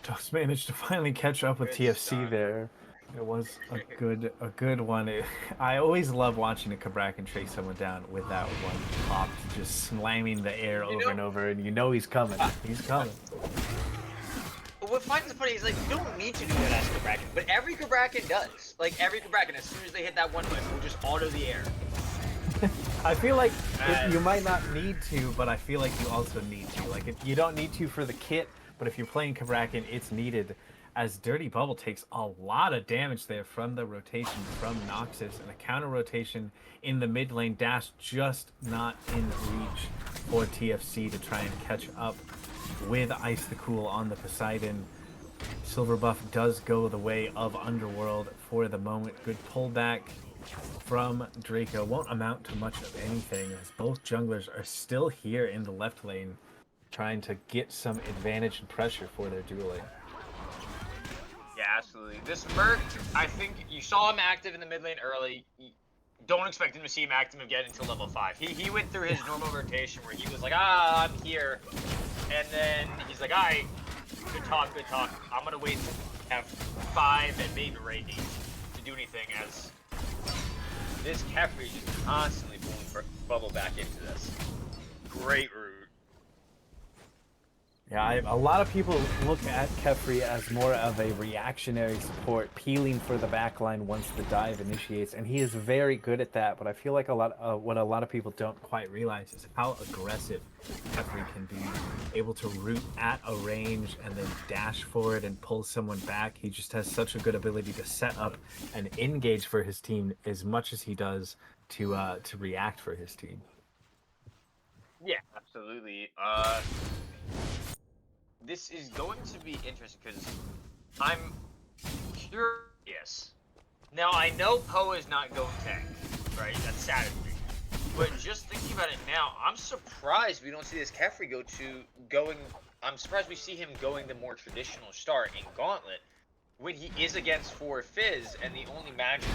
Just managed to finally catch up with Good TFC start. there. It was a good one. I always love watching a Cabrakan chase someone down with that one pop, just slamming the air over and over, and he's coming. He's coming. What finds it funny is, like, you don't need to do that as a Cabrakan, but every Cabrakan does. Like, every Cabrakan, as soon as they hit that one whip, will just auto the air. I feel like you might not need to, but I feel like you also need to. Like, you don't need to for the kit, but if you're playing Cabrakan, it's needed, as Dirty Bubble takes a lot of damage there from the rotation from Noxus, and a counter rotation in the mid lane dash just not in reach for TFC to try and catch up with Ice the Cool on the Poseidon. Silver buff does go the way of Underworld for the moment. Good pullback from Draco. Won't amount to much of anything, as both junglers are still here in the left lane trying to get some advantage and pressure for their dueling. Yeah, absolutely. This Merc, I think you saw him active in the mid lane early. Don't expect him to see him active again until level 5. He went through his normal rotation where he was like, I'm here. And then he's like, alright, good talk. I'm gonna wait to have 5 and maybe Randy to do anything, as this Kefri is just constantly pulling Bubble back into this. Great route. Yeah, a lot of people look at Kefri as more of a reactionary support, peeling for the backline once the dive initiates, and he is very good at that. But I feel like what a lot of people don't quite realize is how aggressive Kefri can be, able to root at a range and then dash forward and pull someone back. He just has such a good ability to set up and engage for his team as much as he does to react for his team. Yeah, absolutely. This is going to be interesting because I'm curious. Now I know Poe is not going tank, right? That's sad to me. But just thinking about it now, I'm surprised we don't see this Kefri going. I'm surprised we see him going the more traditional start in Gauntlet when he is against 4 Fizz and the only magical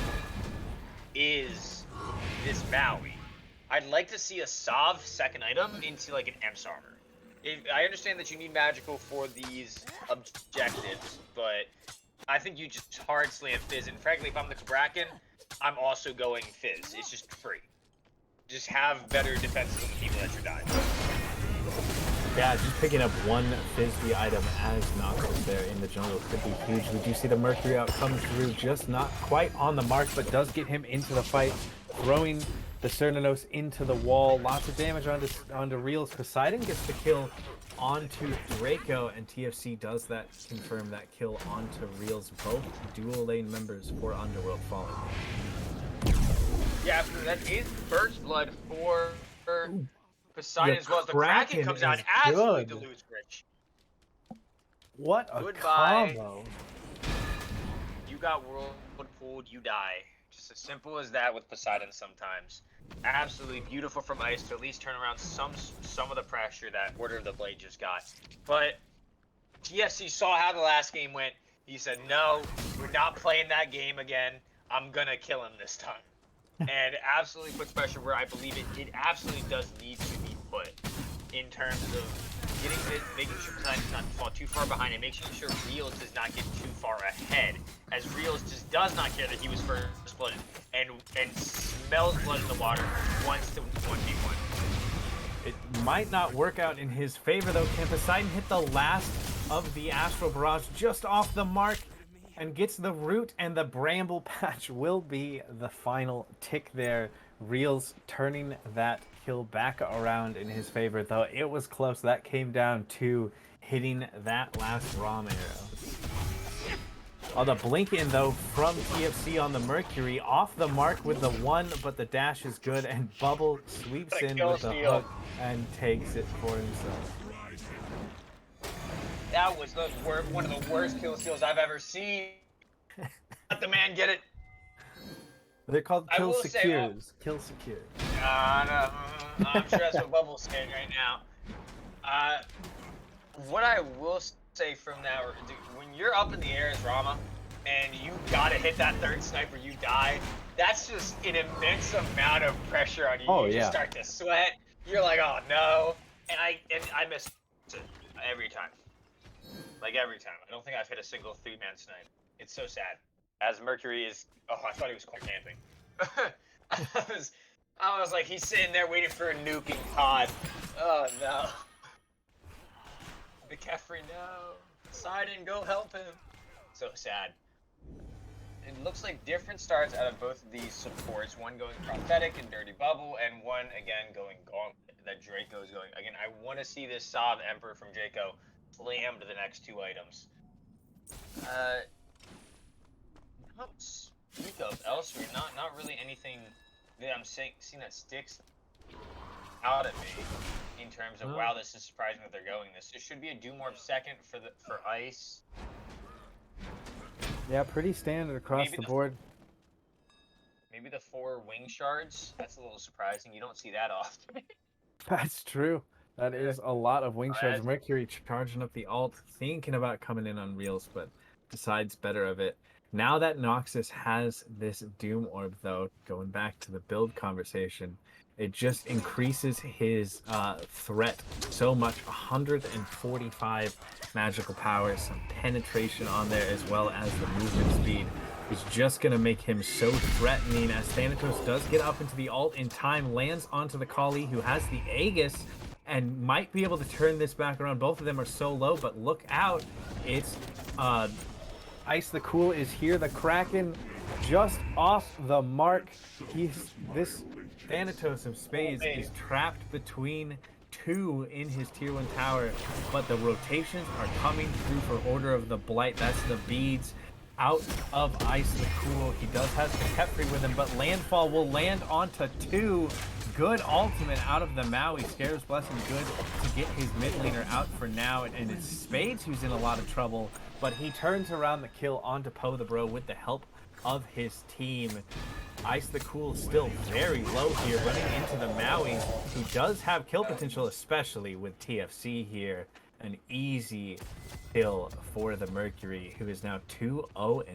is this Maui. I'd like to see a Sav second item into like an EMS armor. I understand that you need magical for these objectives, but I think you just hard slam Fizz. And frankly, if I'm the Kraken, I'm also going Fizz. It's just free. Just have better defenses on the people that you're dying. Yeah, just picking up one Fizzy item as Noxus there in the jungle could be huge. We do see the Mercury out come through, just not quite on the mark, but does get him into the fight, throwing the Cernanos into the wall. Lots of damage onto Reels. Poseidon gets the kill onto Draco, and TFC does that, confirm that kill onto Reels. Both dual lane members for Underworld falling. Yeah, that is first blood for Poseidon as well as the Kraken comes out and absolutely dilutes Rich. What a combo. You got world pulled, you die. Just as simple as that with Poseidon sometimes. Absolutely beautiful from Ice to at least turn around some of the pressure that Order of the Blade just got. But TFC saw how the last game went. He said, no, we're not playing that game again. I'm going to kill him this time. And absolutely puts pressure where I believe it absolutely does need to be put in terms of making sure Poseidon does not fall too far behind and making sure Reels does not get too far ahead, as Reels just does not care that he was first blooded and smells blood in the water once to 1v1. It might not work out in his favor though. Can Poseidon hit the last of the Astral Barrage just off the mark and gets the root, and the Bramble Patch will be the final tick there. Reels turning that kill back around in his favor, though it was close. That came down to hitting that last ROM arrow. Oh, the blink in though from TFC on the Mercury, off the mark with the 1, but the dash is good, and Bubble sweeps in with the hook and takes it for himself. That was one of the worst kill steals I've ever seen. Let the man get it. They're called kill secures. Kill secure. No, I'm sure that's what Bubble's saying right now. What I will say from that, when you're up in the air as Rama, and you gotta hit that third sniper, you die. That's just an immense amount of pressure on you. Oh, you yeah. just start to sweat. You're like, oh no, and I miss it every time. Like every time. I don't think I've hit a single 3-man snipe. It's so sad. As Mercury is, oh, I thought he was cold camping. I was like, he's sitting there waiting for a nuking pod. Oh no. The Kefri, no. Poseidon, go help him. So sad. It looks like different starts out of both of these supports. One going Prophetic and Dirty Bubble, and one again going Gauntlet that Draco is going. Again, I want to see this Sav Emperor from Draco slam to the next 2 items. Not speak of elsewhere, not really anything that I'm seeing that sticks out at me in terms of wow, this is surprising that they're going this. There should be a Doomorph second for Ice. Yeah, pretty standard across the board. Maybe the 4 wing shards. That's a little surprising. You don't see that often. That's true. That is a lot of wing shards. Mercury charging up the ult, thinking about coming in on Reels, but decides better of it. Now that Noxus has this Doom Orb, though, going back to the build conversation, it just increases his threat so much. 145 magical power, some penetration on there, as well as the movement speed is just going to make him so threatening, as Thanatos does get up into the ult in time, lands onto the Kali, who has the Aegis, and might be able to turn this back around. Both of them are so low, but look out. It's Ice the Cool is here. The Kraken just off the mark. This Thanatos of Spades is trapped between two in his tier 1 tower, but the rotations are coming through for Order of the Blight. That's the beads out of Ice the Cool. He does have Kefri with him, but Landfall will land onto 2. Good ultimate out of the Maui. Scares Blessing good to get his mid laner out for now, and it's Spades who's in a lot of trouble, but he turns around the kill onto Poe the Bro with the help of his team. Ice the Cool still very low here, running into the Maui, who does have kill potential, especially with TFC here. An easy kill for the Mercury, who is now 2-0-2.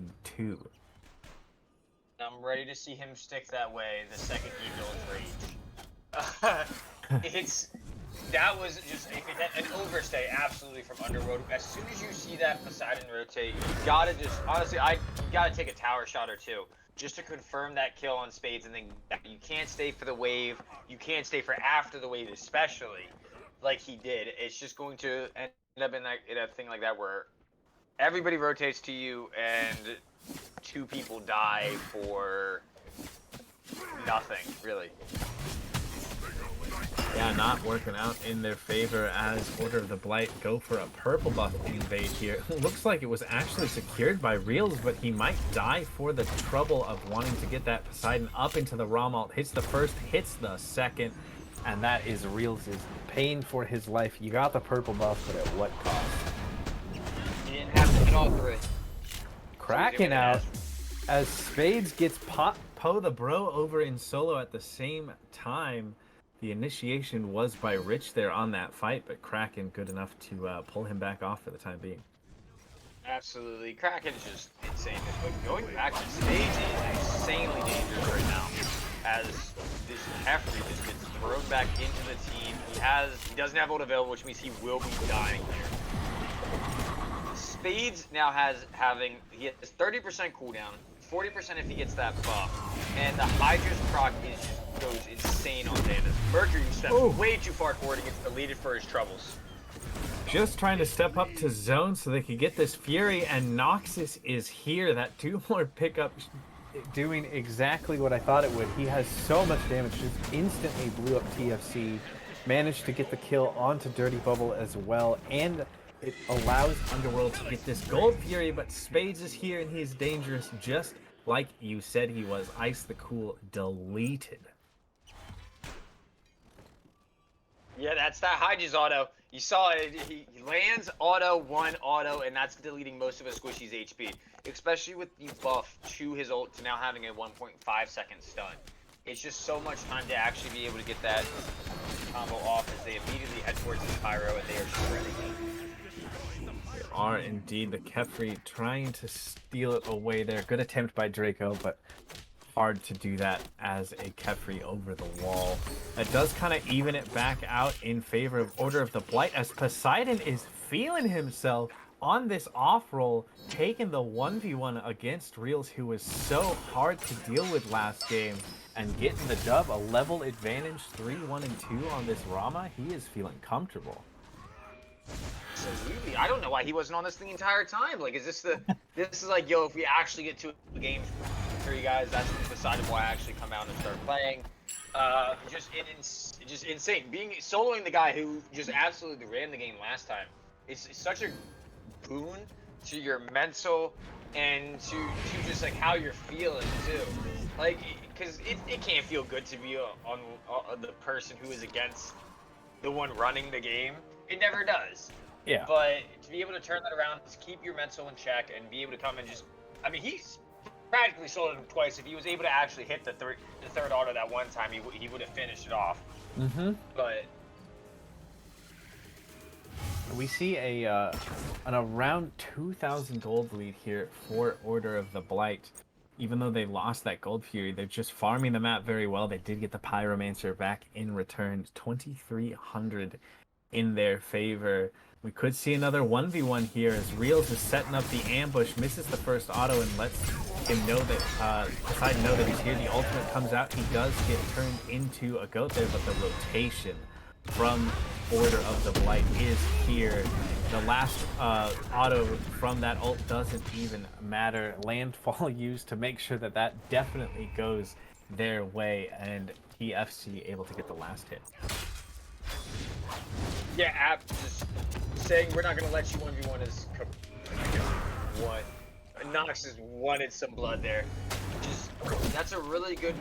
I'm ready to see him stick that way the second he builds Rage. That was just an overstay, absolutely, from Underworld. As soon as you see that Poseidon rotate, you gotta just, honestly, you gotta take a tower shot or two just to confirm that kill on Spades, and then you can't stay for the wave, you can't stay for after the wave, especially like he did. It's just going to end up in a thing like that where everybody rotates to you and 2 people die for nothing, really. Yeah, not working out in their favor as Order of the Blight go for a purple buff invade here. Looks like it was actually secured by Reels, but he might die for the trouble of wanting to get that Poseidon up into the Rom ult. Hits the first, hits the second, and that is Reels' pain for his life. You got the purple buff, but at what cost? He didn't have to hit all 3. Kraken out as Spades gets Poe the Bro over in solo at the same time. The initiation was by Rich there on that fight, but Kraken good enough to pull him back off for the time being. Absolutely. Kraken's just insane. But going back to Spades is insanely dangerous right now, as this Kefri just gets thrown back into the team. He doesn't have ult available, which means he will be dying here. Spades now he has 30% cooldown, 40% if he gets that buff, and the Hydra's proc goes insane on Xandas. Mercury steps way too far forward and gets deleted for his troubles. Just trying to step up to zone so they could get this Fury, and Noxus is here. That 2 more pickup doing exactly what I thought it would. He has so much damage, just instantly blew up TFC, managed to get the kill onto Dirty Bubble as well, and it allows Underworld to get this Gold Fury, but Spades is here and he's dangerous, just like you said he was. Ice the Cool deleted. Yeah, that's that Hydra's auto. You saw it. He lands auto, 1 auto, and that's deleting most of a squishy's HP. Especially with the buff to his ult to now having a 1.5 second stun. It's just so much time to actually be able to get that combo off as they immediately head towards the Pyro and they are shredding it. They are indeed. The Kefri trying to steal it away there. Good attempt by Draco, but hard to do that as a Kefri over the wall. That does kind of even it back out in favor of Order of the Blight as Poseidon is feeling himself on this off roll, taking the 1v1 against Reels, who was so hard to deal with last game, and getting the dub, a level advantage, 3-1-2 on this Rama. He is feeling comfortable. Absolutely. I don't know why he wasn't on this the entire time. Like, is this this is like, yo, if we actually get to the game for you guys, that's the side of why I actually come out and start playing. Just insane. Soloing the guy who just absolutely ran the game last time. It's such a boon to your mental and to just like how you're feeling too. Like, because it can't feel good to be on the person who is against the one running the game. It never does. Yeah. But to be able to turn that around, just keep your mental in check and be able to come and just, I mean, he's practically sold him twice. If he was able to actually hit the third auto that one time, he would have finished it off. Mm-hmm. But we see an around 2,000 gold lead here for Order of the Blight. Even though they lost that Gold Fury, they're just farming the map very well. They did get the Pyromancer back in return, 2,300 in their favor. We could see another 1v1 here as Reels is setting up the ambush, misses the first auto and lets him know that Poseidon know that he's here. The ultimate comes out. He does get turned into a goat there, but the rotation from Order of the Blight is here. The last auto from that ult doesn't even matter. Landfall used to make sure that that definitely goes their way, and TFC able to get the last hit. Yeah, App just saying we're not gonna let you 1v1 is what. Nox just wanted some blood there. Just that's a really good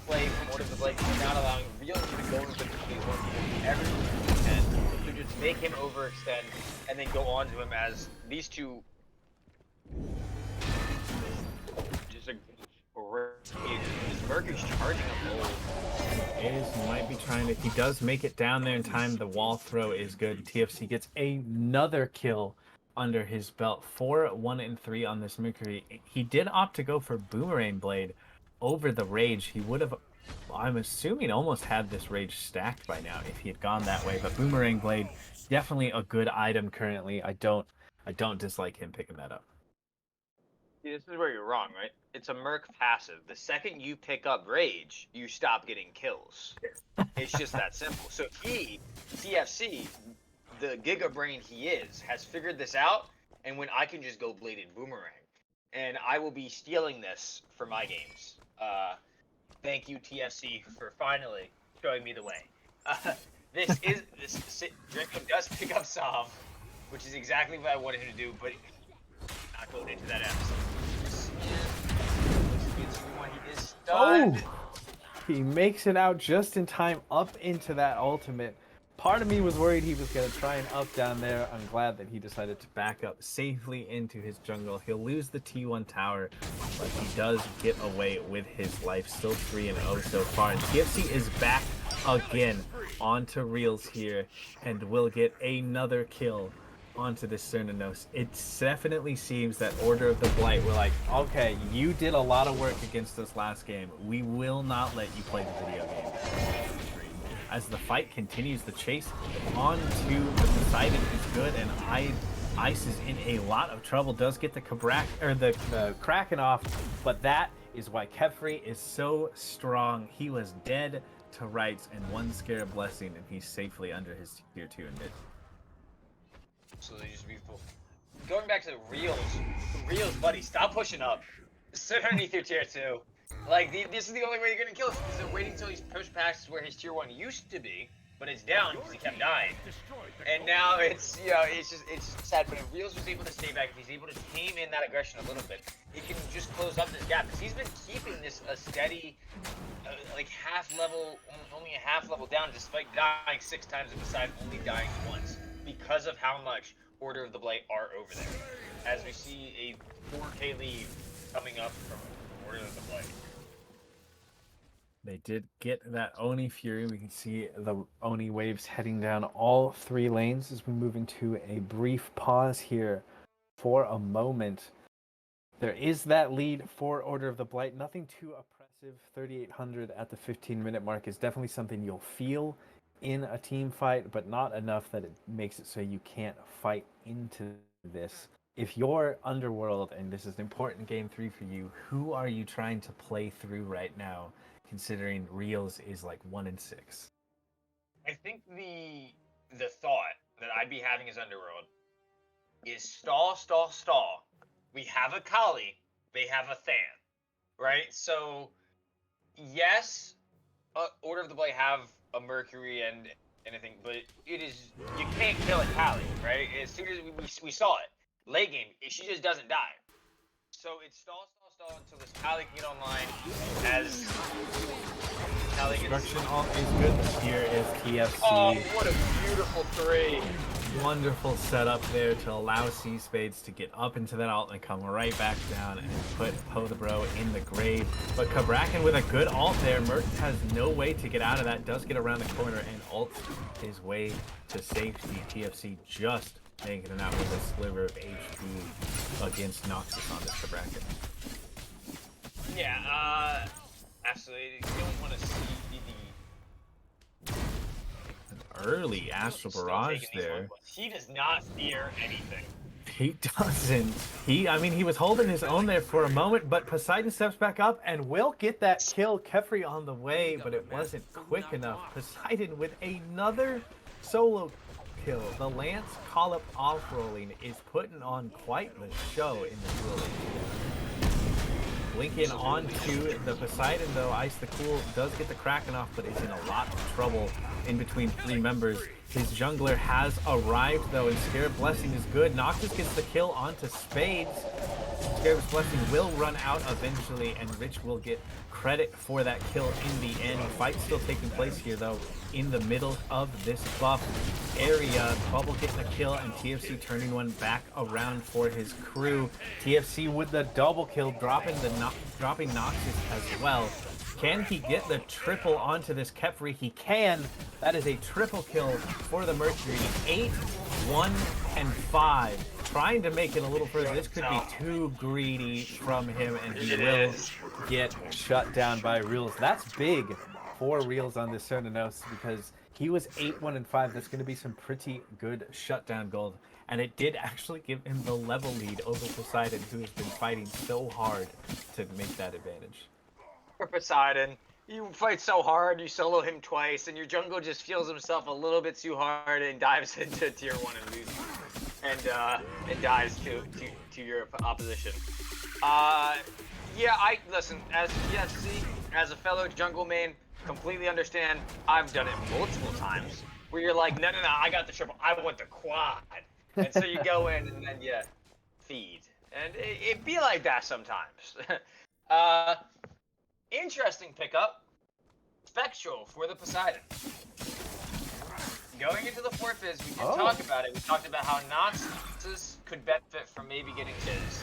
play from Order of the Blight, not allowing Real to go into these 1v1 every and to just make him overextend and then go on to him as these two just a Mercury's charging him. Might be trying to. He does make it down there in time. The wall throw is good. TFC gets another kill under his belt. 4-1-3 on this Mercury. He did opt to go for Boomerang Blade over the Rage. He would have, I'm assuming, almost had this Rage stacked by now if he had gone that way. But Boomerang Blade, definitely a good item currently. I don't dislike him picking that up. See, this is where you're wrong, right? It's a Merc passive. The second you pick up Rage, you stop getting kills. It's just that simple. So he, TFC, the Giga Brain he is, has figured this out, and when I can just go Bladed Boomerang. And I will be stealing this for my games. Thank you, TFC, for finally showing me the way. This Draco does pick up Psalm, which is exactly what I wanted him to do, but not going into that episode. He is stunned. Oh! He makes it out just in time up into that ultimate. Part of me was worried he was going to try and up down there. I'm glad that he decided to back up safely into his jungle. He'll lose the T1 tower, but he does get away with his life. Still 3-0 so far. And TFC is back again onto Reels here and will get another kill onto this Cernanos. It definitely seems that Order of the Blight were like, okay, you did a lot of work against us last game. We will not let you play the video game. As the fight continues, the chase onto the Poseidon is good, and Ice is in a lot of trouble. Does get the Kraken off, but that is why Kefri is so strong. He was dead to rights, and one Scarab Blessing, and he's safely under his tier 2 in mid. Absolutely just beautiful. Going back to the Reels, buddy, stop pushing up. Sit underneath your tier 2. Like, this is the only way you're gonna kill us, because they're waiting until he's pushed past where his tier 1 used to be, but it's down because he kept dying. And now it's, you know, it's sad, but if Reels was able to stay back, if he's able to tame in that aggression a little bit, he can just close up this gap, because he's been keeping this a steady, like, only a half level down, despite dying 6 times and Poseidon only dying once, because of how much Order of the Blight are over there. As we see a 4K lead coming up from Order of the Blight. They did get that Oni Fury. We can see the Oni waves heading down all 3 lanes as we move into a brief pause here for a moment. There is that lead for Order of the Blight. Nothing too oppressive. 3,800 at the 15-minute mark is definitely something you'll feel in a team fight, but not enough that it makes it so you can't fight into this. If you're Underworld and this is an important game 3 for you, who are you trying to play through right now, considering Reels is like 1-6? I think the thought that I'd be having as Underworld is stall. We have a Kali, they have a Than, right? So yes, Order of the Blight have a Mercury and anything, but it is, you can't kill a Kali, right? As soon as we saw it, late game, she just doesn't die. So it's stall until this Kali can get online. As Kali gets... Destruction ult is good. Here is TFC. Oh, what a beautiful 3. Wonderful setup there to allow C Spades to get up into that ult and come right back down and put Poe the Bro in the grave. But Kabrakan with a good ult there. Merc has no way to get out of that. Does get around the corner and ults his way to safety. TFC just making it out with a sliver of HP against Noxus on this Kabrakan. Yeah, absolutely. You don't want to see the... Early Astral Barrage there. He does not fear anything. He doesn't. I mean, he was holding his own there for a moment, but Poseidon steps back up and will get that kill. Kefri on the way, but it wasn't quick enough. Poseidon with another solo kill. The Lance call-up off-rolling is putting on quite the show in the duel. Blinking onto the Poseidon, though. Ice the Cool does get the Kraken off, but is in a lot of trouble in between three members. His jungler has arrived, though, and Scarab Blessing is good. Noxus gets the kill onto Spades. Scarab's Blessing will run out eventually, and Rich will get credit for that kill in the end. Fight still taking place here, though, in the middle of this buff area. Bubble getting a kill, and TFC turning one back around for his crew. TFC with the double kill, dropping Noxus as well. Can he get the triple onto this Kefri? He can. That is a triple kill for the Mercury. 8, 1, and 5. Trying to make it a little further. This could be too greedy from him, and he will get shut down by Reels. That's big for Reels on this Cernanos because he was 8, 1, and 5. That's going to be some pretty good shutdown gold. And it did actually give him the level lead over Poseidon, who has been fighting so hard to make that advantage. For Poseidon, you fight so hard, you solo him twice, and your jungle just feels himself a little bit too hard and dives into tier 1 and loses. And dies to your opposition. Yeah, listen, as TFC, as a fellow jungle main, completely understand. I've done it multiple times where you're like, no, I got the triple, I want the quad. And so you go in and then you feed. And it be like that sometimes. Interesting pickup. Spectral for the Poseidon. Going into the 4th Fizz, we did talk about it. We talked about how Noxus could benefit from maybe getting Fizz.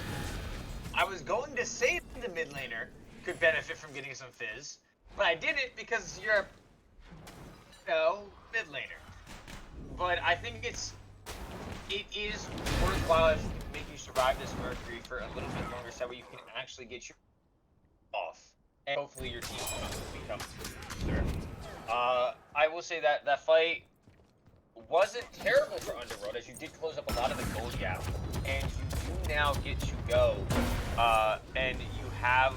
I was going to say the mid laner could benefit from getting some Fizz, but I didn't because you're mid laner. But I think it is worthwhile if you can make you survive this Mercury for a little bit longer so you can actually get your off. And hopefully your team will become booster. I will say that that fight wasn't terrible for Underworld, as you did close up a lot of the gold gap, and you do now get to go, and you have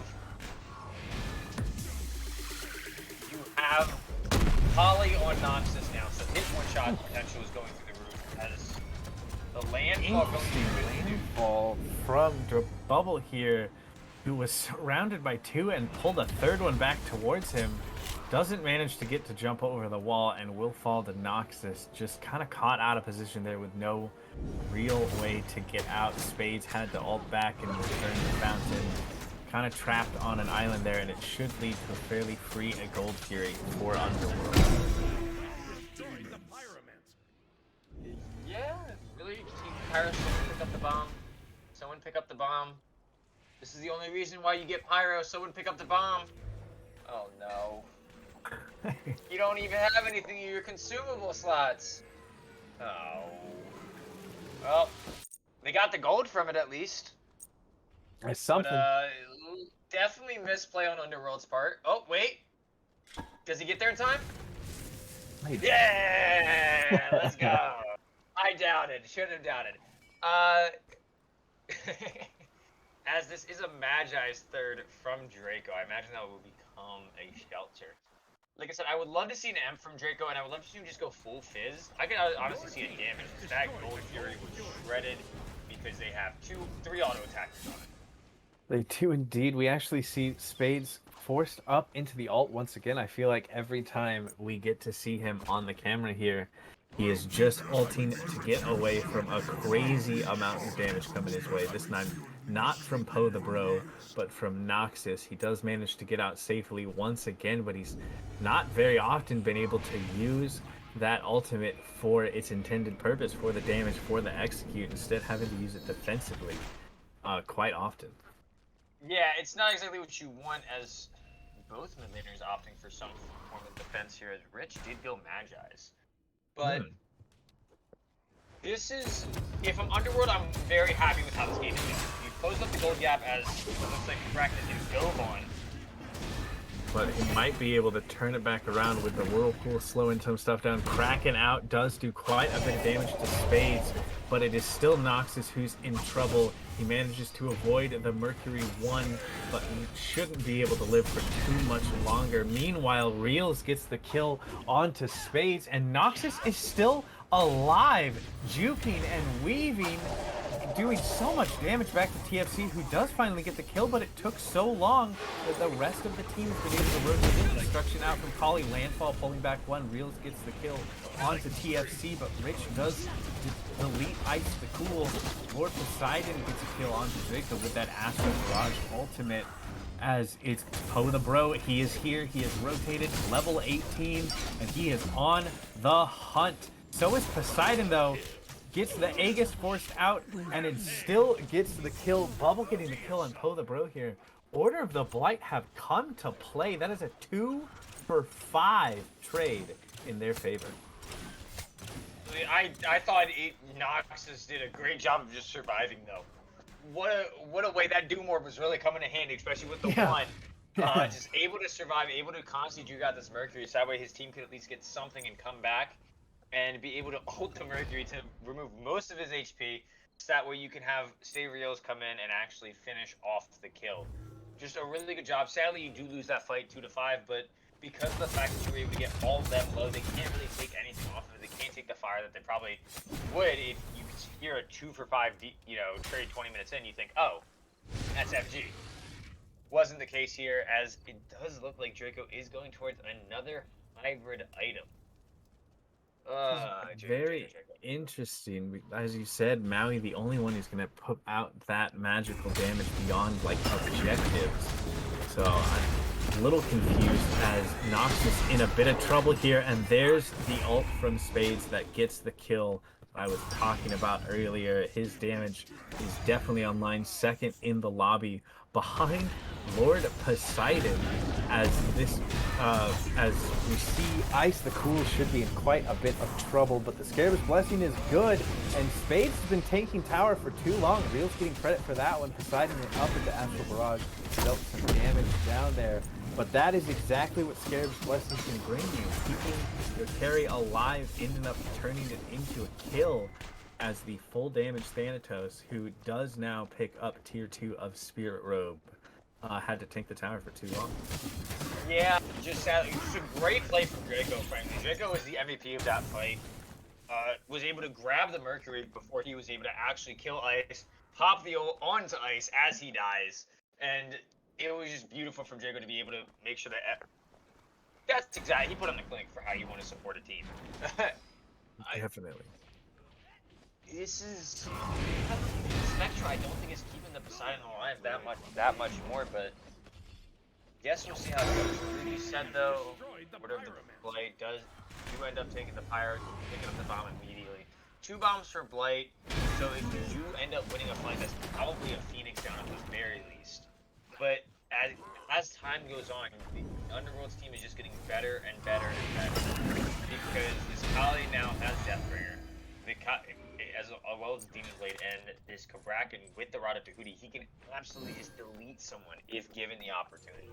Holly on Noxus now, so his one-shot potential is going through the roof as the landfall going through the landfall from Bubble here, who was surrounded by 2 and pulled a 3rd one back towards him. Doesn't manage to get to jump over the wall and will fall to Noxus. Just kind of caught out of position there with no real way to get out. Spades had to ult back and return the fountain. Kind of trapped on an island there, and it should lead to a fairly free Gold Fury for Underworld. Yeah, really, Team Pyro, someone pick up the bomb. Someone pick up the bomb. This is the only reason why you get Pyro. Someone pick up the bomb. Oh no. You don't even have anything in your consumable slots. Oh. Well, they got the gold from it at least. It's something. But, definitely misplay on Underworld's part. Oh, wait. Does he get there in time? Maybe. Yeah! Let's go. I doubted. Should have doubted. As this is a Magi's 3rd from Draco, I imagine that will become a shelter. Like I said, I would love to see an M from Draco, and I would love to see him just go full Fizz. I could honestly see a damage. That Gold Fury was shredded because they have 3 auto attacks on it. They do indeed. We actually see Spades forced up into the ult once again. I feel like every time we get to see him on the camera here, he is just ulting to get away from a crazy amount of damage coming his way. This time, not from Poe the Bro, but from Noxus. He does manage to get out safely once again, but he's not very often been able to use that ultimate for its intended purpose, for the damage, for the execute, instead having to use it defensively quite often. Yeah, it's not exactly what you want, as both mid laners opting for some form of defense here, as Rich did go Magi's. But this is, if I'm Underworld, I'm very happy with how this game is going. You closed up the gold gap as it looks like Kraken is going to go on. But he might be able to turn it back around with the Whirlpool slowing some stuff down. Kraken out does do quite a bit of damage to Spades. but it is still Noxus who's in trouble. He manages to avoid the Mercury 1, but shouldn't be able to live for too much longer. Meanwhile, Reels gets the kill onto Spades, and Noxus is still alive, juking and weaving, doing so much damage back to TFC, who does finally get the kill, but it took so long that the rest of the team has been able to rotate in. Destruction out from Kali, Landfall pulling back one, Reels gets the kill onto TFC, but Rich does delete Ice the Cool. Lord Poseidon gets a kill onto Draco with that Astro Barrage ultimate, as it's Poe the Bro. He is here, he is rotated, level 18, and he is on the hunt. So is Poseidon, though. Gets the Aegis forced out, and it still gets the kill. Bubble getting the kill on Poe the Bro here. Order of the Blight have come to play. That is a 2-for-5 trade in their favor. I thought Noxus did a great job of just surviving, though. What a way that Doom Orb was really coming in handy, especially with the one. Just able to survive, able to constantly juke out this Mercury, so that way his team could at least get something and come back, and be able to ult the Mercury to remove most of his HP, so that way you can have Reels come in and actually finish off the kill. Just a really good job. Sadly, you do lose that fight 2-5, but because of the fact that you were able to get all of them low, they can't really take anything off of it. They can't take the fire that they probably would if you could hear a 2-for-5, trade 20 minutes in. You think, oh, that's FG. Wasn't the case here, as it does look like Draco is going towards another hybrid item. Very interesting. As you said, Maui, the only one who's going to put out that magical damage beyond, like, objectives. So I'm a little confused, as Noxus in a bit of trouble here, and there's the ult from Spades that gets the kill I was talking about earlier. His damage is definitely online, second in the lobby, behind Lord Poseidon, as we see Ice the Cool should be in quite a bit of trouble, but the Scarab's Blessing is good, and Spades has been taking tower for too long. Reel's getting credit for that one. Poseidon went up into Astral Barrage, dealt some damage down there, but that is exactly what Scarab's Blessing can bring you, keeping your carry alive, ending up turning it into a kill, as the full damage Thanatos, who does now pick up tier 2 of Spirit Robe, had to tank the tower for too long. Yeah, just sadly, it's a great play from Draco, frankly. Draco was the MVP of that fight. Was able to grab the Mercury before he was able to actually kill Ice, hop the ult onto Ice as he dies, and it was just beautiful from Draco to be able to make sure that... That's exactly, he put on the clinic for how you want to support a team. Definitely. This is... Spectra, I don't think is keeping the Poseidon alive that much more, but... Guess we'll see how it goes. Like you said, though, whatever the Blight does, you end up taking the Pyre, picking up the bomb immediately. 2 bombs for Blight, so if you do end up winning a fight, that's probably a Phoenix down at the very least. But as time goes on, the Underworld's team is just getting better and better and better, because this Kali now has Deathbringer, as well as Demon Blade, and this Kabrakan with the Rod of Tahuti, he can absolutely just delete someone if given the opportunity.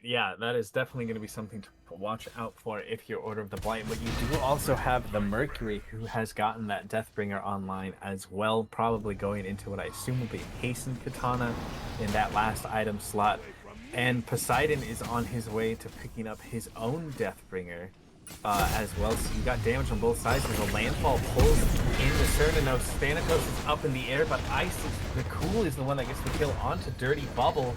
Yeah, that is definitely going to be something to watch out for if you're Order of the Blight. But you do also have the Mercury, who has gotten that Deathbringer online as well, probably going into what I assume will be a Hastened Katana in that last item slot. And Poseidon is on his way to picking up his own Deathbringer as well. So you got damage on both sides. There's a landfall pulls into Cernanos. Thanatos is up in the air, but Ice, the Cool, is the one that gets the kill onto Dirty Bubble.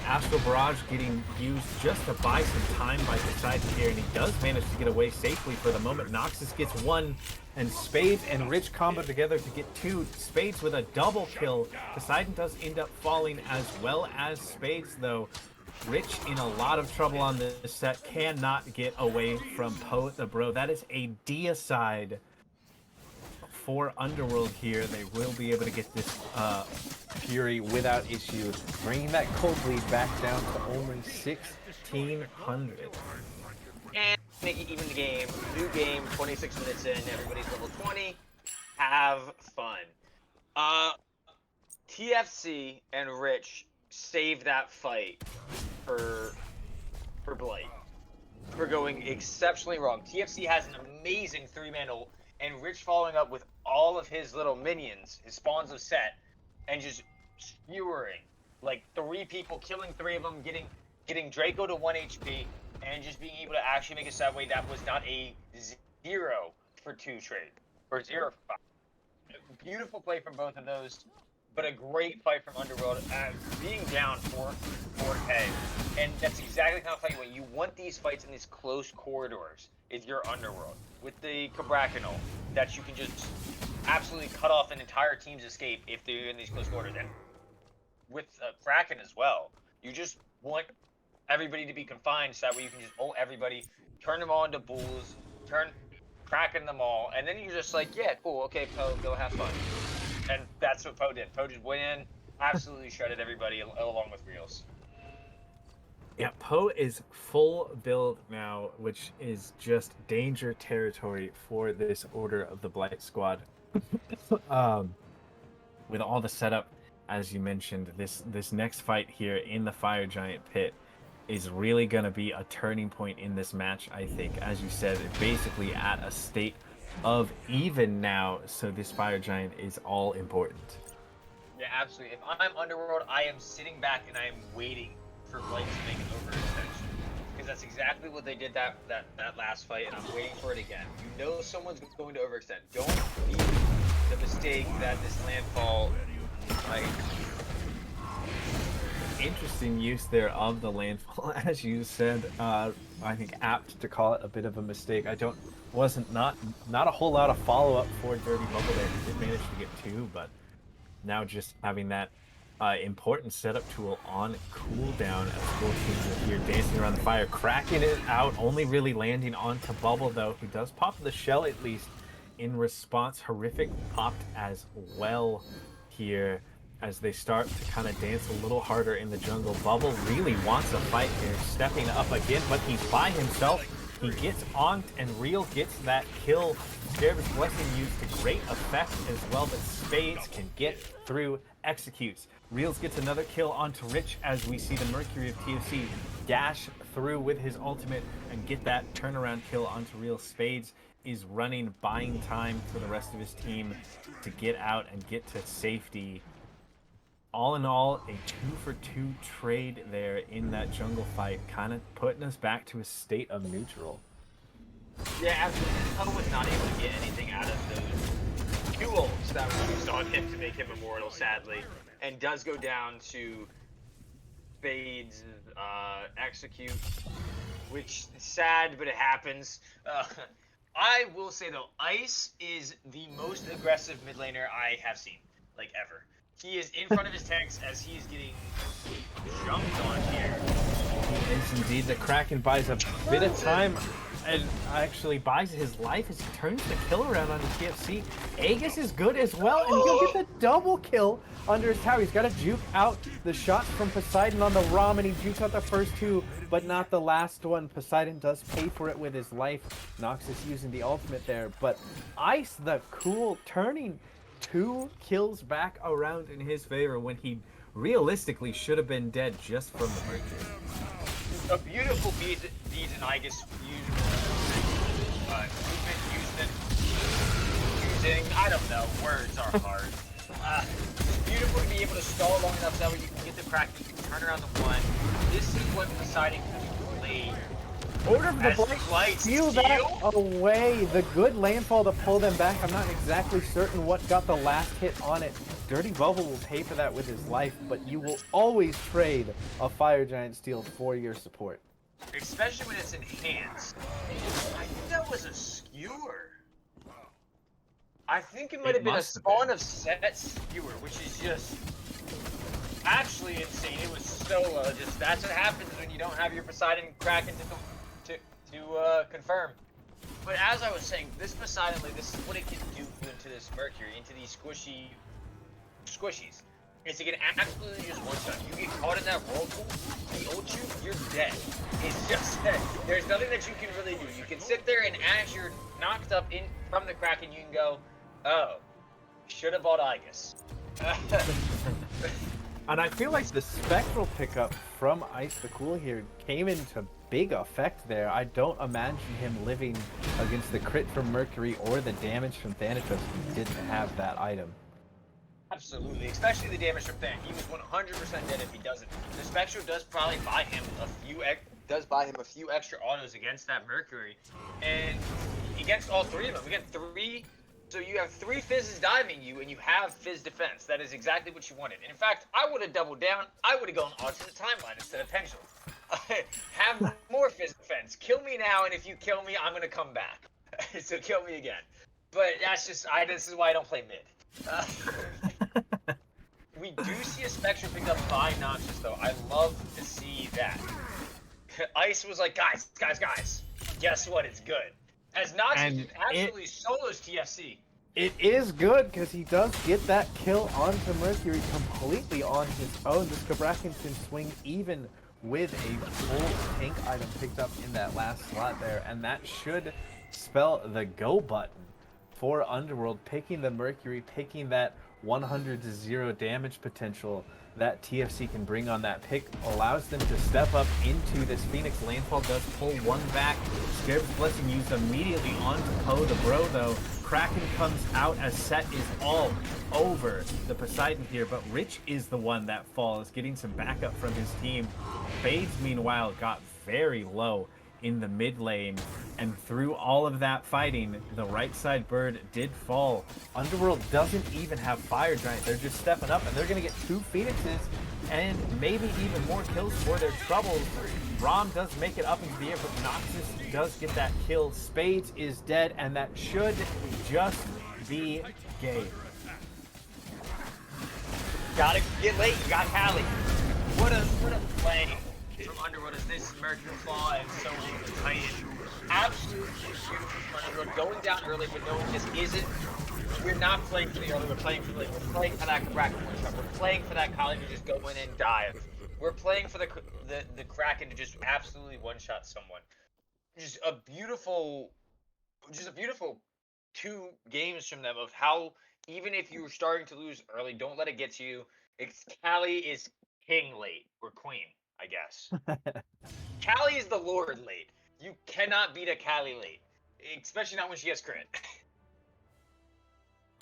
Astral Barrage getting used just to buy some time by Poseidon here, and he does manage to get away safely for the moment. Noxus gets 1, and Spades and Rich combo together to get 2. Spades with a double kill. Poseidon does end up falling as well as Spades, though. Rich in a lot of trouble on this set, cannot get away from Poe the Bro. That is a deicide for Underworld here. They will be able to get this Fury without issue, bringing that cold bleed back down to only 1,600. And make it even the game. New game, 26 minutes in, everybody's level 20. Have fun. TFC and Rich saved that fight for Blight. For going exceptionally wrong. TFC has an amazing 3-man ult. and Rich following up with all of his little minions, his spawns of set, and just skewering like 3 people, killing 3 of them, getting Draco to 1 HP, and just being able to actually make a sideway that was not a 0-for-2 trade or 0-for-5. Beautiful play from both of those, but a great fight from Underworld, being down 4K, and that's exactly the kind of fight when you want these fights in these close corridors. Is your Underworld with the Cabracanal that you can just absolutely cut off an entire team's escape if they're in these close corridors, and with Kraken as well. You just want everybody to be confined so that way you can just ult everybody, turn them all into bulls, cracking them all, and then you're just like, yeah, cool, okay, Poe, go have fun. And that's what Poe did. Poe just went in, absolutely shredded everybody along with Reels. Yeah, Poe is full build now, which is just danger territory for this Order of the Blight squad. With all the setup, as you mentioned, this next fight here in the Fire Giant pit is really going to be a turning point in this match, I think. As you said, basically at a state of even now, so this Fire Giant is all important. Yeah, absolutely. If I'm Underworld, I am sitting back and I am waiting for Blight to make an overextension. Because that's exactly what they did that last fight, and I'm waiting for it again. You know someone's going to overextend. Don't be the mistake that this landfall, like... Interesting use there of the landfall, as you said. I think apt to call it a bit of a mistake. Not a whole lot of follow up for Dirty Bubble there. He did manage to get 2, but now just having that important setup tool on cooldown as both teams are here dancing around the fire, cracking it out, only really landing onto Bubble though, who does pop the shell at least in response. Horrific popped as well here as they start to kind of dance a little harder in the jungle. Bubble really wants a fight here, stepping up again, but he's by himself. He gets onked, and Real gets that kill. Scarab's Blessing used to great effect as well, but Spades can get through, executes. Reals gets another kill onto Rich as we see the Mercury of TFC dash through with his ultimate and get that turnaround kill onto Real. Spades is running, buying time for the rest of his team to get out and get to safety. All in all, a 2-for-2 trade there in that jungle fight, kind of putting us back to a state of neutral. Yeah, absolutely. Poe was not able to get anything out of those 2 ults that were used on him to make him immortal, sadly, and does go down to Spades execute, which is sad, but it happens. I will say though, Ice is the most aggressive mid laner I have seen, like ever. He is in front of his tanks as he is getting jumped on here. He is indeed. The Kraken buys a bit of time and actually buys his life as he turns the kill around onto TFC. Aegis is good as well, and he'll get the double kill under his tower. He's got to juke out the shots from Poseidon on the Rom, and he jukes out the first 2, but not the last one. Poseidon does pay for it with his life. Noxus using the ultimate there, but Ice, the cool, turning 2 kills back around in his favor when he realistically should have been dead just from the Mercury. A beautiful beat in Aegis using, I don't know, words are hard. It's beautiful to be able to stall long enough so that you can get the crack, you can turn around the one. This is what Poseidon can play. Order of the Blight, steal that away. The good landfall to pull them back. I'm not exactly certain what got the last hit on it. Dirty Bubble will pay for that with his life, but you will always trade a Fire Giant steal for your support. Especially when it's enhanced. I think that was a skewer. I think it might have been a spawn of set skewer, which is just actually insane. It was so just that's what happens when you don't have your Poseidon Kraken to confirm. But as I was saying, this Poseidon, like, this is what it can do into this Mercury, into these squishies. Is it can absolutely just one-shot. You get caught in that whirlpool, he ults you, you're dead. It's just that there's nothing that you can really do. You can sit there and as you're knocked up in from the Kraken, you can go, oh, should have bought Aegis. And I feel like the Spectral pickup from Ice the Cool here came into big effect there. I don't imagine him living against the crit from Mercury or the damage from Thanatos if he didn't have that item. Absolutely, especially the damage from Than. He was 100% dead if he doesn't. The Spectro does probably buy him a few extra autos against that Mercury, and against all three of them. We get three. So you have three Fizzes diving you, and you have Fizz defense. That is exactly what you wanted. And in fact, I would have doubled down. I would have gone alternate timeline instead of Pendulum. Have more Fizz defense. Kill me now, and if you kill me, I'm gonna come back. So kill me again. But that's just this is why I don't play mid. We do see a Spectre picked up by Noxus, though. I love to see that. Ice was like, guys, guess what? It's good. As Noxus just absolutely solos TFC. It is good because he does get that kill onto Mercury completely on his own. This Cabrakan can swing even with a full tank item picked up in that last slot there, and that should spell the go button for Underworld, picking the Mercury, picking that 100 to 0 damage potential that TFC can bring on that pick, allows them to step up into this Phoenix. Landfall does pull one back. Scarab's Blessing used immediately onto Poe the Bro, though. Kraken comes out as Set is all over the Poseidon here, but Rich is the one that falls, getting some backup from his team. Fades, meanwhile, got very low in the mid lane, and through all of that fighting, the right side bird did fall. Underworld doesn't even have Fire Giant. They're just stepping up, and they're going to get 2 Phoenixes and maybe even more kills for their troubles. Rom does make it up into the air, but Noxus does get that kill. Spades is dead, and that should just be game. Gotta get late. You got Callie. What a play from Underworld as this Mercury Claw and so on the Titan. Absolutely beautiful from Underworld. Going down early, but no, it just isn't. We're not playing for the early. We're playing for for that Kraken one shot. We're playing for that Kali to just go in and dive. We're playing for the Kraken to just absolutely one shot someone. Just a beautiful 2 games from them of how even if you're starting to lose early, don't let it get to you. Callie is king late or queen, I guess. Callie is the Lord late. You cannot beat a Callie late, especially not when she has crit.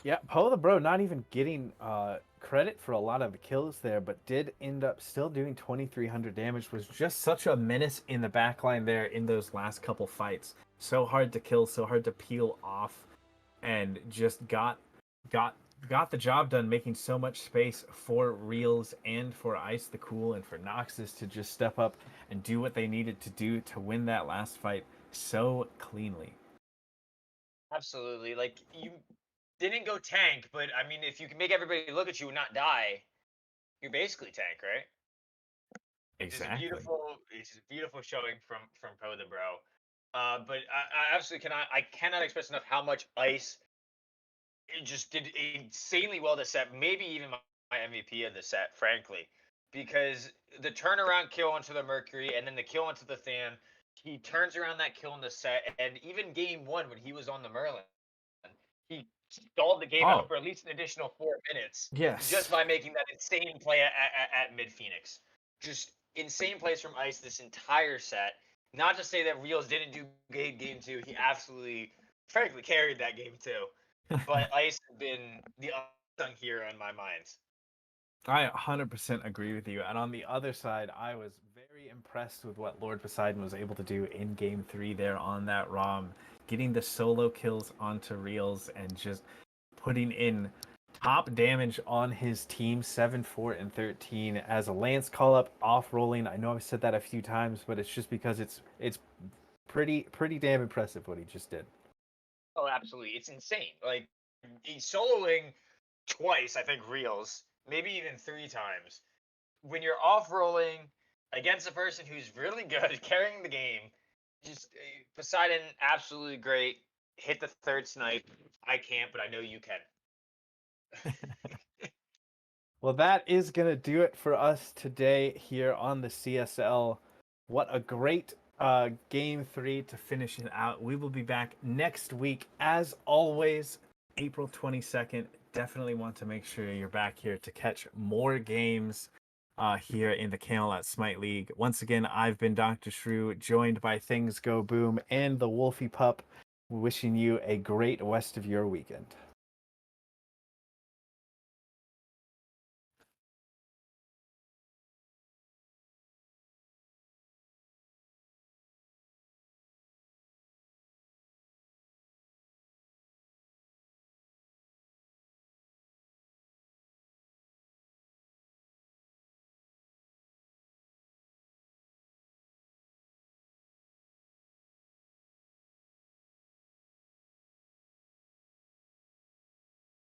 Yeah, Poe the Bro not even getting credit for a lot of the kills there, but did end up still doing 2,300 damage. Was just such a menace in the backline there in those last couple fights. So hard to kill, so hard to peel off, and just got the job done, making so much space for Reels and for Ice the Cool and for Noxus to just step up and do what they needed to do to win that last fight so cleanly. Absolutely. Like, you didn't go tank, but I mean, if you can make everybody look at you and not die, you're basically tank, right? Exactly. It's a beautiful showing from Poe the Bro. But I absolutely I cannot express enough how much Ice just did insanely well this set. Maybe even my MVP of the set, frankly, because the turnaround kill onto the Mercury and then the kill onto the Than. He turns around that kill in the set, and even game 1 when he was on the Merlin, he stalled the game out for at least an additional 4 minutes. Yes. Just by making that insane play at mid Phoenix. Just insane plays from Ice this entire set. Not to say that Reels didn't do great game 2. He absolutely, frankly, carried that game 2. But Ice has been the unsung hero in my mind. I 100% agree with you. And on the other side, I was very impressed with what Lord Poseidon was able to do in Game 3 there on that ROM, getting the solo kills onto Reels and just putting in top damage on his team, 7, 4, and 13 as a Lance call-up, off-rolling. I know I've said that a few times, but it's just because it's pretty damn impressive what he just did. Oh, absolutely. It's insane. Like, he's soloing twice, I think, Reels, maybe even 3 times. When you're off-rolling against a person who's really good, carrying the game, just Poseidon, absolutely great. Hit the 3rd snipe. I can't, but I know you can. Well, that is going to do it for us today here on the CSL. What a great Game 3 to finish it out. We will be back next week, as always, April 22nd. Definitely want to make sure you're back here to catch more games here in the Kale at Smite League. Once again, I've been Dr. Shrew, joined by Things Go Boom and the Wolfie Pup, wishing you a great rest of your weekend.